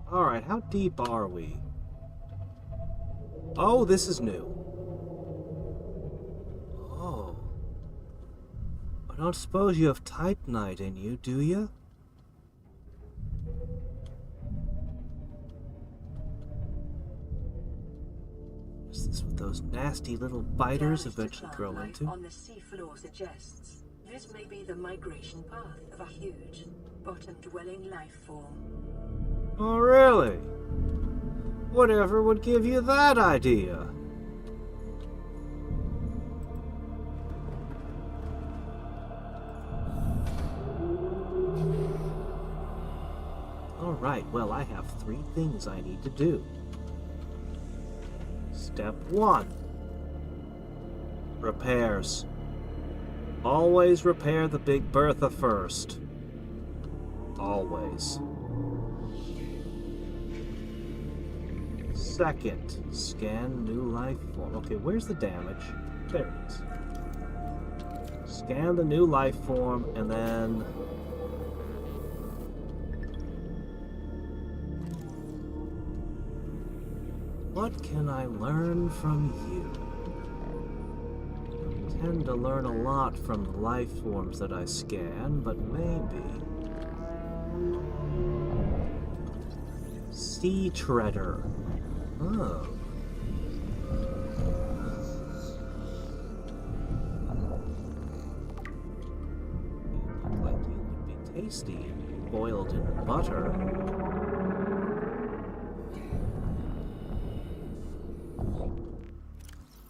Alright, how deep are we? Oh, this is new. Oh. I don't suppose you have Type Knight in you, do you? Is this what those nasty little biters Damage to eventually plant grow life into? on the seafloor suggests this may be the migration path of a huge, bottom-dwelling life form. Oh, really? Whatever would give you that idea? Alright, well, I have 3 things I need to do. Step 1. Repairs. Always repair the Big Bertha first. Always. Second, scan new life form. Okay, where's the damage? There it is. Scan the new life form, and then... what can I learn from you? I tend to learn a lot from the life forms that I scan, but maybe... Sea Treader. Oh. tasty, boiled in butter.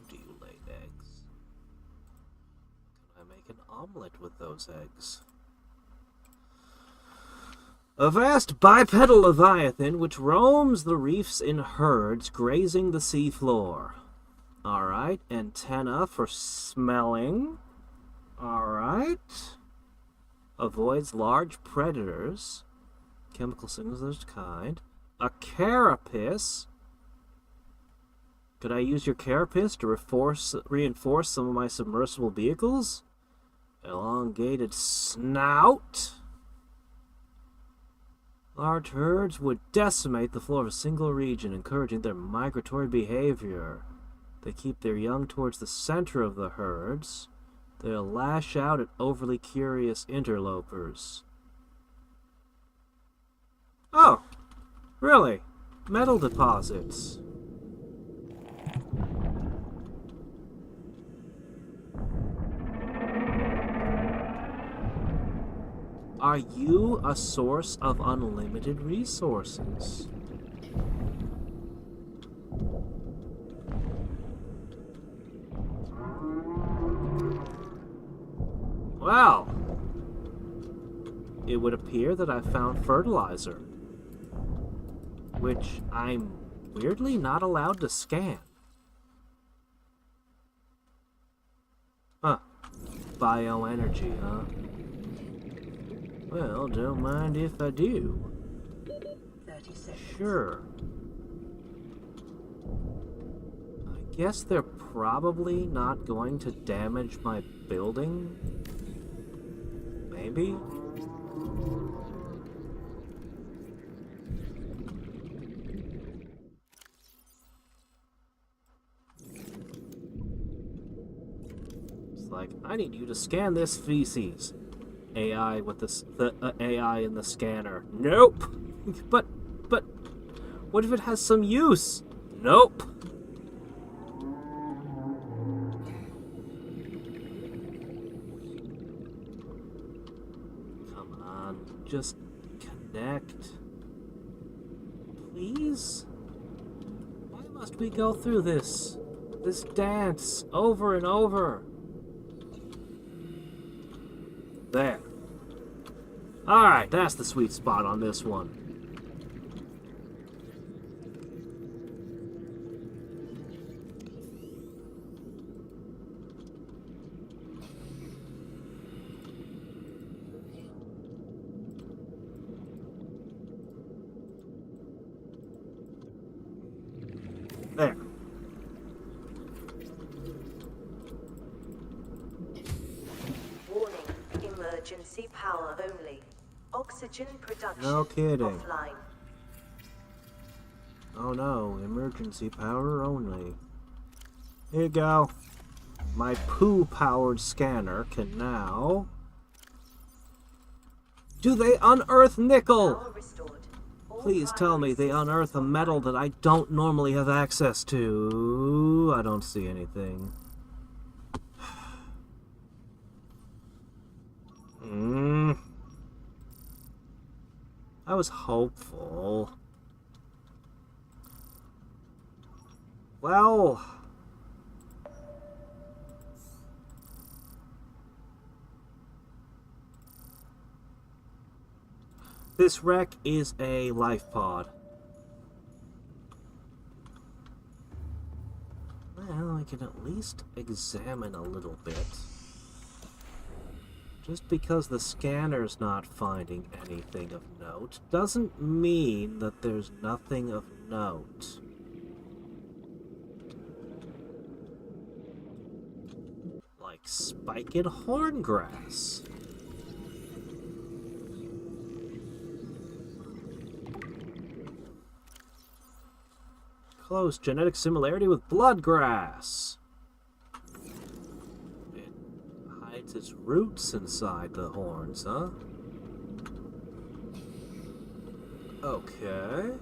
Do you lay eggs? Can I make an omelet with those eggs? A vast bipedal leviathan which roams the reefs in herds, grazing the seafloor. Alright, antenna for smelling. Alright. Avoids large predators. Chemical signals of this kind. A carapace. Could I use your carapace to reinforce some of my submersible vehicles? Elongated snout. Large herds would decimate the floor of a single region, encouraging their migratory behavior. They keep their young towards the center of the herds. They'll lash out at overly curious interlopers. Oh, really? Metal deposits. Are you a source of unlimited resources? Well, it would appear that I found fertilizer, which I'm weirdly not allowed to scan. Huh. Bioenergy, huh? Well, don't mind if I do. 30 seconds. Sure. I guess they're probably not going to damage my building. Maybe? It's like, I need you to scan this feces. AI with the AI in the scanner. Nope. But what if it has some use? Nope. Come on, just connect. Please? Why must we go through this dance over and over? There. Alright, that's the sweet spot on this one. There. Warning, emergency power only. Oxygen production No kidding. offline. Oh no, emergency power only. Here you go. My poo-powered scanner can now... Do they unearth nickel? Power restored. All Please tell me they primary unearth a systems metal that I don't normally have access to. I don't see anything. I was hopeful. Well... This wreck is a life pod. Well, I can at least examine a little bit. Just because the scanner's not finding anything of note doesn't mean that there's nothing of note. Like spiked horngrass. Close genetic similarity with bloodgrass. It hides its roots inside the horns, huh? Okay.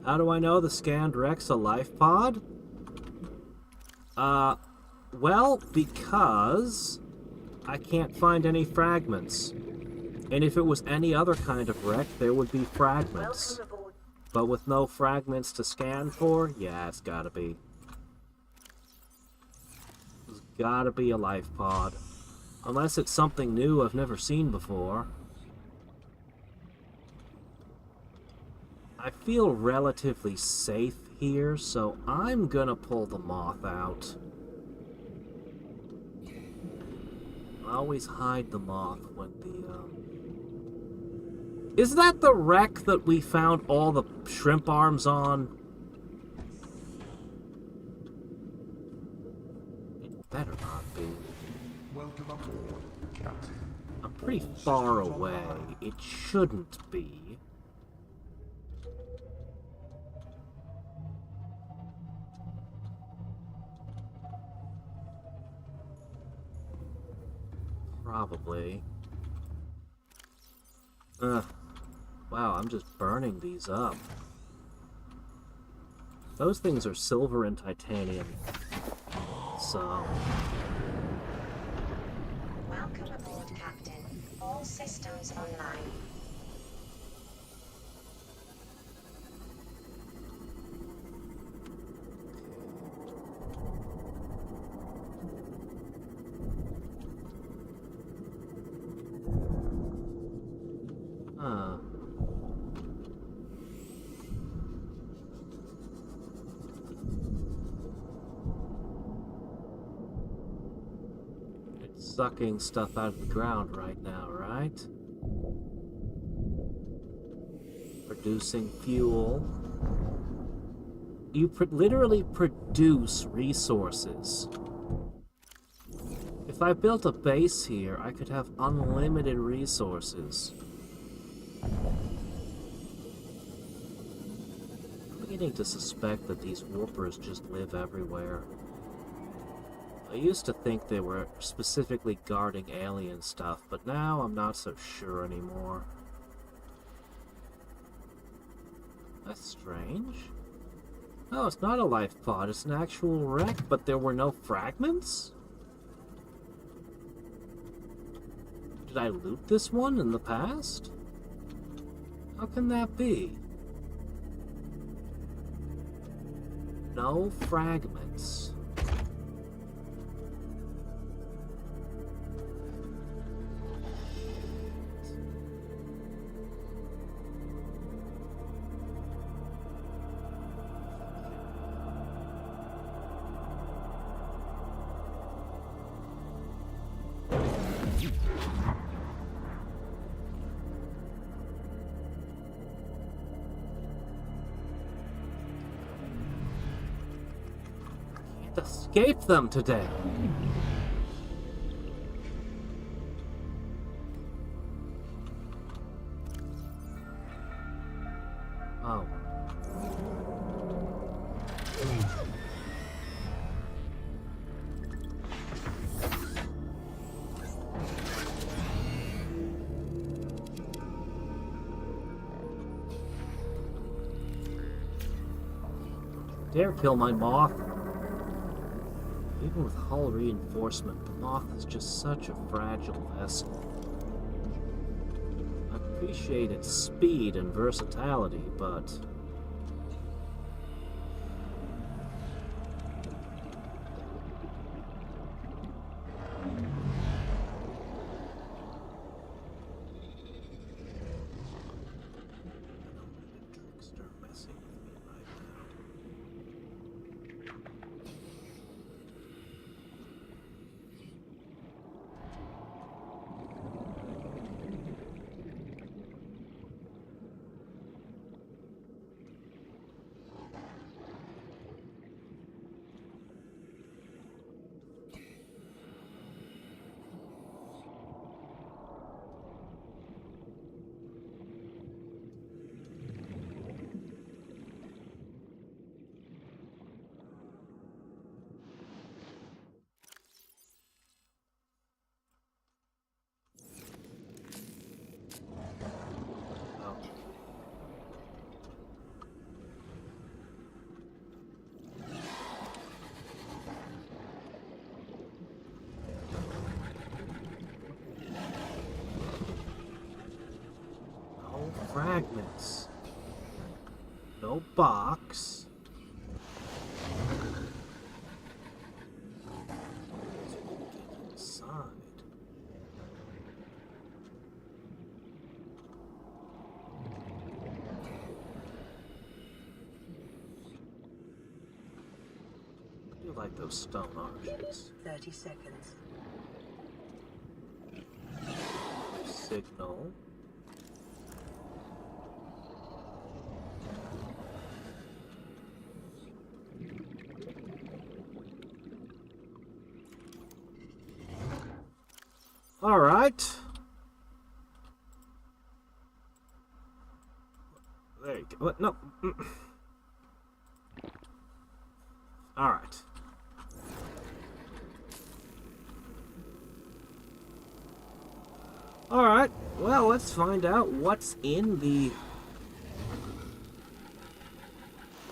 How do I know the scanned wreck's a life pod? Well, because I can't find any fragments. And if it was any other kind of wreck, there would be fragments. Welcome aboard. But with no fragments to scan for, yeah, it's gotta be. There's gotta be a life pod. Unless it's something new I've never seen before. I feel relatively safe here, so I'm gonna pull the moth out. I always hide the moth when the, Is that the wreck that we found all the shrimp arms on? It better not be. Welcome aboard, Captain. I'm pretty far away. It shouldn't be. Probably. Wow, I'm just burning these up. Those things are silver and titanium. So... Welcome aboard, Captain. All systems online. Huh. It's sucking stuff out of the ground right now, right? Producing fuel. You literally produce resources. If I built a base here, I could have unlimited resources. I'm beginning to suspect that these warpers just live everywhere. I used to think they were specifically guarding alien stuff, but now I'm not so sure anymore. That's strange. Oh, it's not a life pod, it's an actual wreck, but there were no fragments? Did I loot this one in the past? How can that be? No fragments. Escape them today. Oh. Dare kill my moth. Even with hull reinforcement, the moth is just such a fragile vessel. I appreciate its speed and versatility, but... fragments. No box. Let's get inside. I do like those stone arches. 30 seconds. Signal. All right. There you go. What? No. All right. All right. Well, let's find out what's in the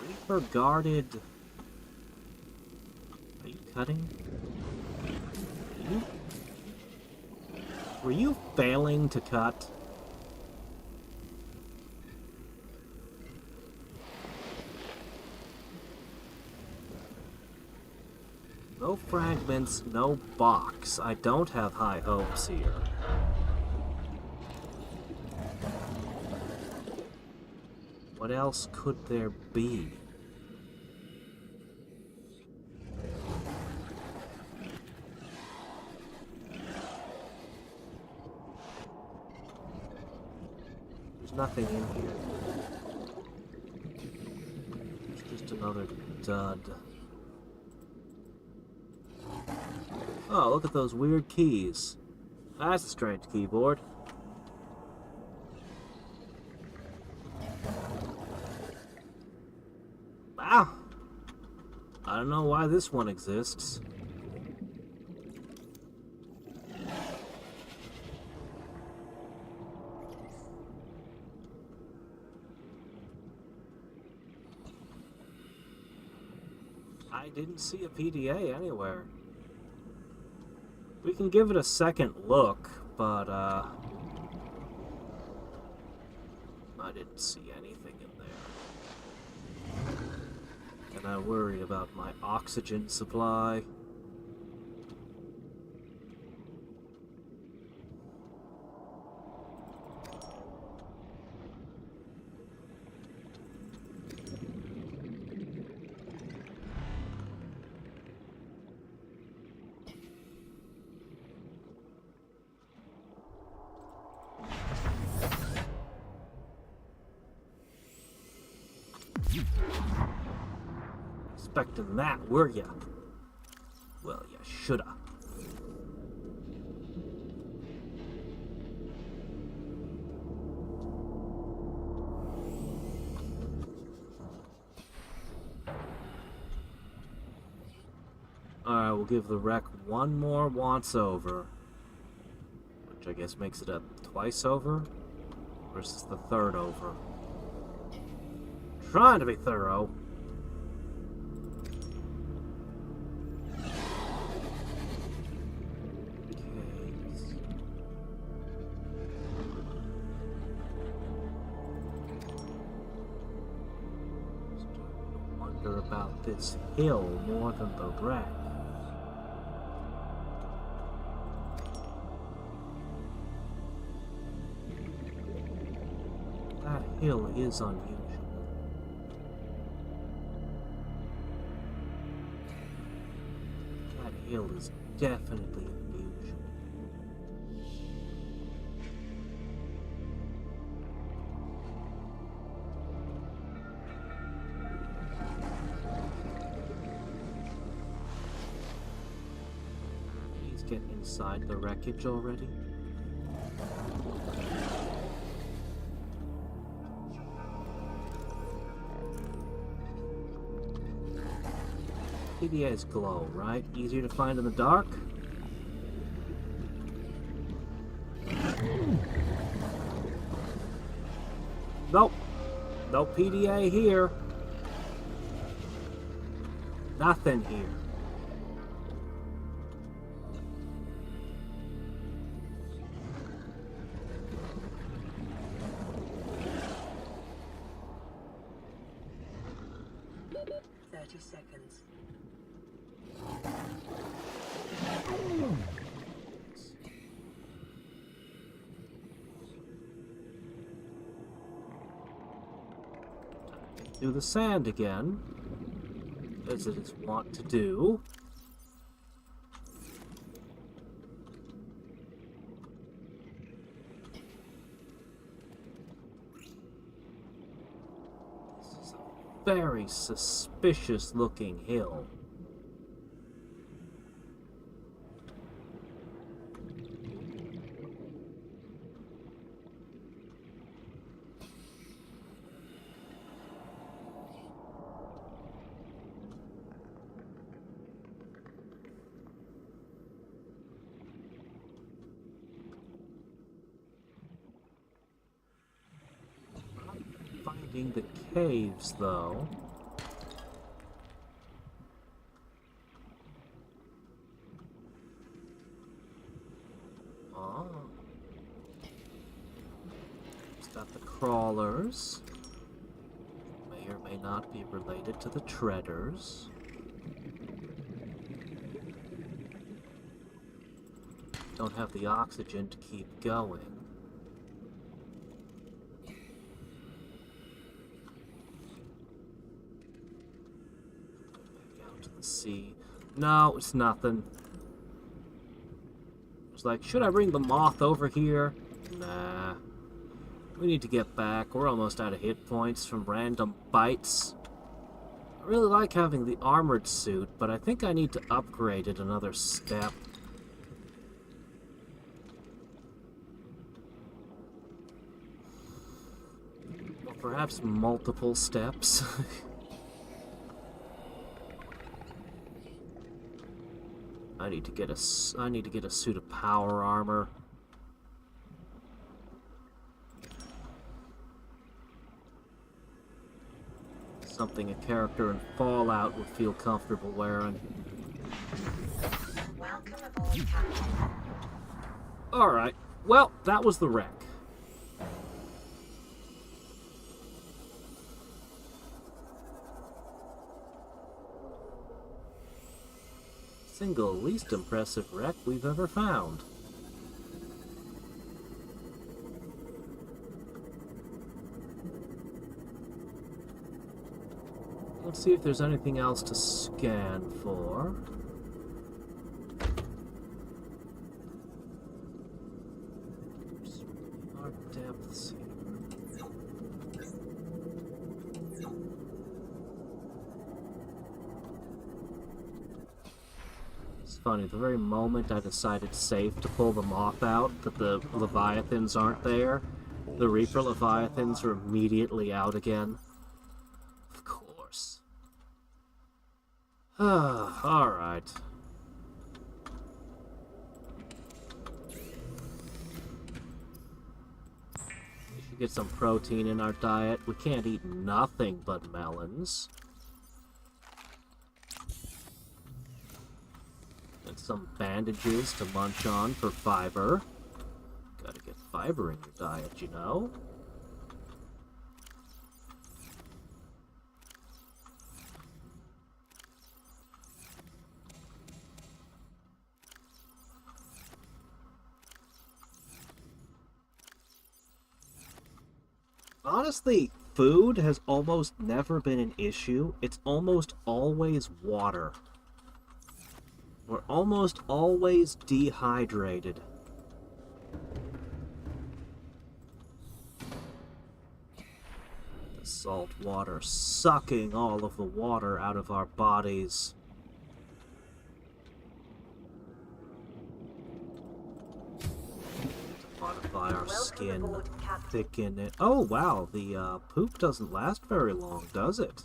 Reaper guarded. Are you cutting? Were you failing to cut? No fragments, no box. I don't have high hopes here. What else could there be? There's nothing in here. It's just another dud. Oh, look at those weird keys. That's a strange keyboard. Wow. I don't know why this one exists. I didn't see a PDA anywhere. We can give it a second look, but I didn't see anything in there. And I worry about my oxygen supply. Expecting that, were ya? Well, you shoulda. Alright, we'll give the wreck one more once over. Which I guess makes it a twice over? Versus the third over. Trying to be thorough. About this hill more than the wreck. That hill is unusual. That hill is definitely unusual. Get inside the wreckage already? PDA's glow, right? Easier to find in the dark? Nope. No PDA here. Nothing here. 30 seconds. Do the sand again, as it is wont to do. This is a very suspicious looking hill. Finding the caves, though. Oh. It's got the crawlers. May or may not be related to the treaders. Don't have the oxygen to keep going. See. No, it's nothing. It's like, should I bring the moth over here? Nah. We need to get back. We're almost out of hit points from random bites. I really like having the armored suit, but I think I need to upgrade it another step. Or perhaps multiple steps. I need to get a suit of power armor. Something a character in Fallout would feel comfortable wearing. Welcome aboard, Captain. Alright, well, that was the wreck. Single least impressive wreck we've ever found. Let's see if there's anything else to scan for. Our depths here. Funny, the very moment I decided safe to pull the moth out, that the Leviathans aren't there, the Reaper Leviathans are immediately out again. Of course. Alright. We should get some protein in our diet. We can't eat nothing but melons. And some bandages to munch on for fiber. Gotta get fiber in your diet, you know? Honestly, food has almost never been an issue. It's almost always water. We're almost always dehydrated. The salt water sucking all of the water out of our bodies. To modify our skin, aboard, Captain. thicken it. Oh wow, the poop doesn't last very long, does it?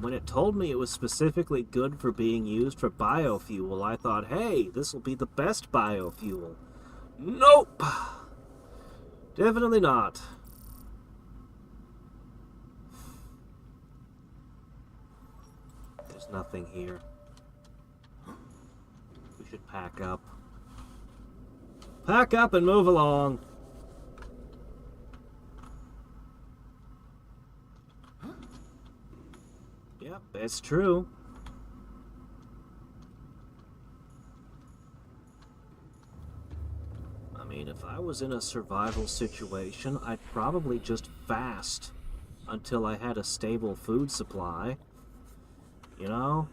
When it told me it was specifically good for being used for biofuel, I thought, hey, this will be the best biofuel. Nope! Definitely not. There's nothing here. We should pack up. Pack up and move along. Yep, it's true. I mean, if I was in a survival situation, I'd probably just fast until I had a stable food supply. You know?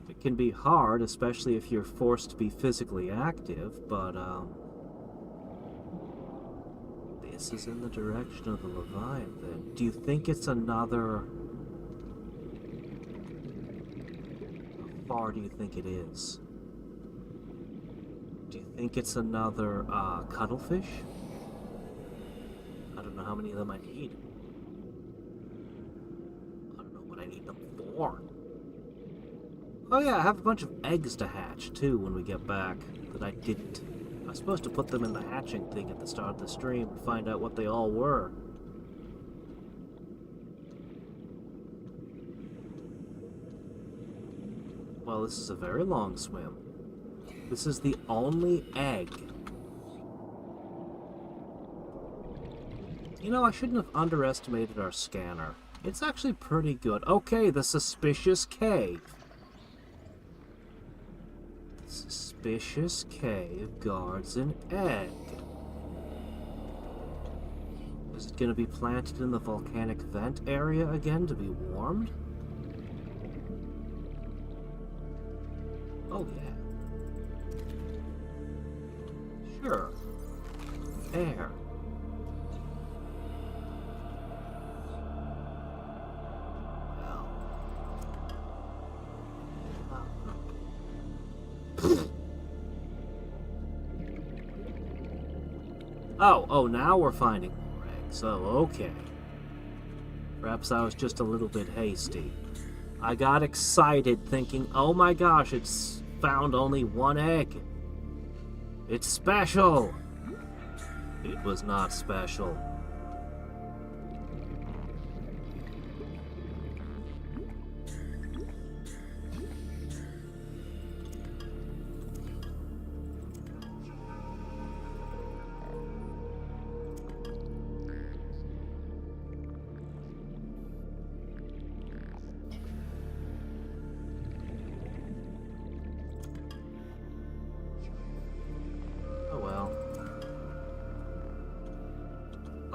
It can be hard, especially if you're forced to be physically active, but, this is in the direction of the Leviathan. Do you think it's another... How far do you think it is? Do you think it's another, cuttlefish? I don't know how many of them I need. I don't know what I need them for. Oh yeah, I have a bunch of eggs to hatch, too, when we get back, that I didn't. I was supposed to put them in the hatching thing at the start of the stream and find out what they all were. Well, this is a very long swim. This is the only egg. You know, I shouldn't have underestimated our scanner. It's actually pretty good. Okay, the suspicious cave. Suspicious cave guards an egg. Is it going to be planted in the volcanic vent area again to be warmed? Oh yeah. Sure. Air. Oh, now we're finding more eggs. Oh, okay. Perhaps I was just a little bit hasty. I got excited thinking, oh my gosh, it's found only one egg. It's special. It was not special.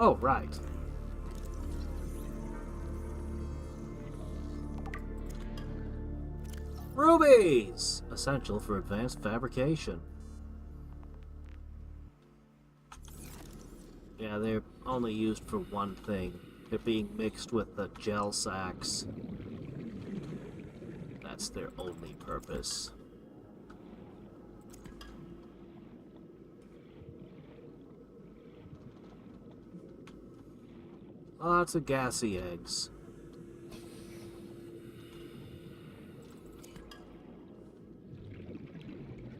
Oh, right. Rubies! Essential for advanced fabrication. Yeah, they're only used for one thing. They're being mixed with the gel sacks. That's their only purpose. Lots of gassy eggs.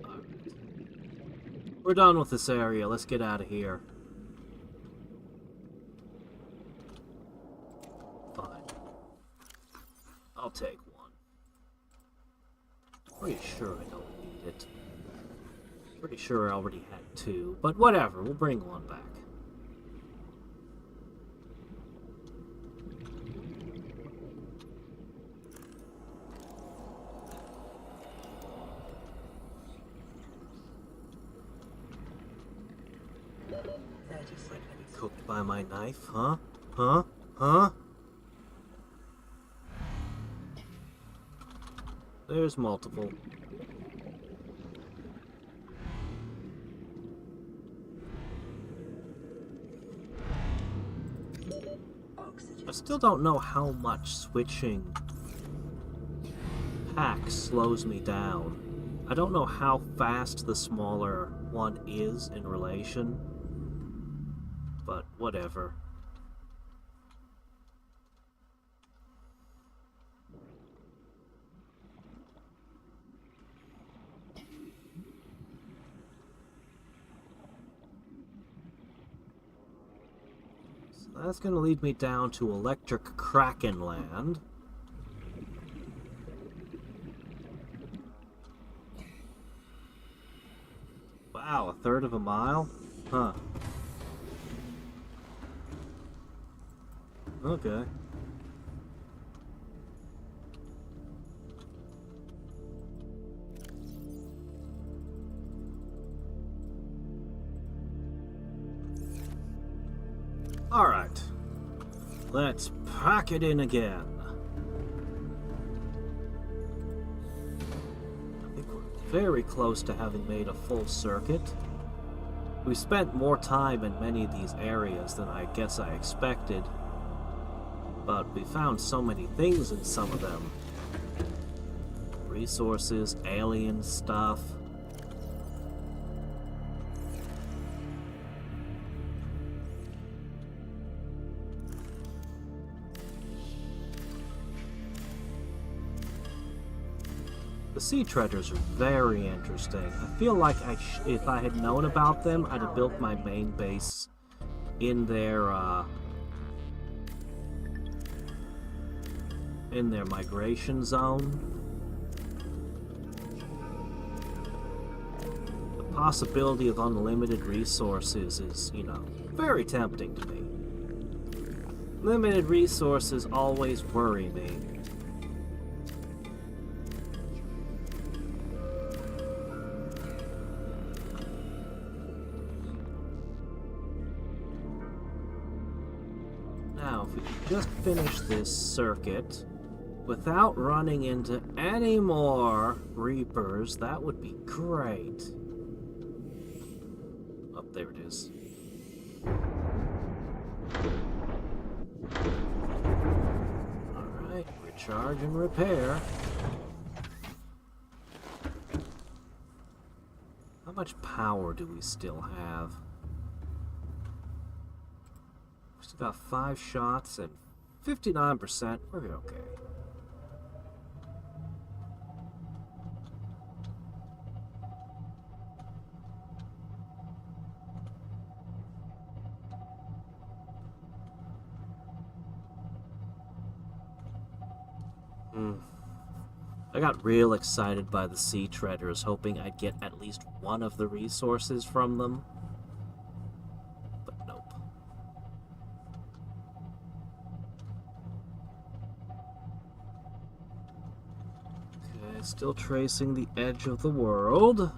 Right. We're done with this area. Let's get out of here. Fine. I'll take one. Pretty sure I don't need it. Pretty sure I already had two. But whatever, we'll bring one back. Cooked by my knife, huh? Huh? Huh? There's multiple. I still don't know how much switching packs slows me down. I don't know how fast the smaller one is in relation. But whatever. So that's going to lead me down to Electric Kraken Land. Wow, a third of a mile? Huh. Okay. Alright. Let's pack it in again. I think we're very close to having made a full circuit. We spent more time in many of these areas than I guess I expected. But we found so many things in some of them. Resources, alien stuff. The sea treasures are very interesting. I feel like if I had known about them, I'd have built my main base in their migration zone. The possibility of unlimited resources is, you know, very tempting to me. Limited resources always worry me. Now, if we could just finish this circuit without running into any more Reapers, that would be great. Oh, there it is. Alright, recharge and repair. How much power do we still have? We still got 5 shots and 59%. We're okay. I got real excited by the sea treasures, hoping I'd get at least one of the resources from them. But nope. Okay, still tracing the edge of the world.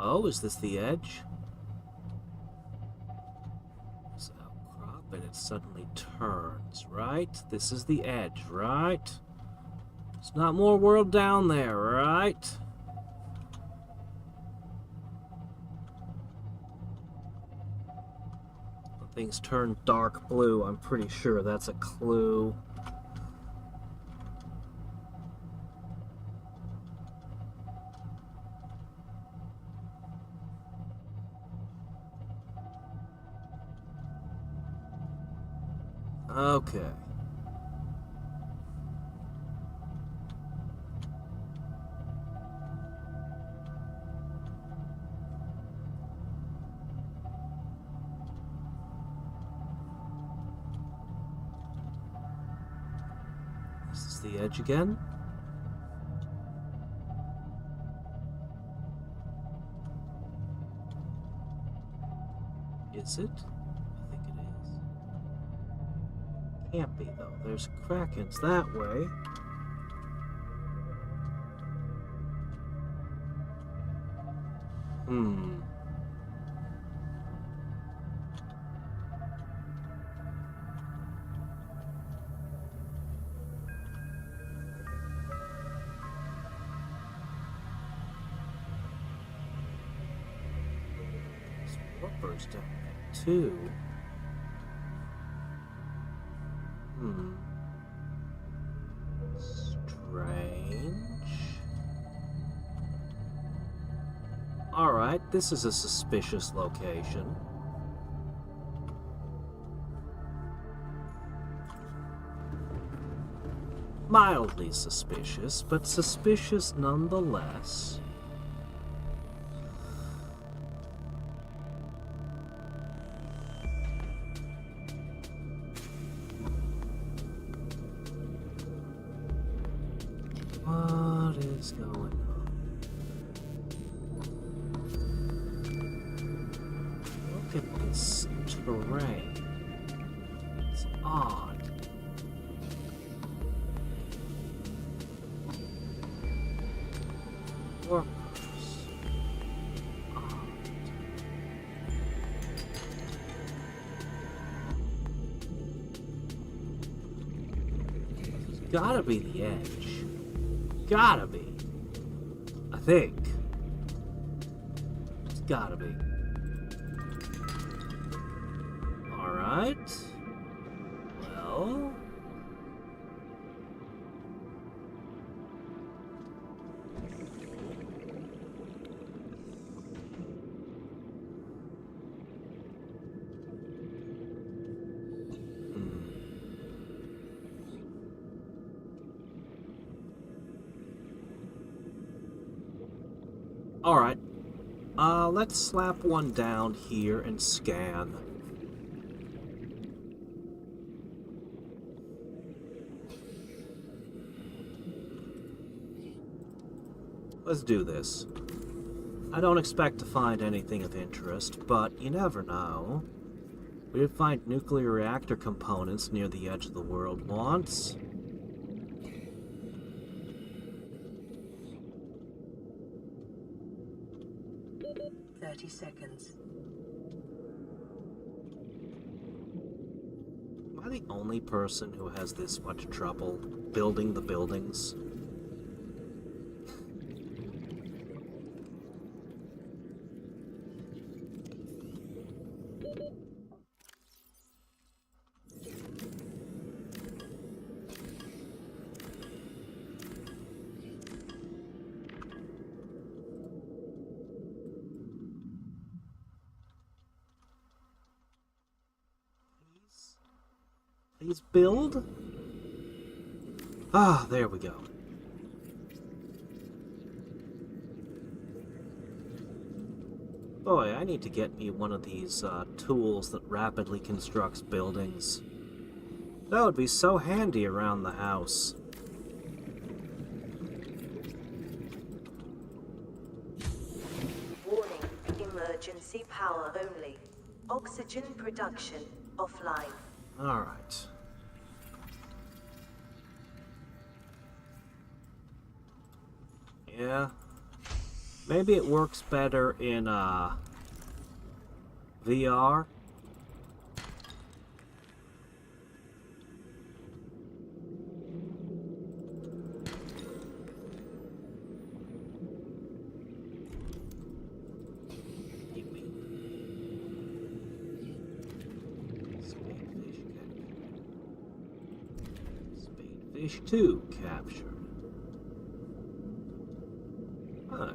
Oh, is this the edge? It's outcrop and it suddenly turns, right? This is the edge, right? There's not more world down there, right? When things turn dark blue, I'm pretty sure that's a clue. Okay. Is this the edge again? Is it? Can't be, though. There's Krakens that way. Warpers down there, too. Strange. Alright, this is a suspicious location. Mildly suspicious, but suspicious nonetheless. What is going on? Look at this terrain. It's odd. workers. It's gotta be the edge. Gotta be. I think. It's gotta be. Alright. Well. Alright. Let's slap one down here and scan. Let's do this. I don't expect to find anything of interest, but you never know. We did find nuclear reactor components near the edge of the world once. 30 seconds. Am I the only person who has this much trouble building the buildings? Please build? Ah, there we go. Boy, I need to get me one of these tools that rapidly constructs buildings. That would be so handy around the house. Warning, emergency power only. Oxygen production offline. Alright. Yeah. Maybe it works better in VR. Spadefish 2 captured. Alright,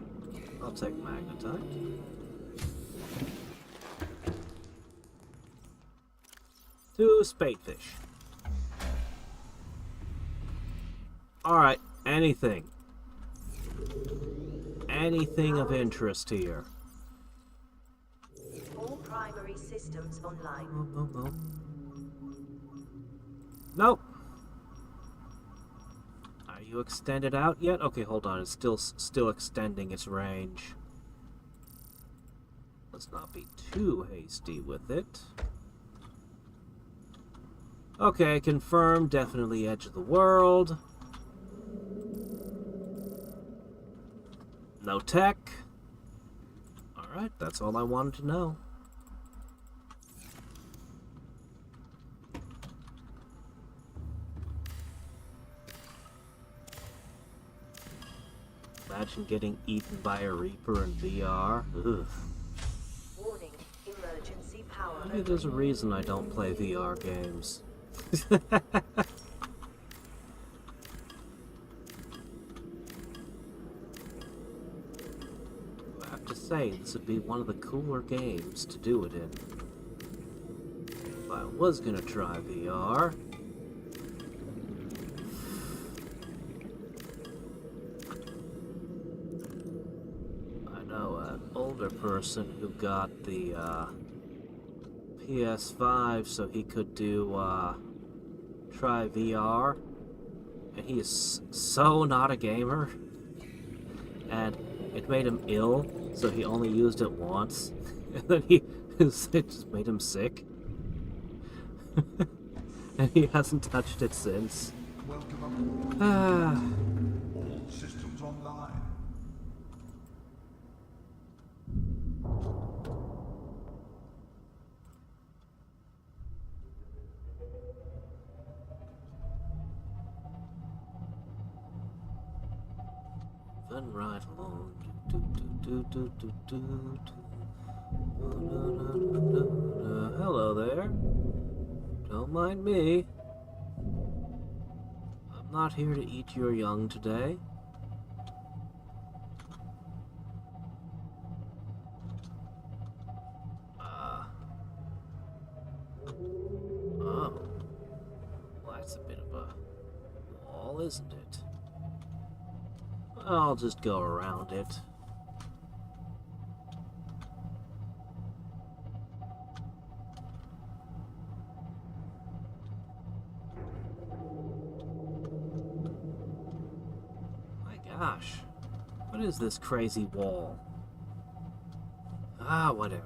I'll take magnetite. 2 spadefish. Alright, anything. Anything of interest here. All primary systems online. Nope. Are you extended out yet? Okay, hold on. It's still extending its range. Let's not be too hasty with it. Okay, confirmed. Definitely edge of the world. No tech. Alright, that's all I wanted to know. Imagine getting eaten by a Reaper in VR. Ugh. Warning, emergency power Maybe there's a reason I don't play VR games. I have to say, this would be one of the cooler games to do it in. If I was gonna try VR. I know an older person who got the PS5 so he could do try VR, and he is so not a gamer, and it made him ill, so he only used it once, and then it just made him sick. And he hasn't touched it since. Welcome aboard. Ah. All systems online. Moving right along. Hello there. Don't mind me. I'm not here to eat your young today. Oh. Well, that's a bit of a wall, isn't it? I'll just go around it. My gosh. What is this crazy wall? Ah, whatever.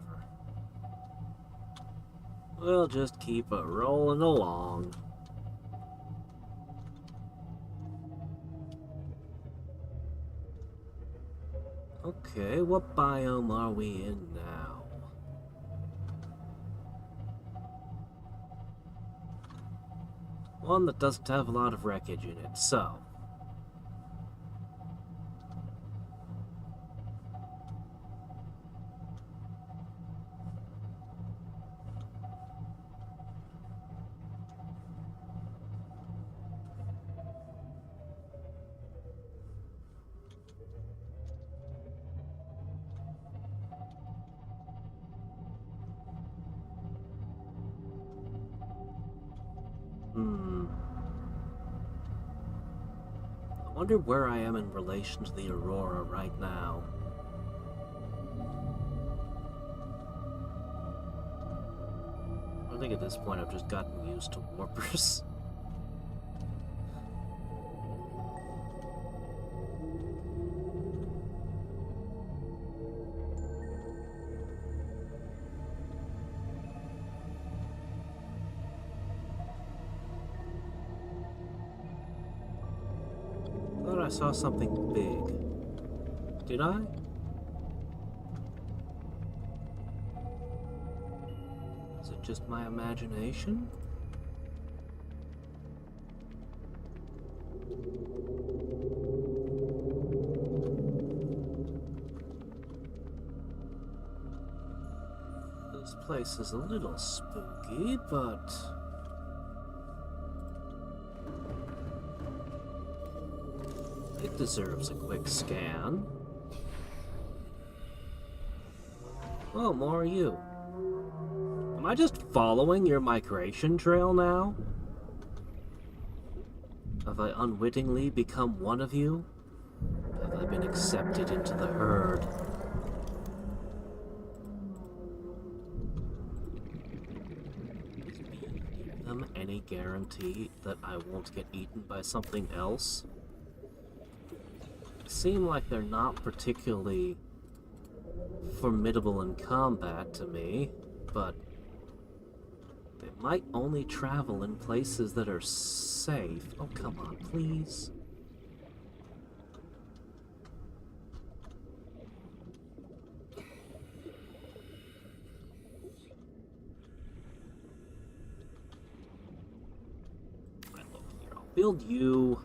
We'll just keep it rolling along. Okay, what biome are we in now? One that doesn't have a lot of wreckage in it, so... I wonder where I am in relation to the Aurora right now. I think at this point I've just gotten used to warpers. I saw something big. Did I? Is it just my imagination? This place is a little spooky, but... it deserves a quick scan. Oh, more are you. Am I just following your migration trail now? Have I unwittingly become one of you? Have I been accepted into the herd? Is being near them any guarantee that I won't get eaten by something else? Seem like they're not particularly formidable in combat to me, but they might only travel in places that are safe. Oh, come on, please. Right, look here, I'll build you.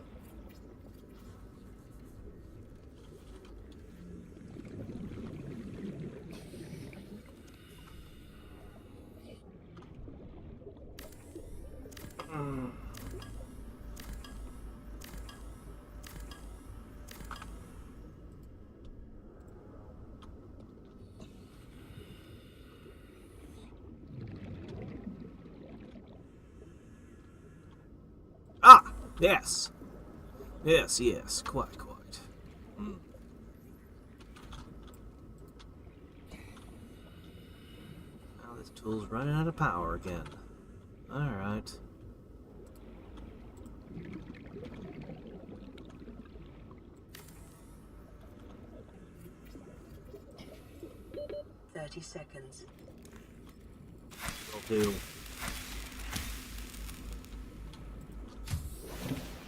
Ah, yes. Yes, quite. Now this tool's running out of power again. Alright. seconds. Will do.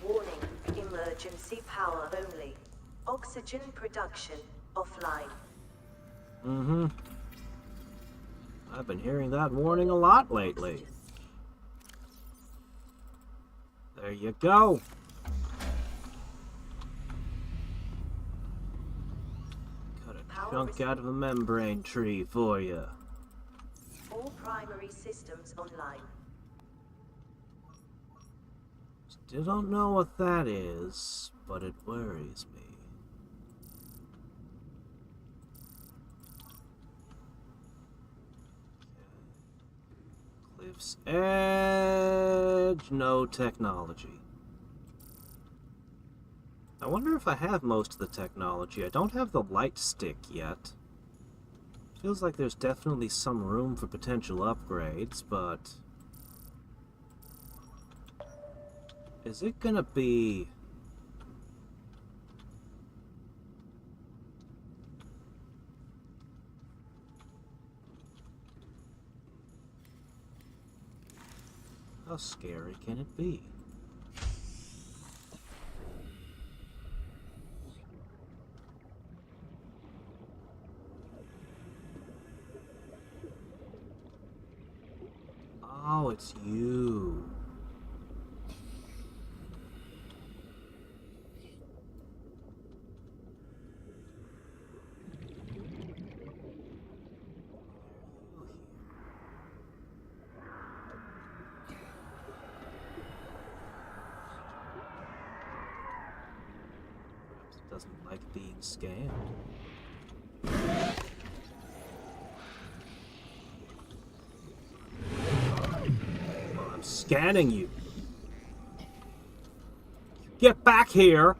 Warning, emergency power only. Oxygen production offline. I've been hearing that warning a lot lately. There you go. chunk out of a membrane tree for you. All primary systems online. Still don't know what that is, but it worries me. Cliff's Edge, no technology. I wonder if I have most of the technology. I don't have the light stick yet. Feels like there's definitely some room for potential upgrades, but... is it gonna be... how scary can it be? Oh, it's you. Perhaps it doesn't like being scanned. I'm scanning you. Get back here.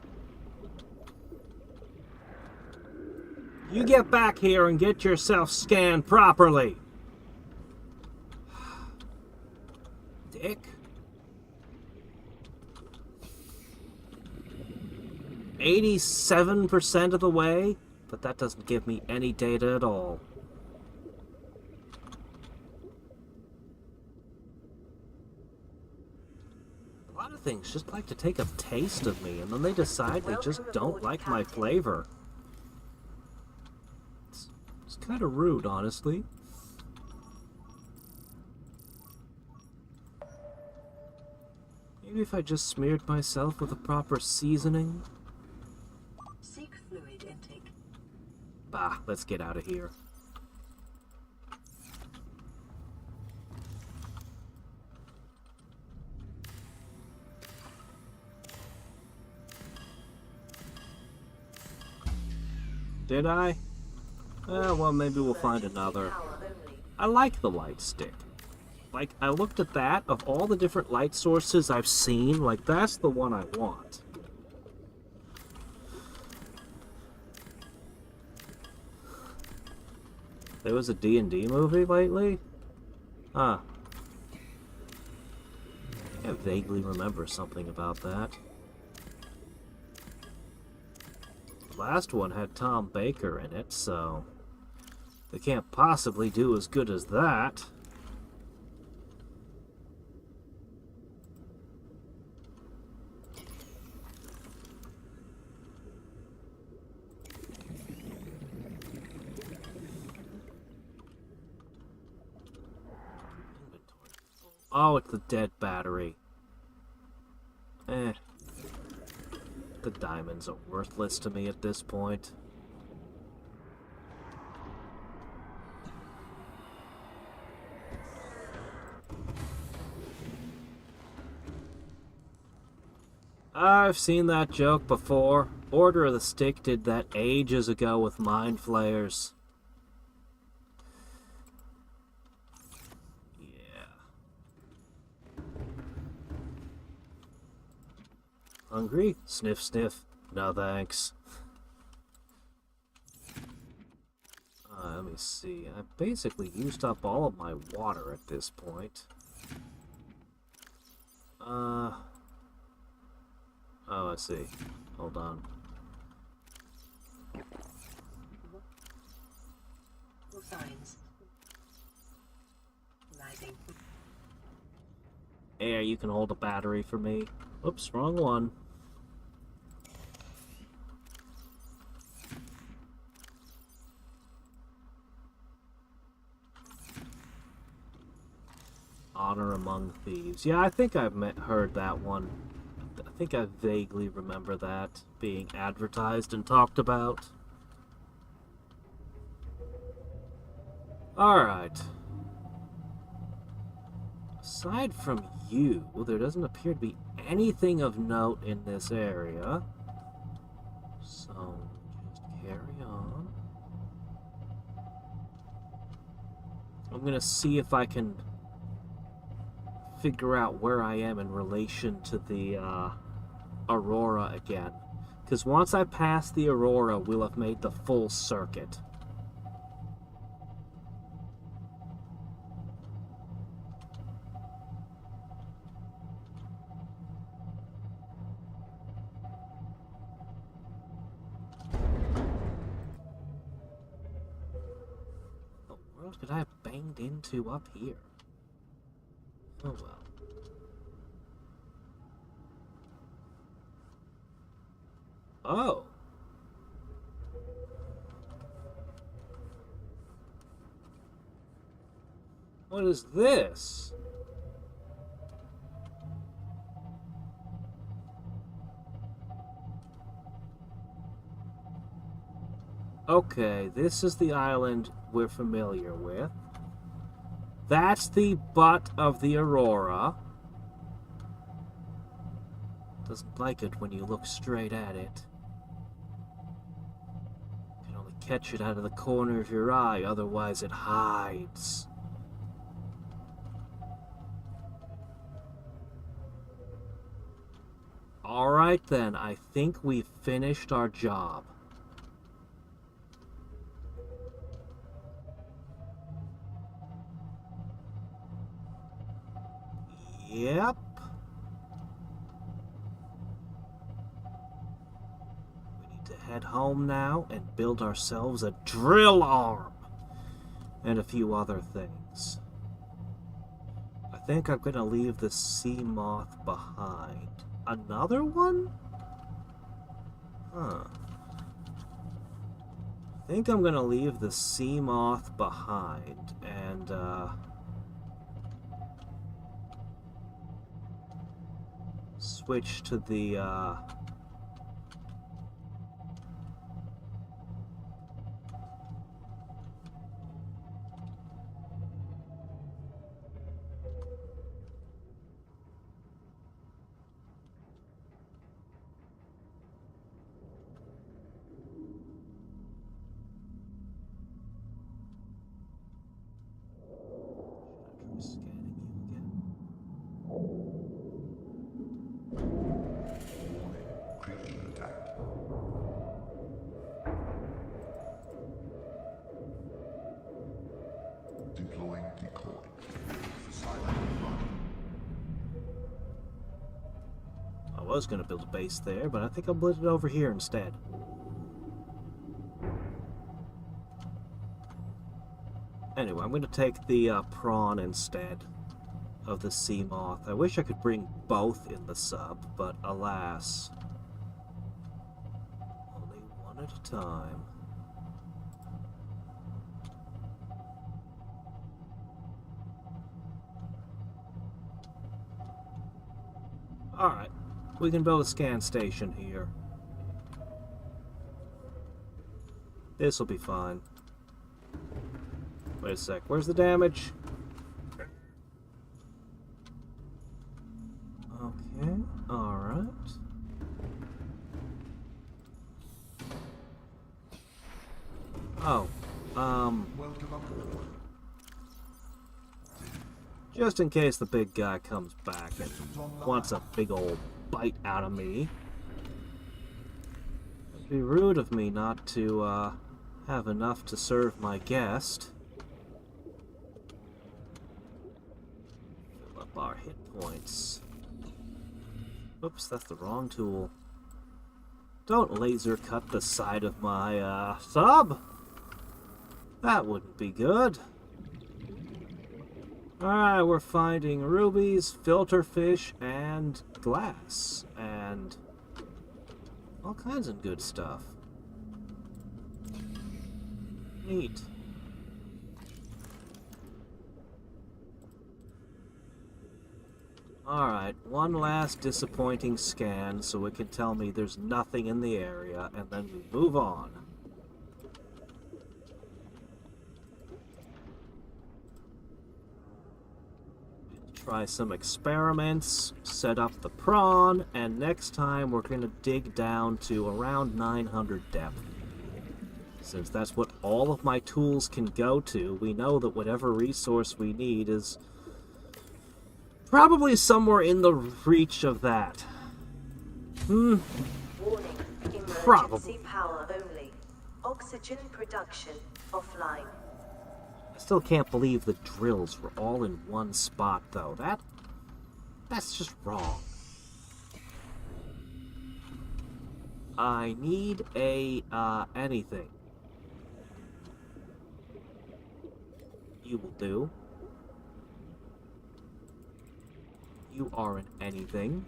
You get back here and get yourself scanned properly. Dick. 87% of the way, but that doesn't give me any data at all. A lot of things just like to take a taste of me, and then they decide they just don't like my flavor. It's kind of rude, honestly. Maybe if I just smeared myself with a proper seasoning? Seek fluid intake. Bah, let's get out of here. Did I? Well, maybe we'll find another. I like the light stick. Like, I looked at that, of all the different light sources I've seen, like, that's the one I want. There was a D&D movie lately? Huh. I vaguely remember something about that. The last one had Tom Baker in it, so they can't possibly do as good as that. Oh, it's the dead battery. The diamonds are worthless to me at this point. I've seen that joke before. Order of the Stick did that ages ago with Mind Flayers. Hungry? Sniff, sniff. No thanks. Let me see. I basically used up all of my water at this point. Oh, I see. Hold on. Signs. Lighting. Hey, you can hold a battery for me. Oops, wrong one. Honor Among Thieves. Yeah, I think I've heard that one. I think I vaguely remember that being advertised and talked about. Alright. Aside from you, there doesn't appear to be anything of note in this area. So, just carry on. I'm gonna see if I can figure out where I am in relation to the Aurora again. Because once I pass the Aurora, we'll have made the full circuit. What the world could I have banged into up here? Oh well. Oh. What is this? Okay, this is the island we're familiar with. That's the butt of the Aurora. Doesn't like it when you look straight at it. You can only catch it out of the corner of your eye, otherwise it hides. Alright then, I think we've finished our job. Yep. We need to head home now and build ourselves a drill arm and a few other things. I think I'm gonna leave the sea moth behind. Another one? Huh. I think I'm gonna leave the sea moth behind and switch to the scanning you again. Creature attack. Deploying decoy. Silent run. I was going to build a base there, but I think I'll build it over here instead. Anyway, I'm going to take the prawn instead of the sea moth. I wish I could bring both in the sub, but alas, only one at a time. Alright, we can build a scan station here. This'll be fine. Wait a sec, where's the damage? Okay, alright. Oh, Welcome aboard. just in case the big guy comes back and wants a big old bite out of me. It'd be rude of me not to, have enough to serve my guest. Fill up our hit points. Oops, that's the wrong tool. Don't laser cut the side of my, sub! That wouldn't be good. Alright, we're finding rubies, filter fish, and glass. And all kinds of good stuff. Neat. Alright, one last disappointing scan so it can tell me there's nothing in the area, and then we move on. try some experiments, set up the prawn, and next time we're going to dig down to around 900 depth. Since that's what all of my tools can go to, we know that whatever resource we need is probably somewhere in the reach of that. Warning. Probably. Emergency power only. Oxygen production offline. I still can't believe the drills were all in one spot, though. That's just wrong. I need a, anything. You will do. You are an anything.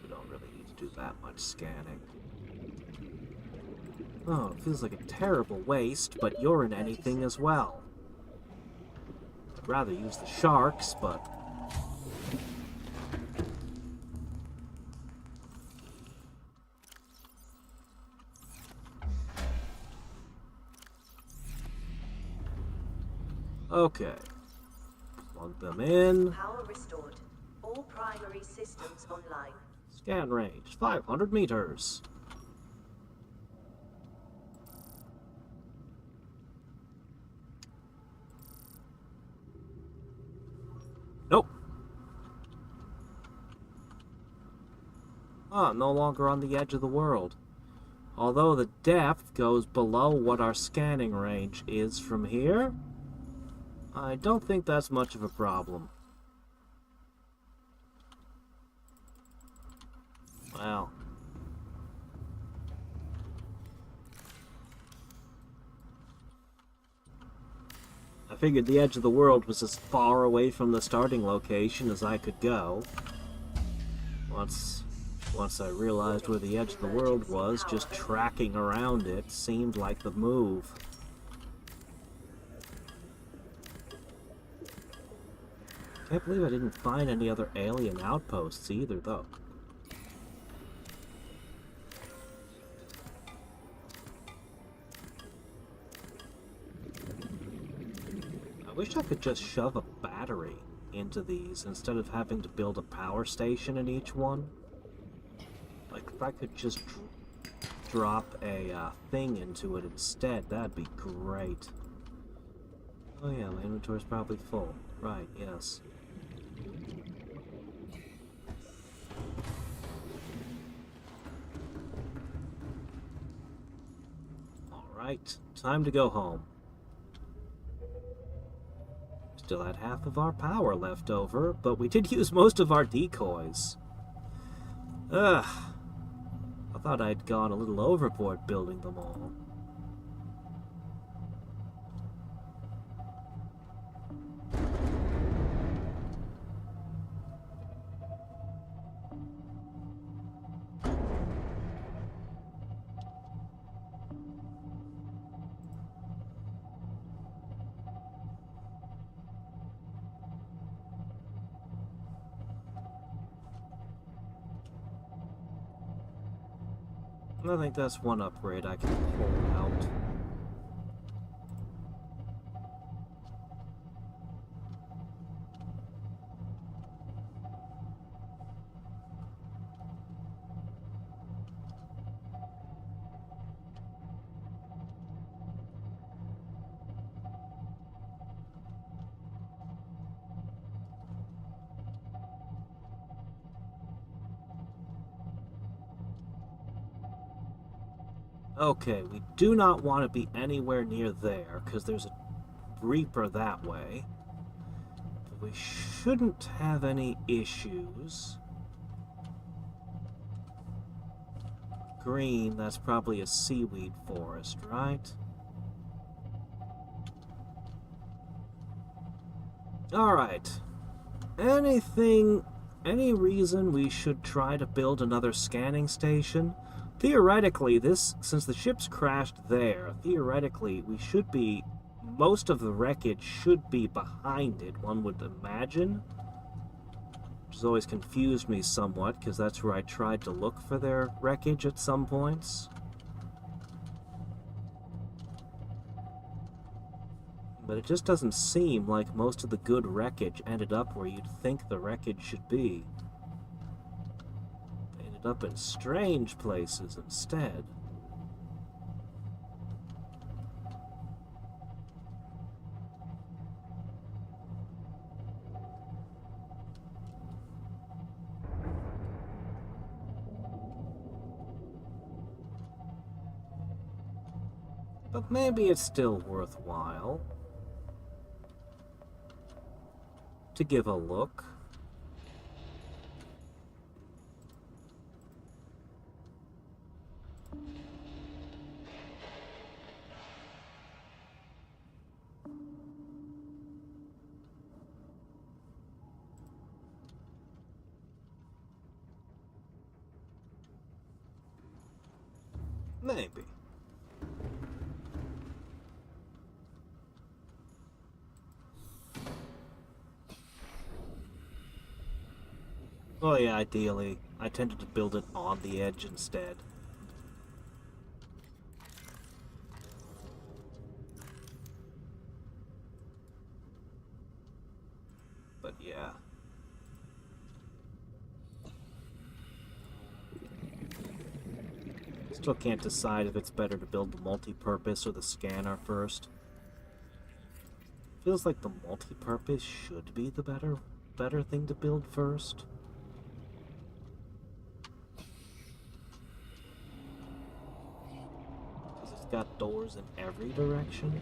We don't really need to do that much scanning. Oh, it feels like a terrible waste, but you're in anything as well. I'd rather use the sharks, but... Okay. Plug them in. Power restored. All primary systems online. Scan range, 500 meters. Nope. Ah, no longer on the edge of the world. Although the depth goes below what our scanning range is from here, I don't think that's much of a problem. Well. I figured the edge of the world was as far away from the starting location as I could go. Once I realized where the edge of the world was, just tracking around it seemed like the move. Can't believe I didn't find any other alien outposts either, though. I wish I could just shove a battery into these instead of having to build a power station in each one. Like, if I could just drop a thing into it instead, that'd be great. Oh yeah, my inventory's probably full. Right, yes. Alright, time to go home. Still had half of our power left over, but we did use most of our decoys. Ugh. I thought I'd gone a little overboard building them all. I think that's one upgrade I can pull out. Okay, we do not want to be anywhere near there, because there's a Reaper that way. But we shouldn't have any issues. Green, that's probably a seaweed forest, right? Alright. Any reason we should try to build another scanning station? Theoretically, since the ship's crashed there, theoretically, most of the wreckage should be behind it, one would imagine. Which has always confused me somewhat, because that's where I tried to look for their wreckage at some points. But it just doesn't seem like most of the good wreckage ended up where you'd think the wreckage should be. They ended up in strange places instead. But maybe it's still worthwhile to give a look. Maybe. Oh yeah, ideally. I tended to build it on the edge instead. But yeah. Still can't decide if it's better to build the multi-purpose or the scanner first. Feels like the multi-purpose should be the better thing to build first. Because it's got doors in every direction.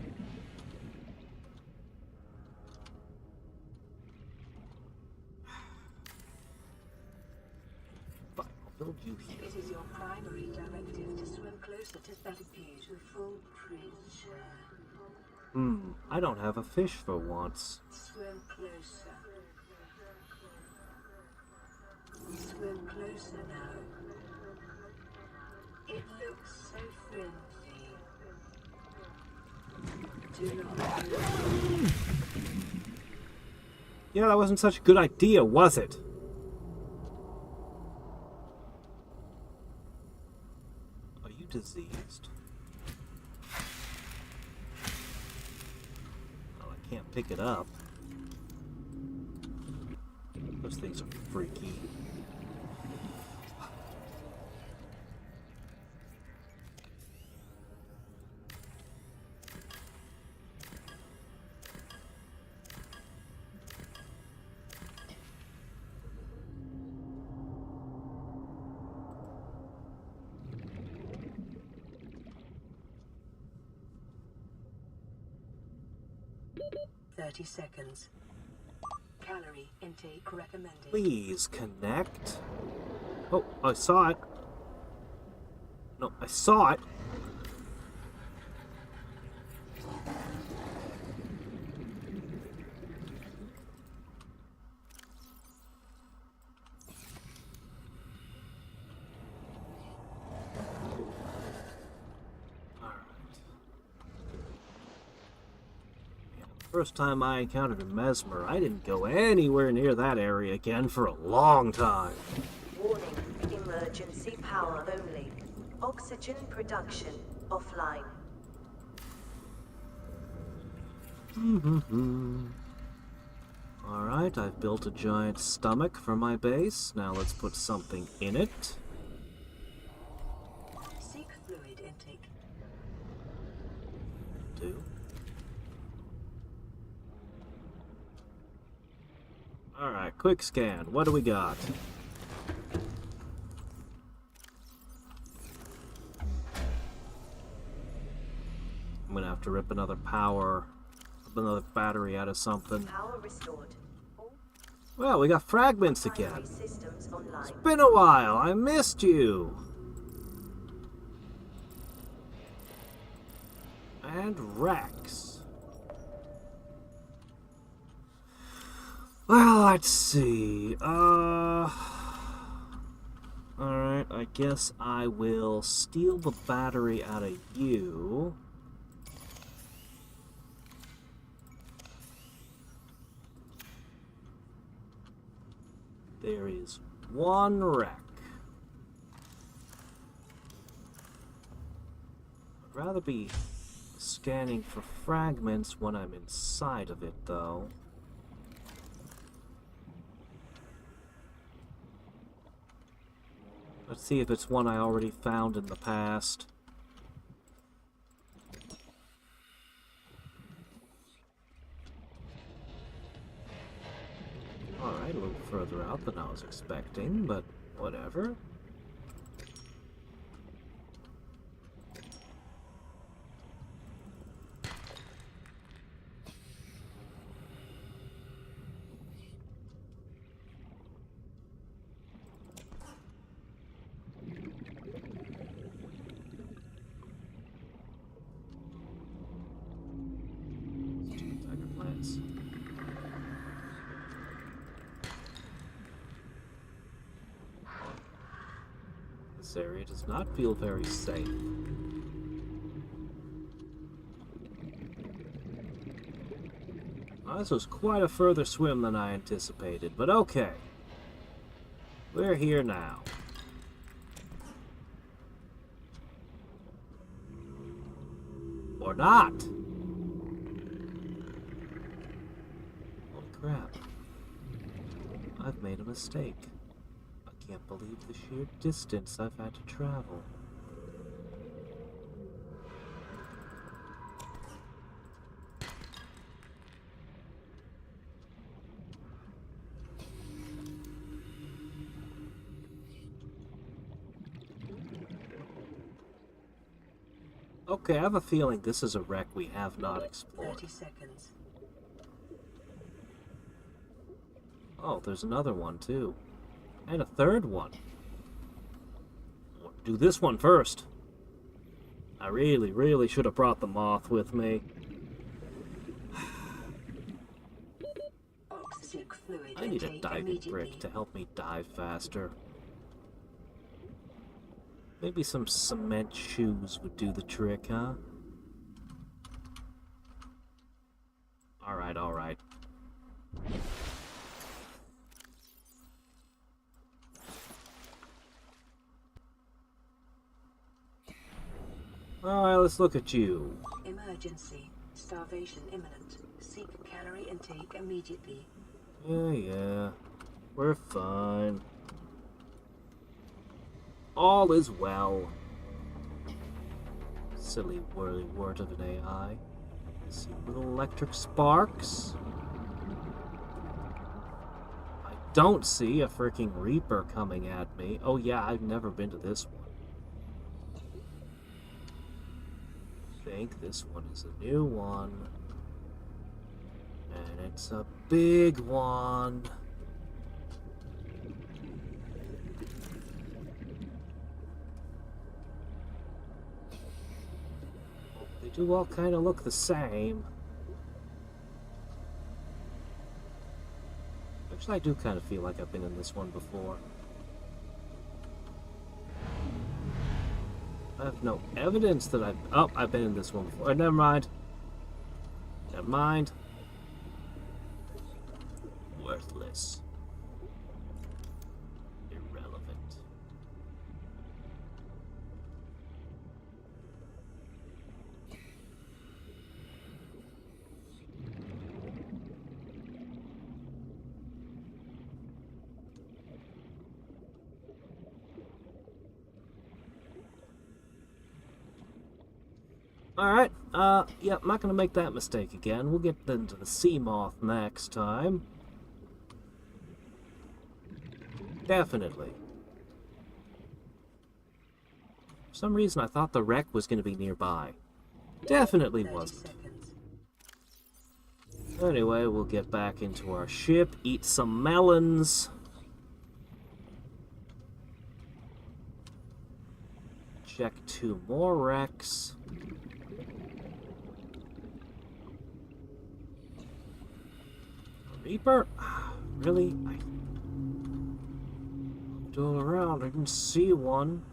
Fine, I'll build you here. It is your primary directive to swim closer to that beautiful creature. I don't have a fish for once. Swim closer. Swim closer now. It looks so friendly. Do not. Yeah, that wasn't such a good idea, was it? Are you diseased? Well, I can't pick it up. Those things are freaky. Seconds. Calorie intake recommended. Please connect. Oh, I saw it. No, I saw it. First time I encountered a mesmer, I didn't go anywhere near that area again for a long time. Warning, emergency power only. Oxygen production offline. Alright, I've built a giant stomach for my base. Now let's put something in it. Seek fluid intake. Do. Alright, quick scan. What do we got? I'm gonna have to rip another battery out of something. Power restored. Well, we got fragments again. Primary systems online. It's been a while. I missed you. And Rex. Well, let's see. Alright, I guess I will steal the battery out of you. There is one wreck. I'd rather be scanning for fragments when I'm inside of it, though. Let's see if it's one I already found in the past. Alright, a little further out than I was expecting, but whatever. This area does not feel very safe. Well, this was quite a further swim than I anticipated, but okay. We're here now. Or not. Holy crap. I've made a mistake. I can't believe the sheer distance I've had to travel. Okay, I have a feeling this is a wreck we have not explored. 30 seconds. Oh, there's another one too. And a third one. I'll do this one first. I really should have brought the moth with me. Oxygen fluid I need a intake diving immediately. brick to help me dive faster. Maybe some cement shoes would do the trick, huh? Alright, alright. Alright, let's look at you. Emergency. Starvation imminent. Seek calorie intake immediately. Yeah. We're fine. All is well. Silly whirly word of an AI. See little electric sparks. I don't see a freaking Reaper coming at me. Oh yeah, I've never been to this one. I think this one is a new one. And it's a big one. They do all kind of look the same. Actually, I do kind of feel like I've been in this one before. I have no evidence that I've been in this one before. Never mind. Never mind. Worthless. Irrelevant. Alright, yeah, I'm not gonna make that mistake again. We'll get into the sea moth next time. Definitely. For some reason I thought the wreck was gonna be nearby. Definitely 30 wasn't. seconds. Anyway, we'll get back into our ship, eat some melons. Check 2 more wrecks. Reaper? Really? I looked all around, I didn't see one.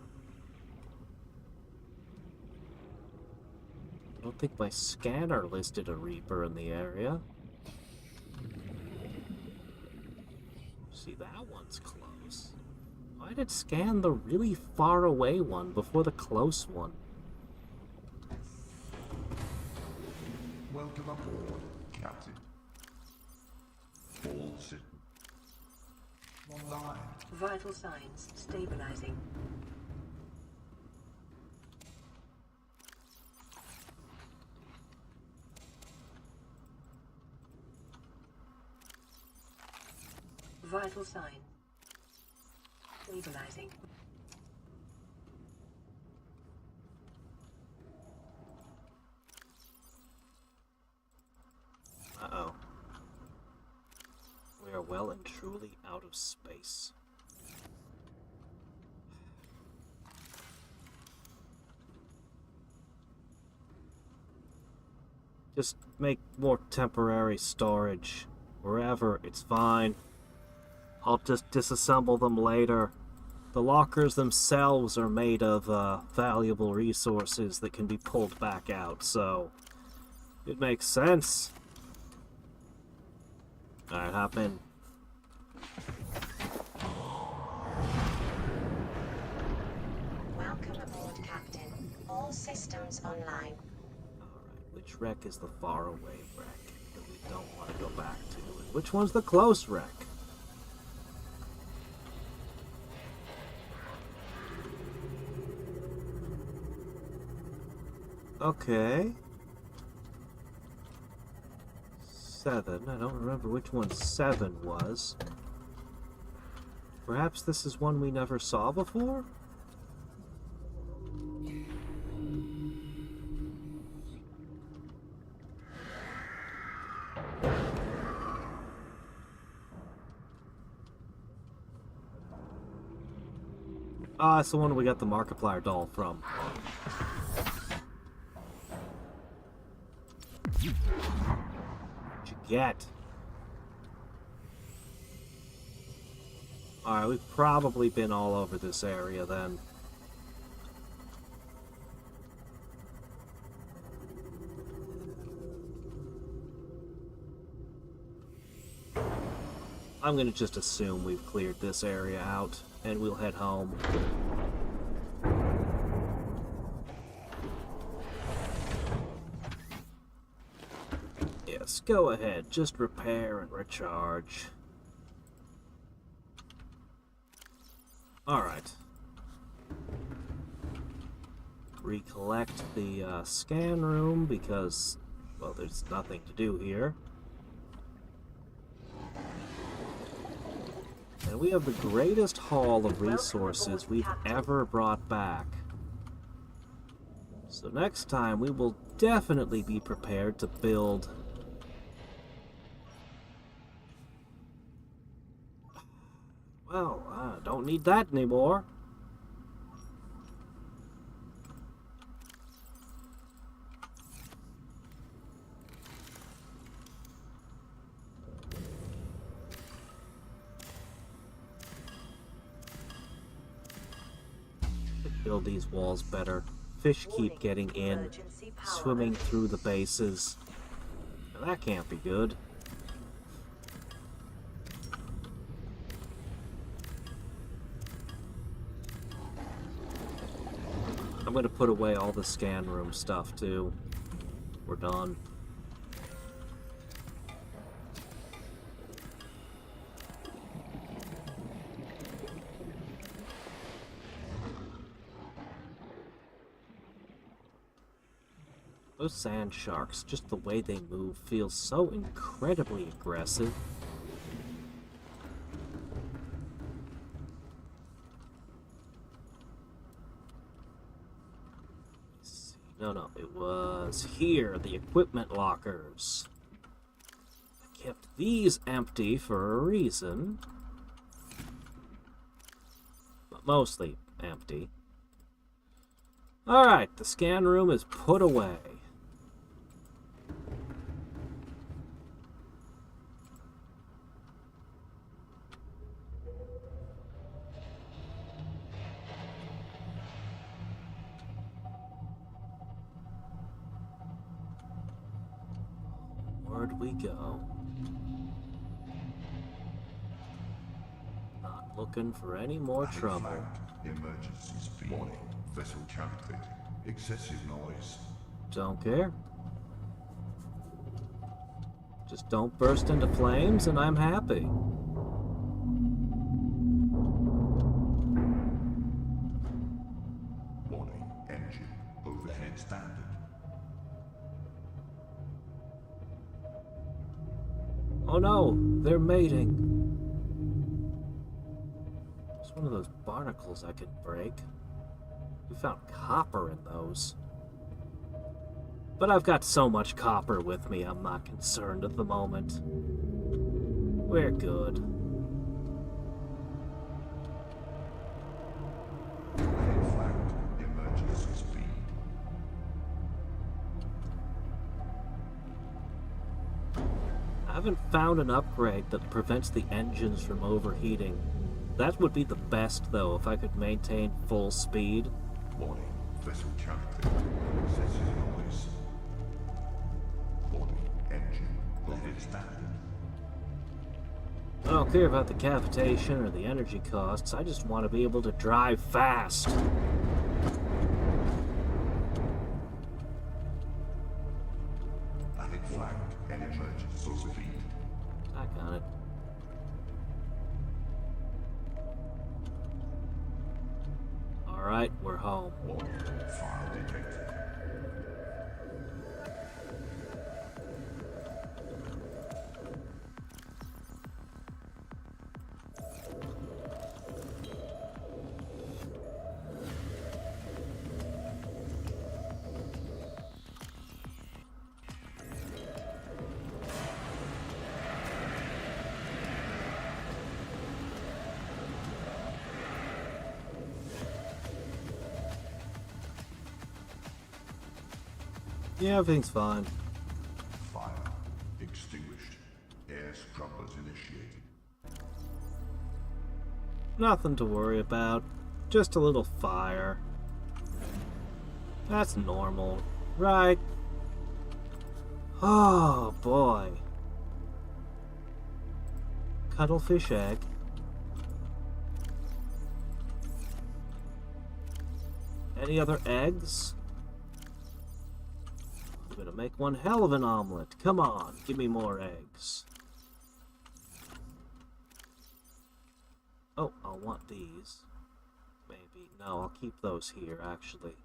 I don't think my scanner listed a Reaper in the area. See, that one's close. Why did it scan the really far away one before the close one? Welcome aboard, Captain. All systems online. Vital signs stabilizing. Vital sign stabilizing. Uh-oh. We are well and truly out of space. Just make more temporary storage. Wherever, it's fine. I'll just disassemble them later. The lockers themselves are made of valuable resources that can be pulled back out, so it makes sense. Alright, hop in. Welcome aboard, Captain. All systems online. Alright, which wreck is the faraway wreck that we don't want to go back to? And which one's the close wreck? Okay. 7. I don't remember which one 7 was. Perhaps this is one we never saw before? Ah, it's the one we got the Markiplier doll from. What'd you get? Alright, we've probably been all over this area then. I'm gonna just assume we've cleared this area out, and we'll head home. Yes, go ahead. Just repair and recharge. Alright. Recollect the scan room because, well, there's nothing to do here. And we have the greatest haul of resources we've ever brought back. So next time we will definitely be prepared to build... Well, I don't need that anymore. Build these walls better. Fish keep getting in, swimming through the bases. Now, that can't be good. I'm going to put away all the scan room stuff too. We're done. Those sand sharks, just the way they move, feels so incredibly aggressive. No, it was here, the equipment lockers. I kept these empty for a reason. But mostly empty. Alright, the scan room is put away. Where'd we go? Not looking for any more trouble. Emergency speed. Warning. Vessel counterfeit. Excessive noise. Don't care. Just don't burst into flames and I'm happy. Warning, engine overhead standard. Oh no, they're mating. It's one of those barnacles I can break. We found copper in those. But I've got so much copper with me, I'm not concerned at the moment. We're good. Head flagged. Emergency speed. I haven't found an upgrade that prevents the engines from overheating. That would be the best, though, if I could maintain full speed. Warning, vessel captain. Senses noise. Warning, engine overhead standard. I don't care about the cavitation or the energy costs, I just want to be able to drive fast. Head flagged. Emergency speed. I got it. Alright, we're home. Warning, fire detected. Yeah, everything's fine. Fire extinguished. Air scrubbers initiated. Nothing to worry about. Just a little fire. That's normal, right? Oh, boy. Cuttlefish egg. Any other eggs? I'm gonna make one hell of an omelet. Come on, give me more eggs. Oh, I'll want these. Maybe. No, I'll keep those here, actually.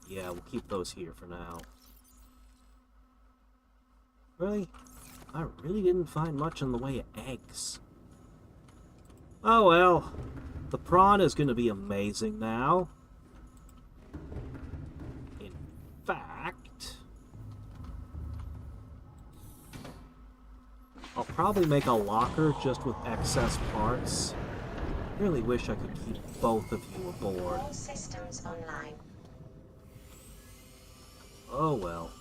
Yeah, we'll keep those here for now. Really? I really didn't find much in the way of eggs. Oh well. The prawn is gonna be amazing now. In fact, I'll probably make a locker just with excess parts. Really wish I could keep both of you aboard. All systems online. Oh well.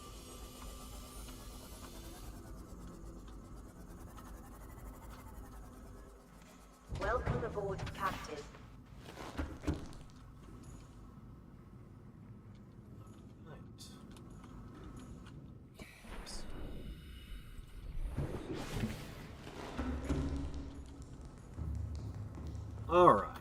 Welcome aboard, Captain. Right. All right.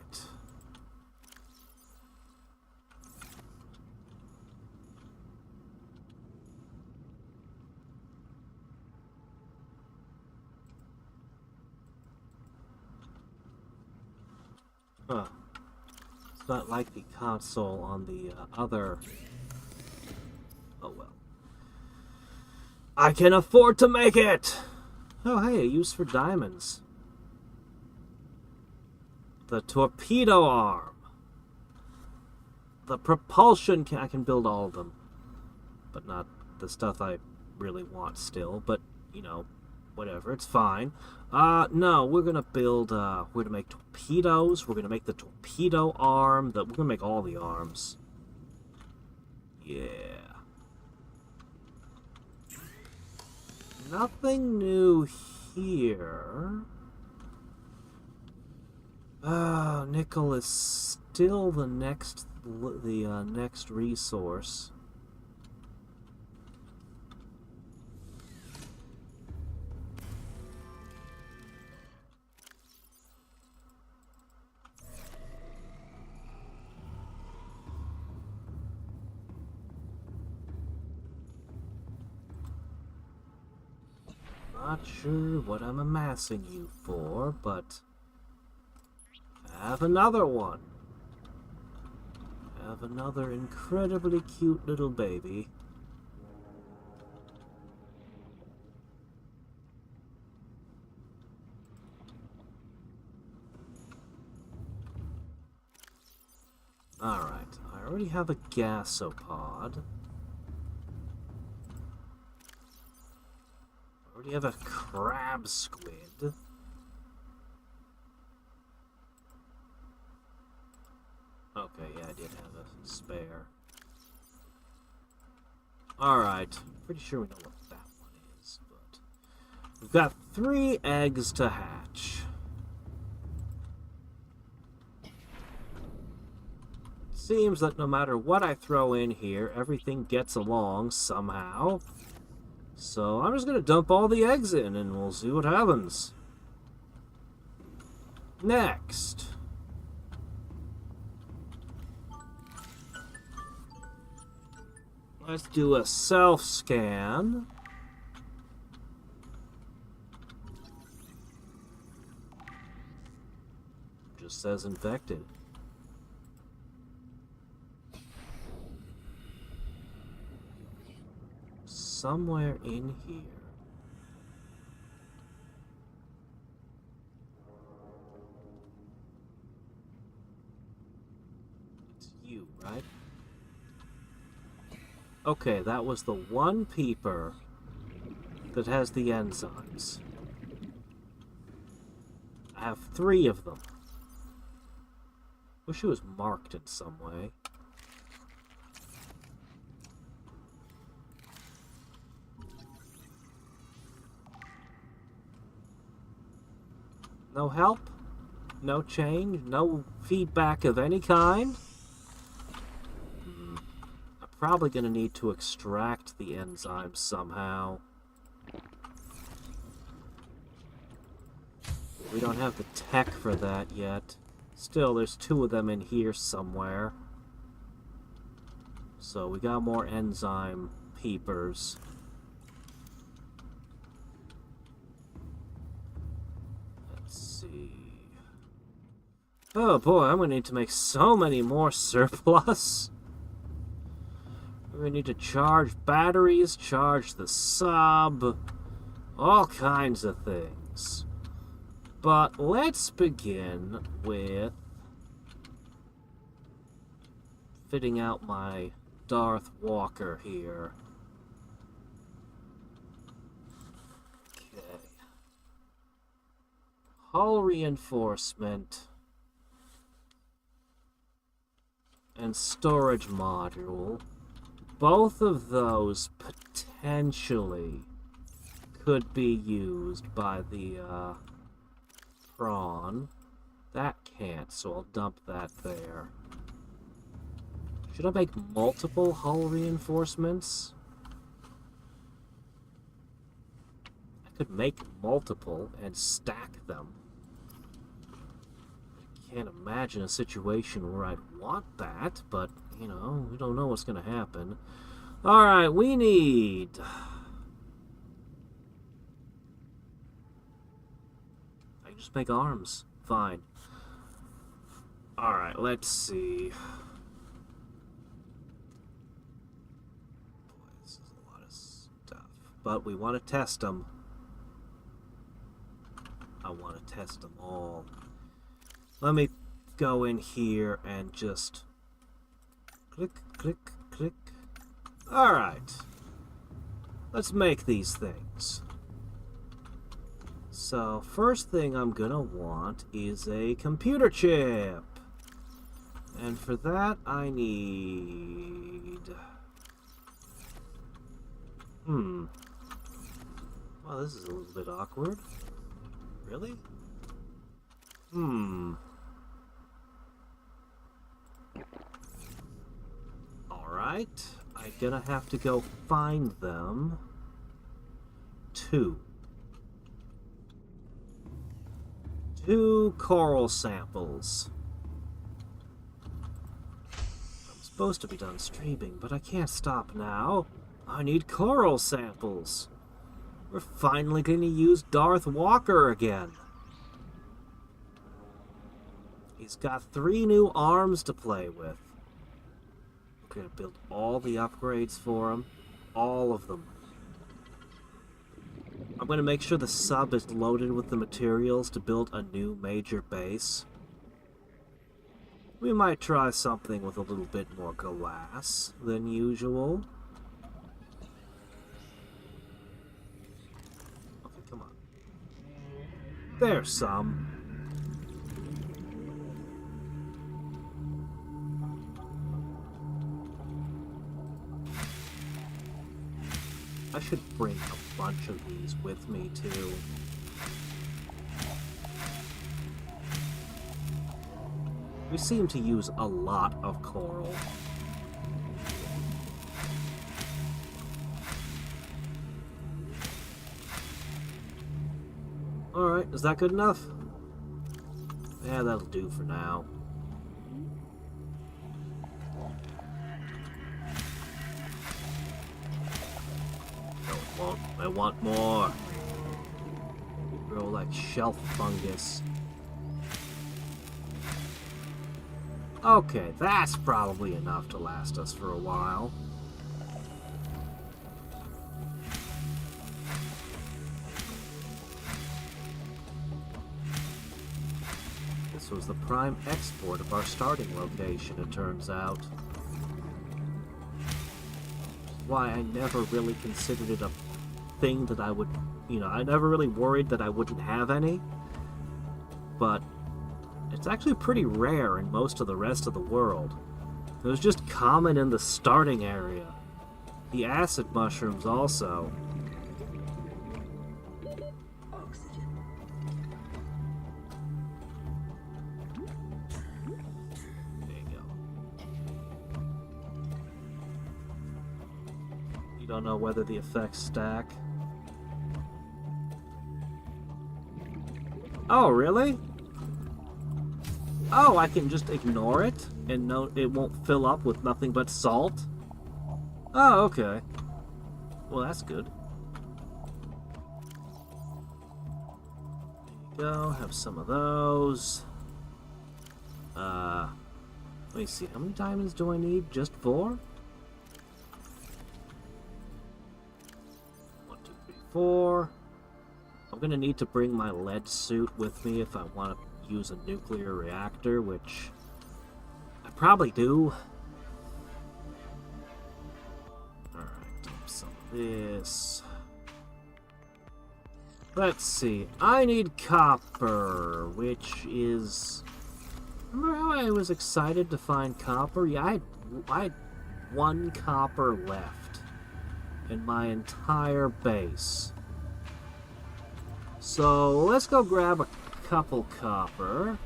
Huh. It's not like the console on the other... Oh well. I can afford to make it! Oh hey, a use for diamonds. The torpedo arm. The propulsion can... I can build all of them. But not the stuff I really want still. But, you know, whatever. It's fine. No, we're gonna build, we're gonna make torpedoes. We're gonna make the torpedo arm. We're gonna make all the arms. Yeah. Nothing new here. Nickel is still the next resource. Not sure what I'm amassing you for, but have another one. Have another incredibly cute little baby. Alright, I already have a gasopod. I already have a crab squid. Okay, yeah, I did have a spare. Alright, pretty sure we know what that one is, but we've got 3 eggs to hatch. Seems that no matter what I throw in here, everything gets along somehow. So I'm just going to dump all the eggs in and we'll see what happens. Next. Let's do a self-scan. Just says infected. Somewhere in here. It's you, right? Okay, that was the one peeper that has the enzymes. I have 3 of them. Wish it was marked in some way. No help? No change? No feedback of any kind? I'm probably going to need to extract the enzymes somehow. We don't have the tech for that yet. Still, there's 2 of them in here somewhere. So we got more enzyme peepers. Oh boy, I'm gonna need to make so many more surplus. We're gonna need to charge batteries, charge the sub, all kinds of things. But let's begin with fitting out my Darth Walker here. Okay. Hull reinforcement. And storage module. Both of those potentially could be used by the prawn. That can't, so I'll dump that there. Should I make multiple hull reinforcements? I could make multiple and stack them. Can't imagine a situation where I'd want that, but, you know, we don't know what's going to happen. Alright, we need... I can just make arms. Fine. Alright, let's see. Boy, this is a lot of stuff. But we want to test them. I want to test them all. Let me go in here and just click, click, click. Alright. Let's make these things. So, first thing I'm gonna want is a computer chip. And for that, I need... Well, this is a little bit awkward. Really? Alright, I'm gonna have to go find them. 2 coral samples. I'm supposed to be done streaming, but I can't stop now. I need coral samples. We're finally going to use Darth Walker again. He's got 3 new arms to play with. We're going to build all the upgrades for him. All of them. I'm going to make sure the sub is loaded with the materials to build a new major base. We might try something with a little bit more glass than usual. Okay, come on. There's some. I should bring a bunch of these with me, too. We seem to use a lot of coral. Alright, is that good enough? Yeah, that'll do for now. I want more. Grow like shelf fungus. Okay, that's probably enough to last us for a while. This was the prime export of our starting location, it turns out. Why I never really considered it a thing that I would, I never really worried that I wouldn't have any. But it's actually pretty rare in most of the rest of the world. It was just common in the starting area. The acid mushrooms also. Oxygen. There you go. You don't know whether the effects stack? Oh, really? Oh, I can just ignore it and no, it won't fill up with nothing but salt? Oh, okay. Well, that's good. There you go, have some of those. Let me see, how many diamonds do I need? Just 4? 1, 2, 3, 4. I'm gonna need to bring my lead suit with me if I want to use a nuclear reactor, which I probably do. Alright, dump some of this. Let's see. I need copper, which is... Remember how I was excited to find copper? Yeah, I had 1 copper left in my entire base. So let's go grab a couple copper.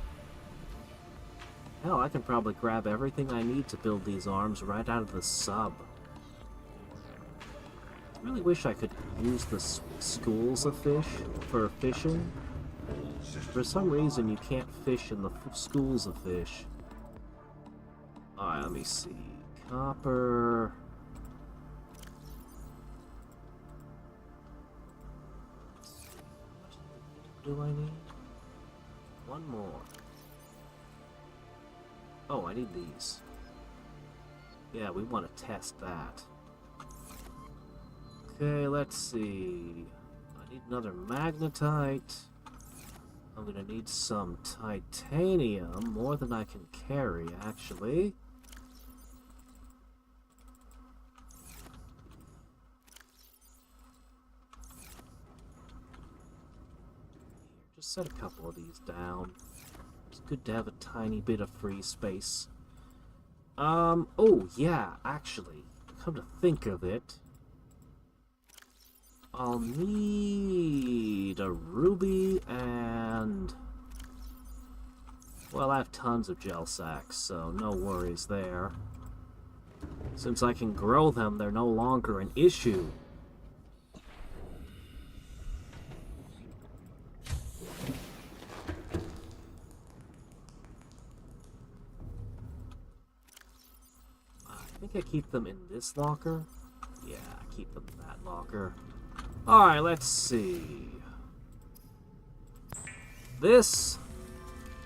Hell, I can probably grab everything I need to build these arms right out of the sub. I really wish I could use the schools of fish for fishing. For some reason, you can't fish in the schools of fish. Alright, let me see. Copper. What do I need? 1 more. Oh, I need these. Yeah, we want to test that. Okay, let's see. I need another magnetite. I'm gonna need some titanium, more than I can carry, actually. Just set a couple of these down. It's good to have a tiny bit of free space. Oh yeah, actually, come to think of it, I'll need a ruby and... Well, I have tons of gel sacks, so no worries there. Since I can grow them, they're no longer an issue. I think I keep them in this locker. Yeah, I keep them in that locker. Alright, let's see. This.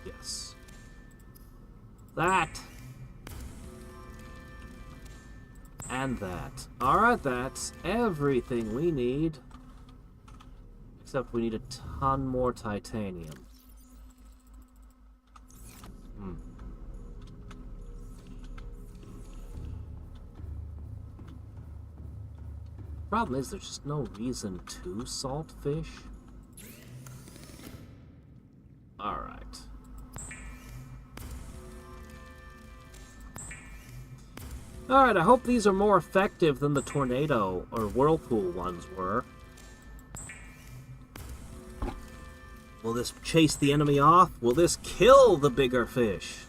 Yes. That. And that. Alright, that's everything we need. Except we need a ton more titanium. Problem is, there's just no reason to salt fish. Alright. Alright, I hope these are more effective than the tornado or whirlpool ones were. Will this chase the enemy off? Will this kill the bigger fish?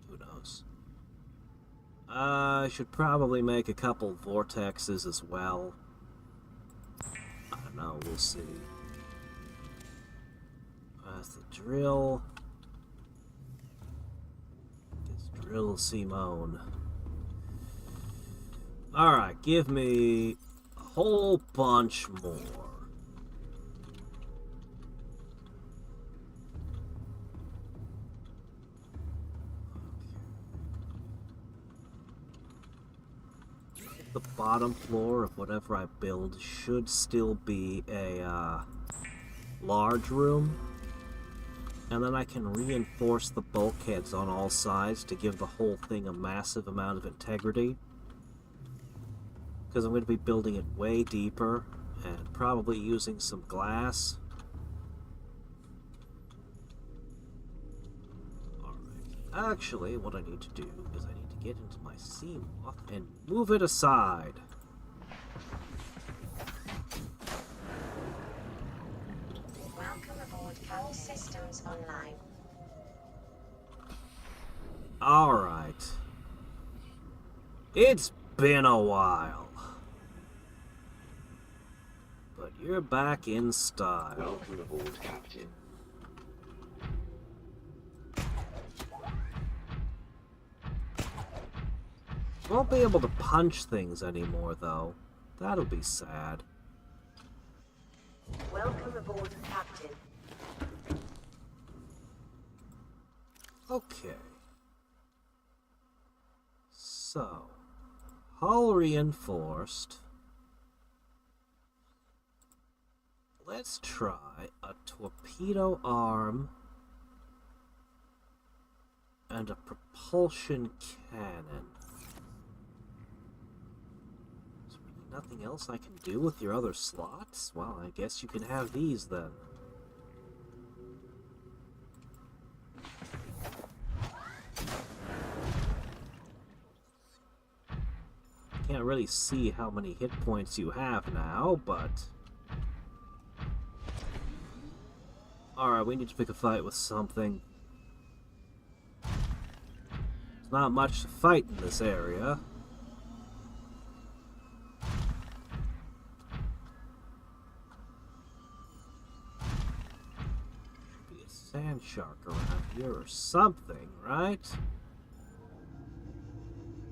Who knows? I should probably make a couple vortexes as well. I don't know, we'll see. That's the drill. It's drill Simone. Alright, give me a whole bunch more. The bottom floor of whatever I build should still be a large room. And then I can reinforce the bulkheads on all sides to give the whole thing a massive amount of integrity. Because I'm going to be building it way deeper and probably using some glass. Alright. Actually, what I need to do is I need to get into my sea moth and move it aside. Welcome aboard. All systems online. Alright. It's been a while. But you're back in style. Welcome aboard, Captain. Won't be able to punch things anymore, though. That'll be sad. Welcome aboard, Captain. Okay. So, hull reinforced. Let's try a torpedo arm and a propulsion cannon. Is there nothing else I can do with your other slots? Well, I guess you can have these then. Can't really see how many hit points you have now, but... Alright, we need to pick a fight with something. There's not much to fight in this area. Should be a sand shark around here or something, right?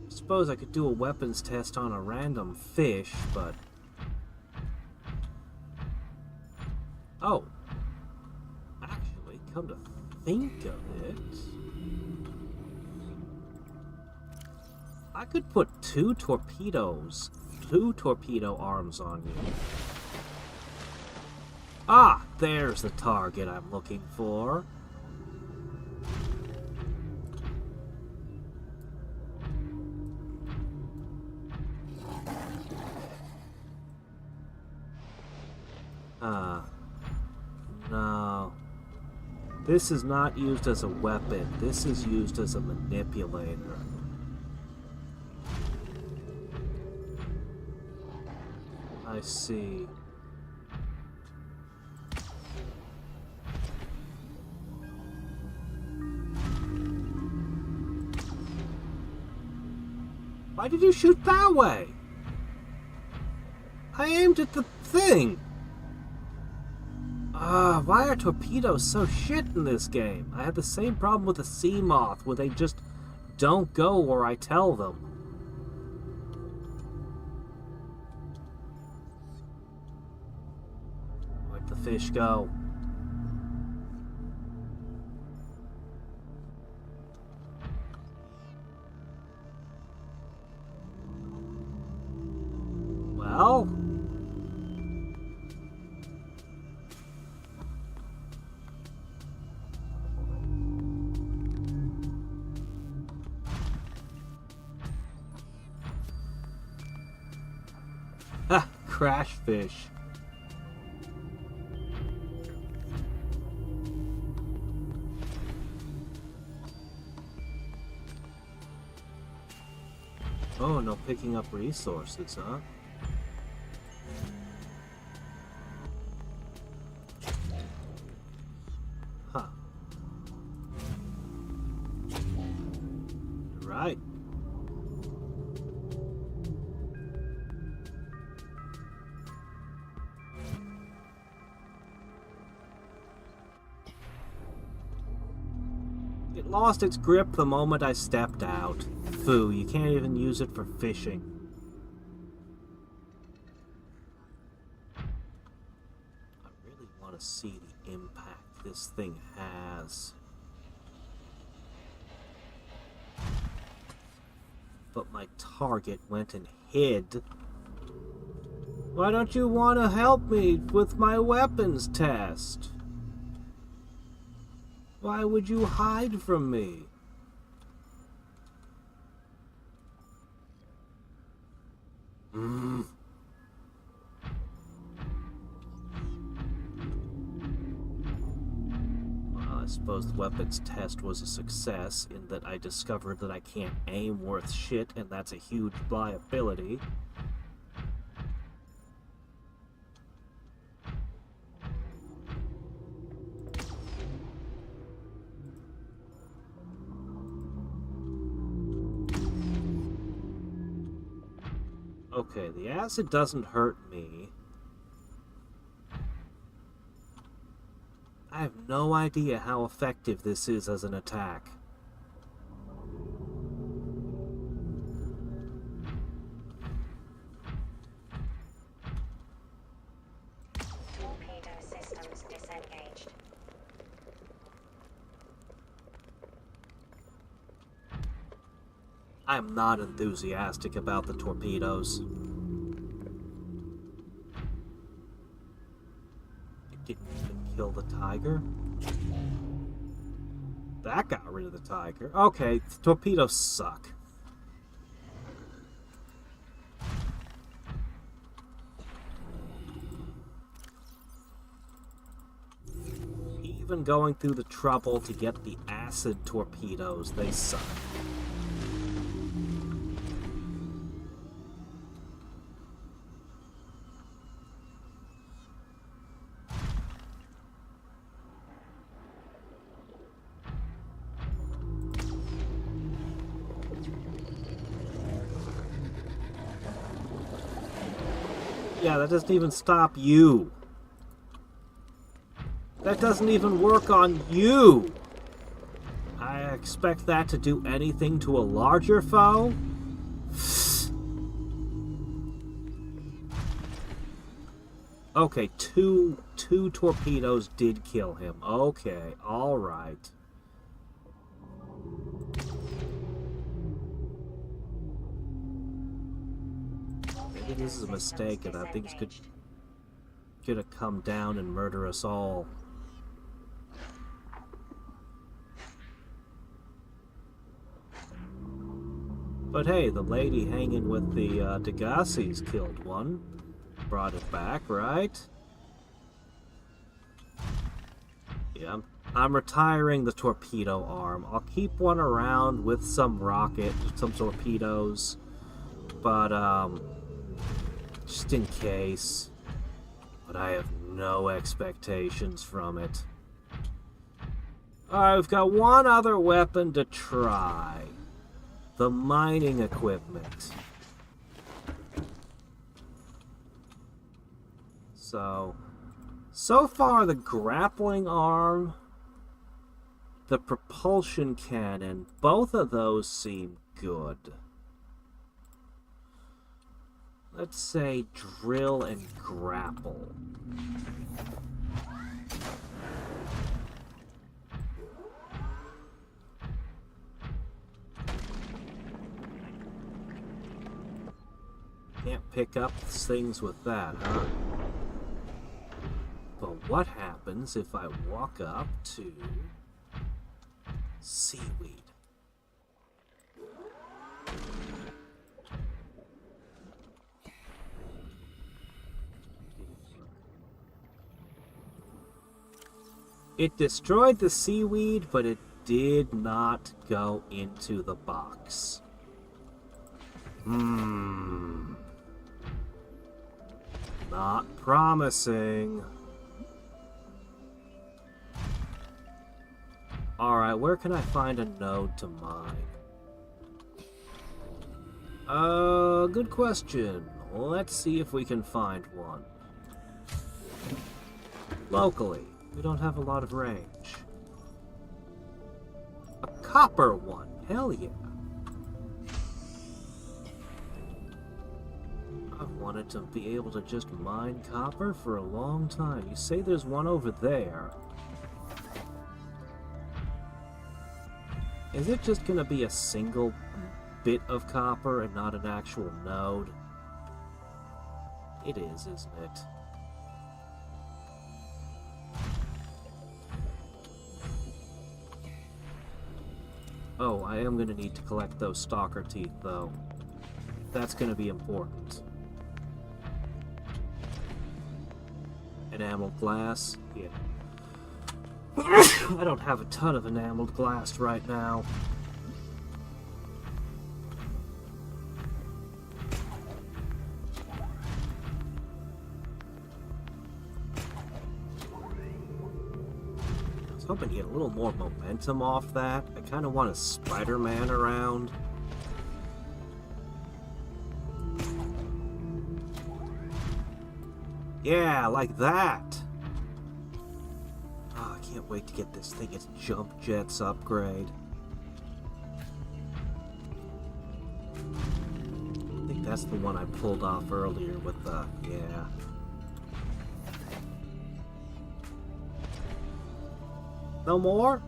I suppose I could do a weapons test on a random fish, but... Oh. Actually, come to think of it... I could put two torpedo arms on you. Ah, there's the target I'm looking for. No. This is not used as a weapon. This is used as a manipulator. I see. Why did you shoot that way? I aimed at the thing. Why are torpedoes so shit in this game? I had the same problem with the sea moth, where they just don't go where I tell them. fish go? Well... Ha! Crash fish. Oh, no picking up resources, huh? Huh. Right. It lost its grip the moment I stepped out. Foo, you can't even use it for fishing. I really want to see the impact this thing has. But my target went and hid. Why don't you want to help me with my weapons test? Why would you hide from me? Well, I suppose the weapons test was a success in that I discovered that I can't aim worth shit, and that's a huge liability. Okay, the acid doesn't hurt me. I have no idea how effective this is as an attack. Torpedo systems disengaged. I am not enthusiastic about the torpedoes. It didn't even kill the tiger. That got rid of the tiger. Okay, the torpedoes suck. Even going through the trouble to get the acid torpedoes, they suck. Yeah, that doesn't even stop you. That doesn't even work on you. I expect that to do anything to a larger foe? Okay, two torpedoes did kill him. Okay, alright. Maybe this is a mistake and that things could have come down and murder us all. But hey, the lady hanging with the Degassis killed one. Brought it back, right? Yeah, I'm retiring the torpedo arm. I'll keep one around with some torpedoes. But, just in case. But I have no expectations from it. Alright, we've got one other weapon to try. The mining equipment. So far the grappling arm, the propulsion cannon, both of those seem good. Let's say drill and grapple. pick up things with that, huh? But what happens if I walk up to seaweed? It destroyed the seaweed, but it did not go into the box. Not promising. Alright, where can I find a node to mine? Good question. Let's see if we can find one. Locally, we don't have a lot of range. A copper one, hell yeah. I've wanted to be able to just mine copper for a long time. You say there's one over there. Is it just gonna be a single bit of copper and not an actual node? It is, isn't it? Oh, I am gonna need to collect those stalker teeth, though. That's gonna be important. Enameled glass? Yeah. I don't have a ton of enameled glass right now. I was hoping to get a little more momentum off that. I kind of want a Spider-Man around. Yeah, like that! Oh, I can't wait to get this thing its jump jets upgrade. I think that's the one I pulled off earlier with the... yeah. No more?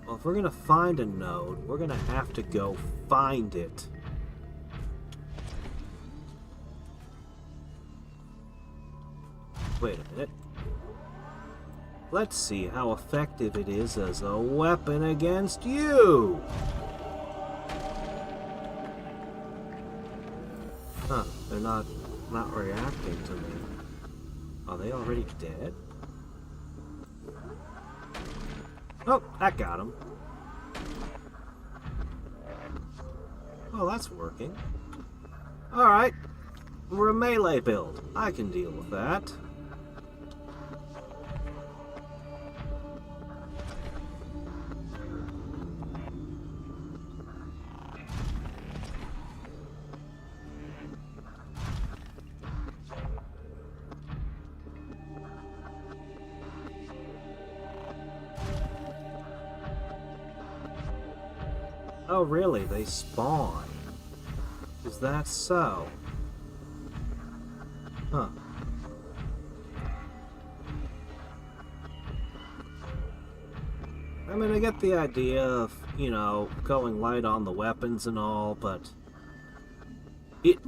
Well, if we're gonna find a node, we're gonna have to go find it. Wait a minute. Let's see how effective it is as a weapon against you! Huh, they're not reacting to me. Are they already dead? Oh, that got him. Oh, that's working. Alright. We're a melee build. I can deal with that. Oh, really? They spawn? Is that so? Huh. I mean, I get the idea of, you know, going light on the weapons and all, but it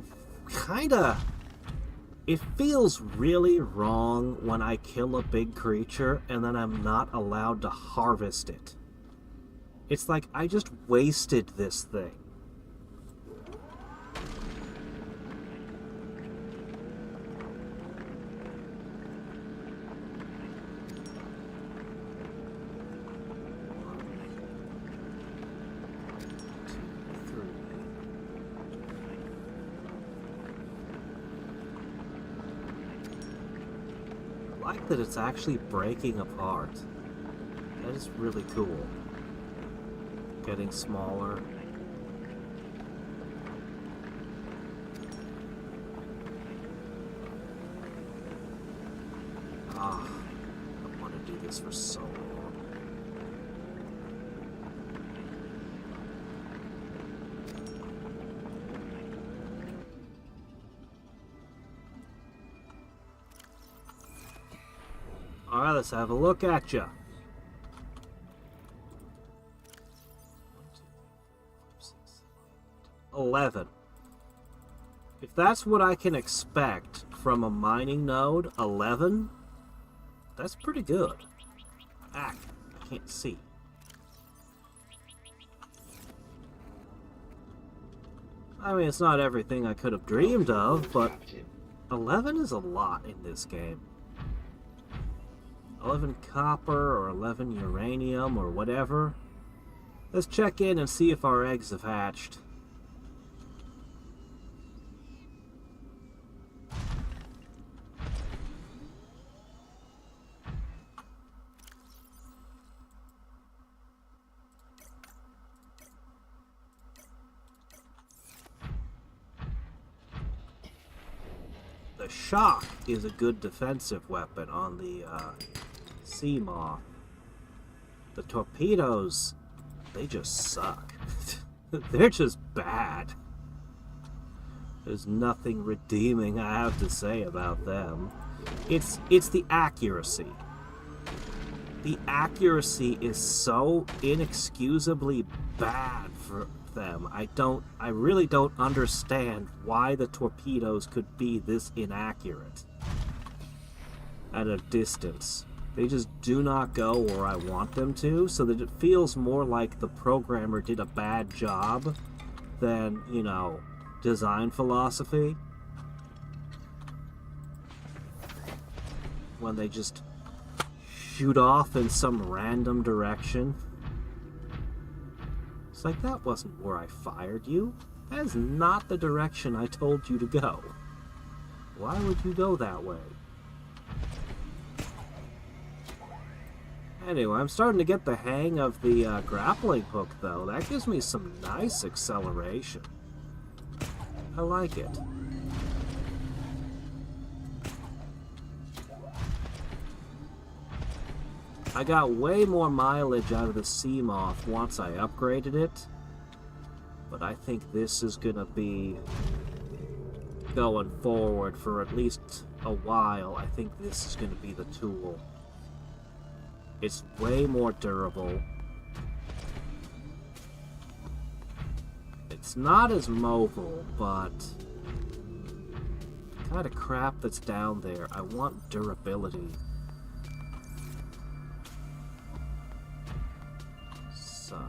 kinda... it feels really wrong when I kill a big creature and then I'm not allowed to harvest it. It's like I just wasted this thing. I like that it's actually breaking apart. That is really cool. Getting smaller. Ah, I want to do this for so long. Alright, let's have a look at ya. 11. If that's what I can expect from a mining node, 11, that's pretty good. Ah, I can't see. I mean, it's not everything I could have dreamed of, but 11 is a lot in this game. 11 copper or 11 uranium or whatever. Let's check in and see if our eggs have hatched. The shock is a good defensive weapon on the sea moth. The torpedoes, they just suck. They're just bad. There's nothing redeeming I have to say about them. It's the accuracy. The accuracy is so inexcusably bad for them. I really don't understand why the torpedoes could be this inaccurate at a distance. They just do not go where I want them to, so that it feels more like the programmer did a bad job than, you know, design philosophy. When they just shoot off in some random direction. It's like, that wasn't where I fired you. That is not the direction I told you to go. Why would you go that way? Anyway, I'm starting to get the hang of the grappling hook, though. That gives me some nice acceleration. I like it. I got way more mileage out of the Sea Moth once I upgraded it. But I think this is gonna be going forward for at least a while. I think this is gonna be the tool. It's way more durable. It's not as mobile, but the kind of crap that's down there, I want durability. So...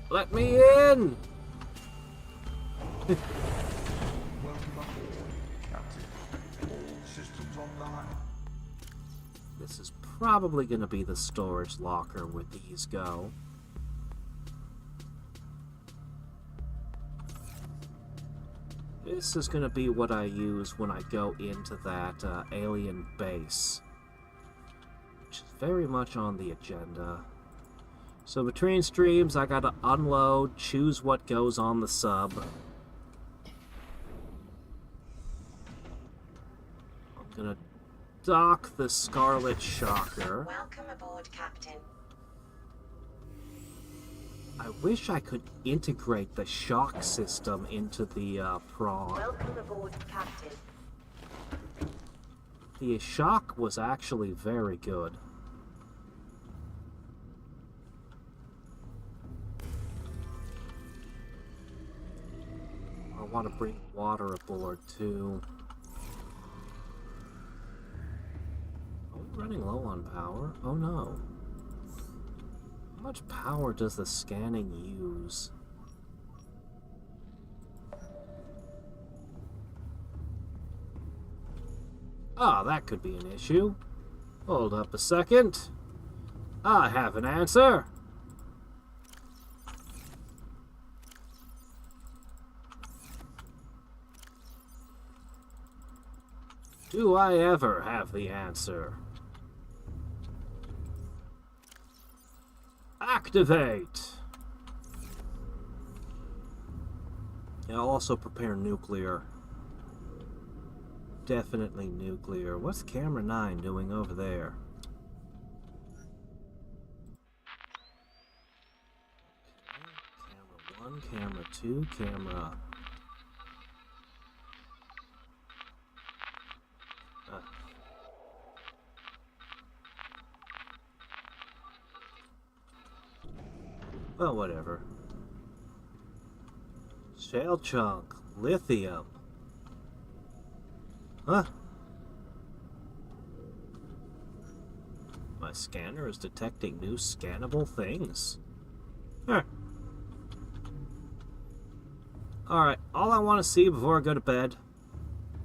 let me in! This is probably going to be the storage locker where these go. This is going to be what I use when I go into that alien base, which is very much on the agenda. So between streams, I got to unload, choose what goes on the sub. I'm going to dock the Scarlet Shocker. Welcome aboard, Captain. I wish I could integrate the shock system into the prawn. Welcome aboard, Captain. The shock was actually very good. I want to bring water aboard too. Are we running low on power? Oh no. How much power does the scanning use? Ah, that could be an issue. Hold up a second. I have an answer. Do I ever have the answer? Activate! I'll also prepare nuclear. Definitely nuclear. What's camera 9 doing over there? Camera 1, camera 2, camera... Well, whatever. Shale chunk. Lithium. Huh? My scanner is detecting new scannable things. Huh. Alright, all I want to see before I go to bed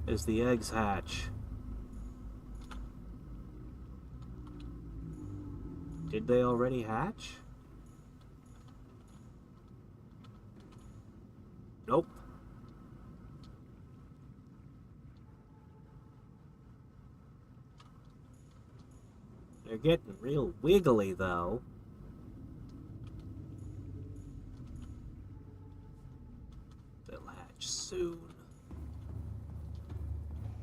is the eggs hatch. Did they already hatch? Nope. They're getting real wiggly, though. They'll hatch soon.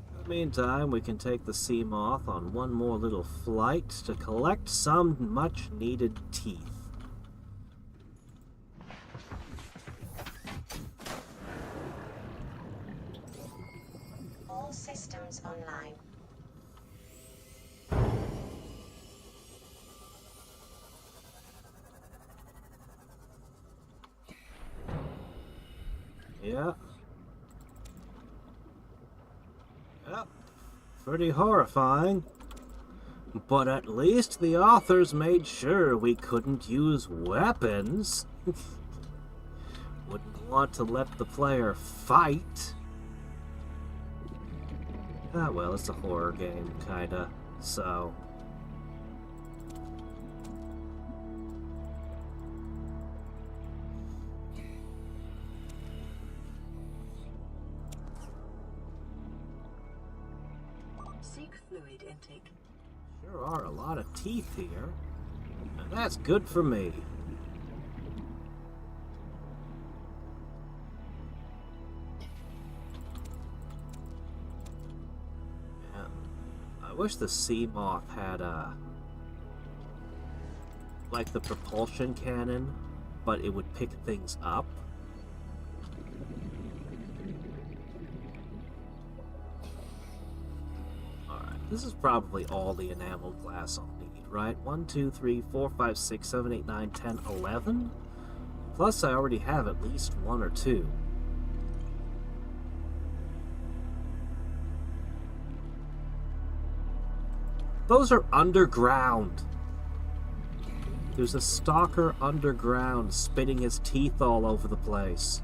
In the meantime, we can take the sea moth on one more little flight to collect some much-needed teeth. All systems online. Yeah. Yep. Pretty horrifying. But at least the authors made sure we couldn't use weapons. Wouldn't want to let the player fight. Ah, well, it's a horror game, kinda, so... Seek fluid intake. Sure are a lot of teeth here, and that's good for me. Yeah, I wish the sea moth had like the propulsion cannon, but it would pick things up. This is probably all the enameled glass I'll need, right? 1, 2, 3, 4, 5, 6, 7, 8, 9, 10, 11? Plus, I already have at least 1 or 2. Those are underground. There's a stalker underground spitting his teeth all over the place.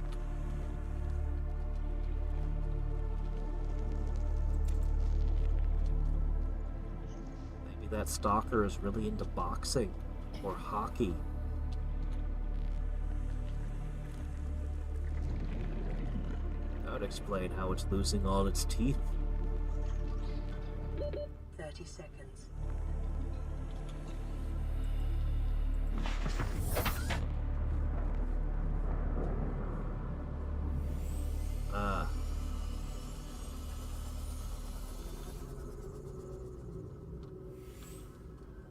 That stalker is really into boxing or hockey. That would explain how it's losing all its teeth. 30 seconds.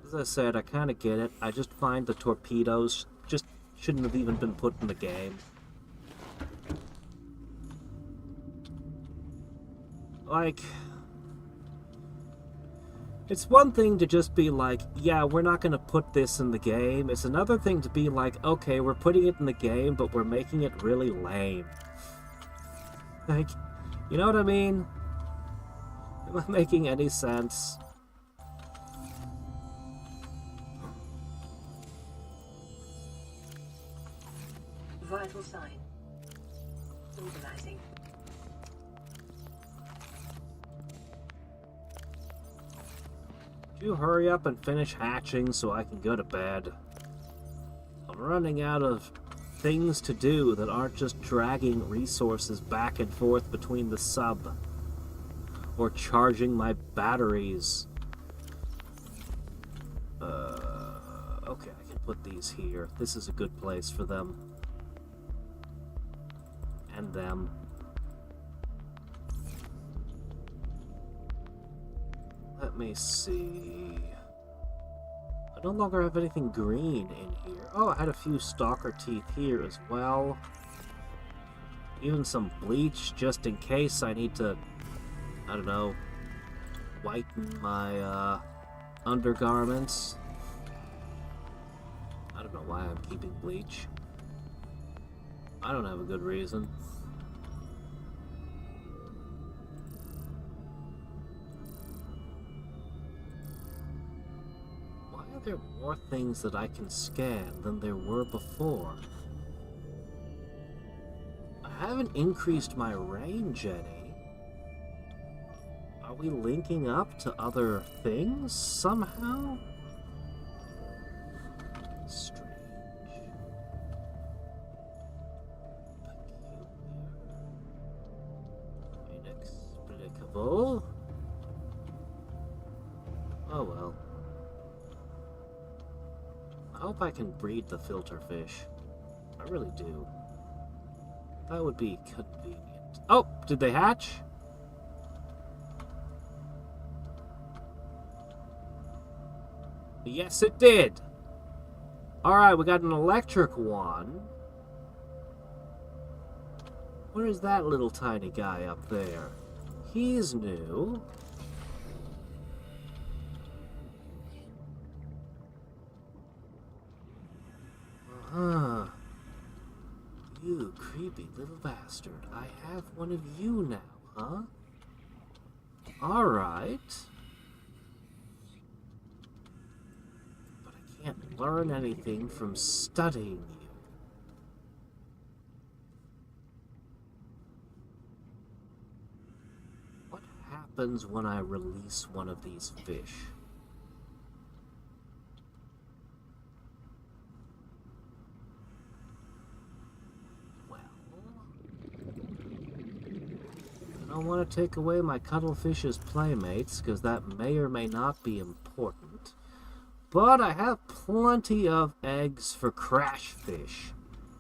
As I said, I kind of get it. I just find the torpedoes just shouldn't have even been put in the game. Like, it's one thing to just be like, yeah, we're not going to put this in the game. It's another thing to be like, okay, we're putting it in the game, but we're making it really lame. Like, you know what I mean? Am I making any sense? Vital sign. Mobilizing. You hurry up and finish hatching so I can go to bed. I'm running out of things to do that aren't just dragging resources back and forth between the sub or charging my batteries. Okay, I can put these here. This is a good place for them. And them. Let me see. I no longer have anything green in here. Oh, I had a few stalker teeth here as well. Even some bleach just in case I need to, I don't know, whiten my undergarments. I don't know why I'm keeping bleach. I don't have a good reason. Why are there more things that I can scan than there were before? I haven't increased my range any. Are we linking up to other things somehow? Strange. Peculiar. Inexplicable. Oh well. I hope I can breed the filter fish. I really do. That would be convenient. Oh, did they hatch? Yes, it did. Alright, we got an electric one. Where is that little tiny guy up there? He's new. Uh-huh. You creepy little bastard. I have one of you now, huh? Alright. But I can't learn anything from studying you. What happens when I release one of these fish? I don't want to take away my cuttlefish's playmates, because that may or may not be important. But I have plenty of eggs for crash fish.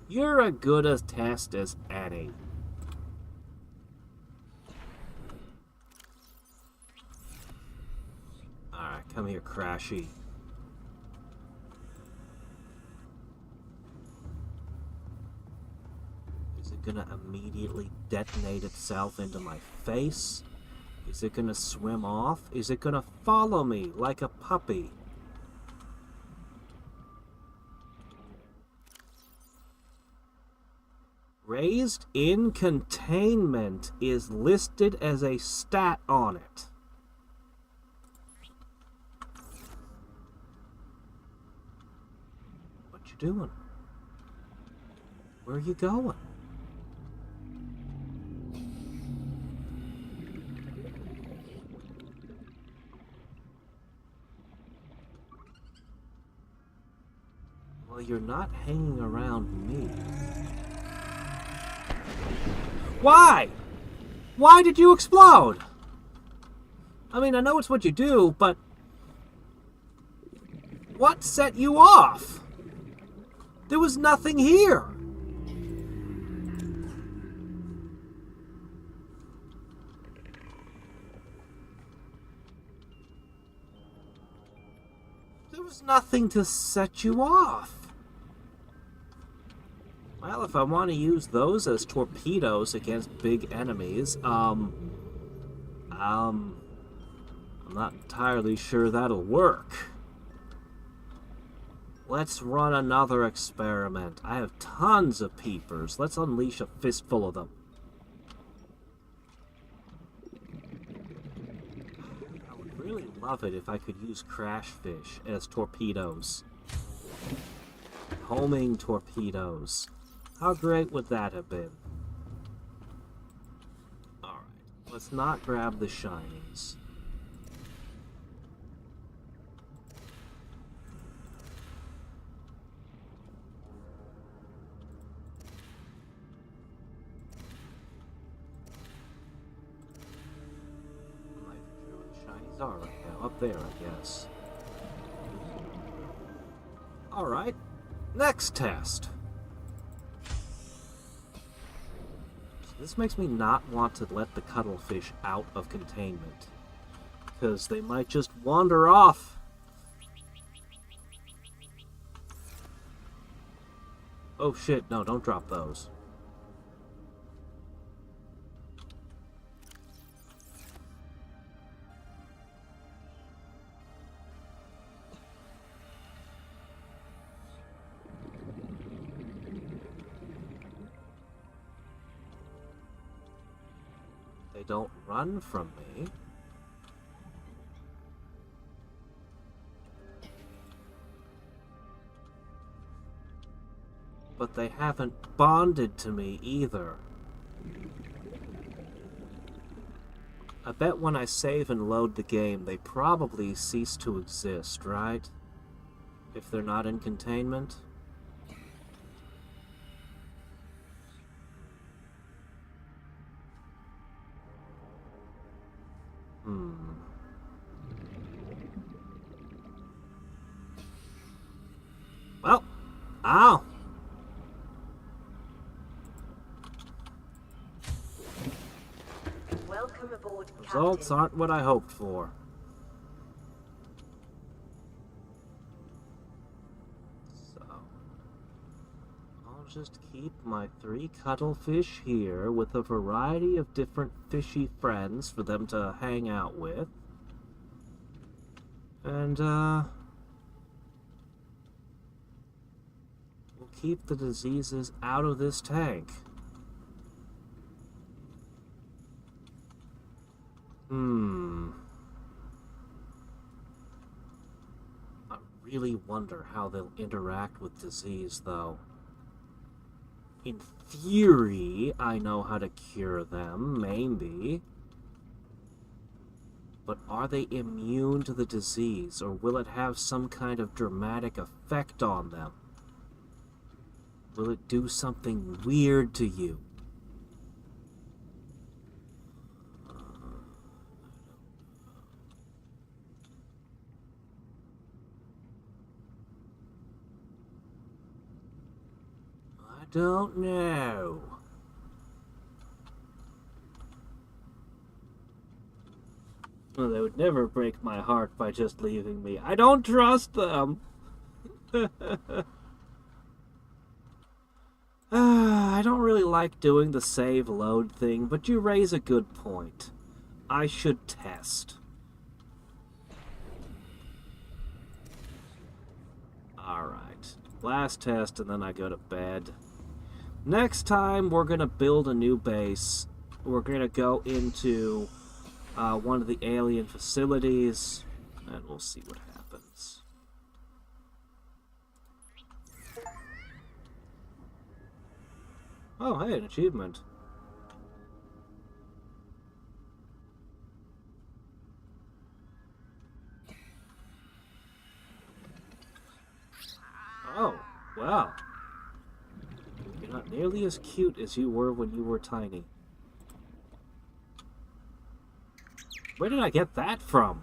You're as good a test as any. Alright, come here, Crashy. Is it gonna immediately detonate itself into my face? Is it gonna swim off? Is it gonna follow me like a puppy? Raised in containment is listed as a stat on it. What you doing? Where are you going? Well, you're not hanging around me. Why? Why did you explode? I mean, I know it's what you do, but what set you off? There was nothing here. There was nothing to set you off. Well, if I want to use those as torpedoes against big enemies, I'm not entirely sure that'll work. Let's run another experiment. I have tons of peepers. Let's unleash a fistful of them. I would really love it if I could use crash fish as torpedoes. Homing torpedoes. How great would that have been? Alright, let's not grab the shinies. I'm not even sure where the shinies are right now. Up there, I guess. Alright, next test. This makes me not want to let the cuttlefish out of containment, because they might just wander off. Oh shit, no, don't drop those. They don't run from me. But they haven't bonded to me either. I bet when I save and load the game, they probably cease to exist, right? If they're not in containment. Well, ow! Welcome aboard, Results Captain. aren't what I hoped for. So, I'll just keep my 3 cuttlefish here with a variety of different fishy friends for them to hang out with. And, we'll keep the diseases out of this tank. I really wonder how they'll interact with disease, though. In theory, I know how to cure them, maybe. But are they immune to the disease, or will it have some kind of dramatic effect on them? Will it do something weird to you? I don't know. Well, they would never break my heart by just leaving me. I don't trust them. I don't really like doing the save load thing, but you raise a good point. I should test. Alright. Last test, and then I go to bed. Next time, we're going to build a new base. We're going to go into one of the alien facilities, and we'll see what happens. Oh, hey, an achievement. Oh, wow. You're not nearly as cute as you were when you were tiny. Where did I get that from?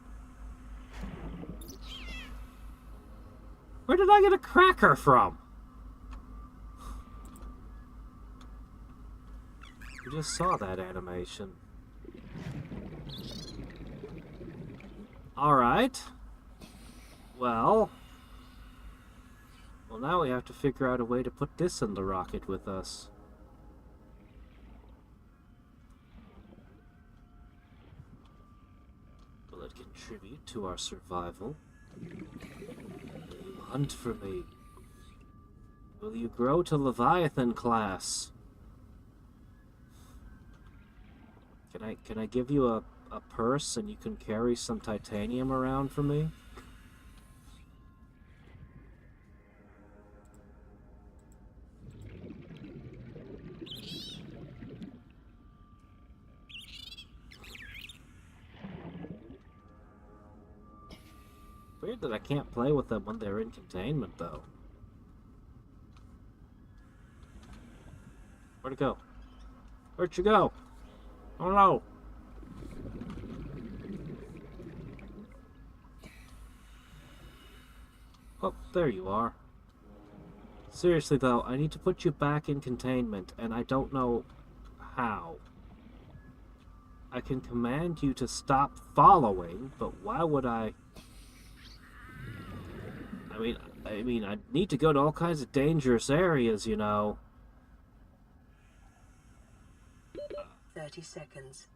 Where did I get a cracker from? We just saw that animation. Alright. Well, now we have to figure out a way to put this in the rocket with us. Will it contribute to our survival? Will you hunt for me? Will you grow to Leviathan class? Can I give you a purse and you can carry some titanium around for me? Weird that I can't play with them when they're in containment, though. Where'd it go? Where'd you go? Oh no! Oh, there you are. Seriously though, I need to put you back in containment, and I don't know how. I can command you to stop following, but why would I... I mean, I need to go to all kinds of dangerous areas, you know. 30 seconds.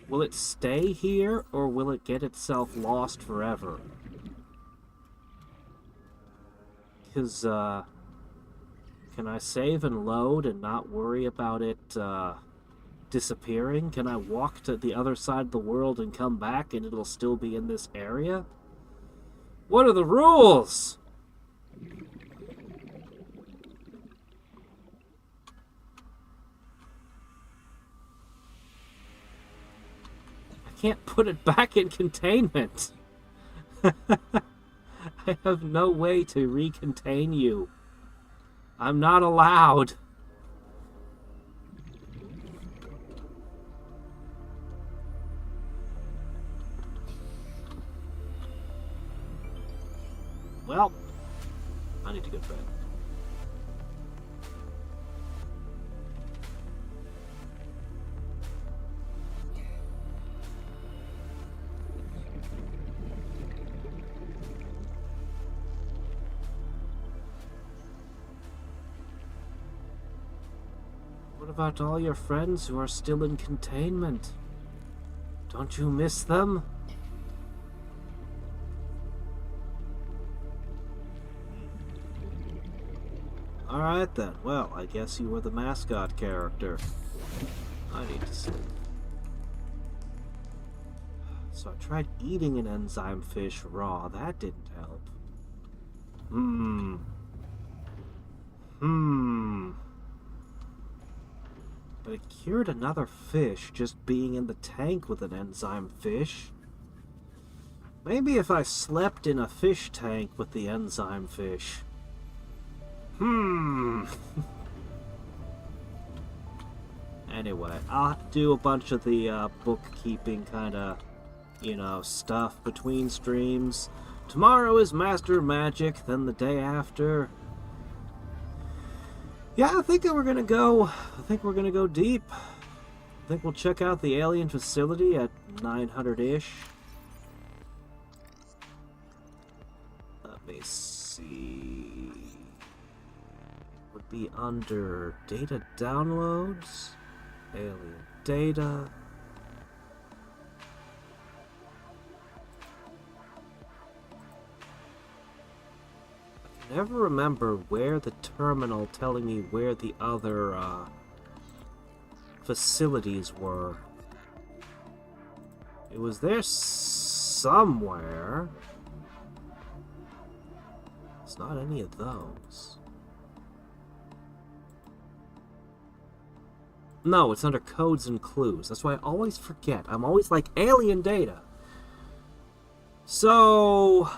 Will it stay here, or will it get itself lost forever? Because, can I save and load and not worry about it, disappearing? Can I walk to the other side of the world and come back and it'll still be in this area? What are the rules? I can't put it back in containment. I have no way to recontain you. I'm not allowed. Well, I need to go to bed. What about all your friends who are still in containment? Don't you miss them? Alright then, well, I guess you were the mascot character. I need to sleep. So I tried eating an enzyme fish raw. That didn't help. But it cured another fish just being in the tank with an enzyme fish. Maybe if I slept in a fish tank with the enzyme fish. Anyway, I'll do a bunch of the bookkeeping kind of, stuff between streams. Tomorrow is Master Magic, then the day after. Yeah, I think we're gonna go deep. I think we'll check out the alien facility at 900-ish. Let me see. Would be under data downloads, alien data. I never remember where the terminal telling me where the other facilities were. It was there somewhere. It's not any of those. No, it's under codes and clues. That's why I always forget. I'm always like, alien data. So,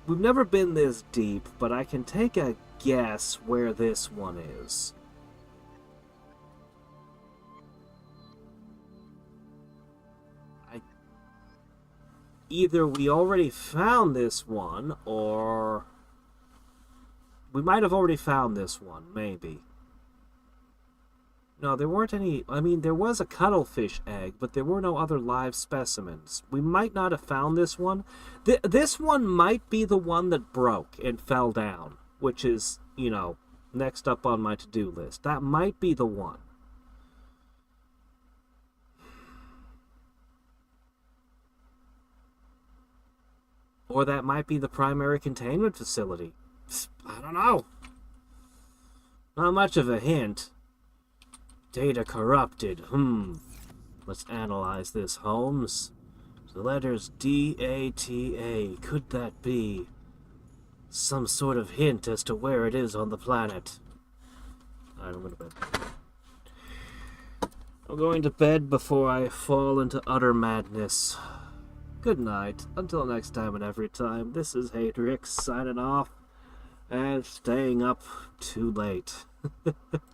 we've never been this deep, but I can take a guess where this one is. Either we already found this one, or we might have already found this one, maybe. No, there weren't any. I mean, there was a cuttlefish egg, but there were no other live specimens. We might not have found this one. This one might be the one that broke and fell down, which is, next up on my to-do list. That might be the one. Or that might be the primary containment facility. I don't know. Not much of a hint. Data corrupted. Let's analyze this, Holmes. The letters D-A-T-A. Could that be some sort of hint as to where it is on the planet? Alright, I'm going to bed. I'm going to bed before I fall into utter madness. Good night. Until next time and every time, this is Hadriex signing off and staying up too late.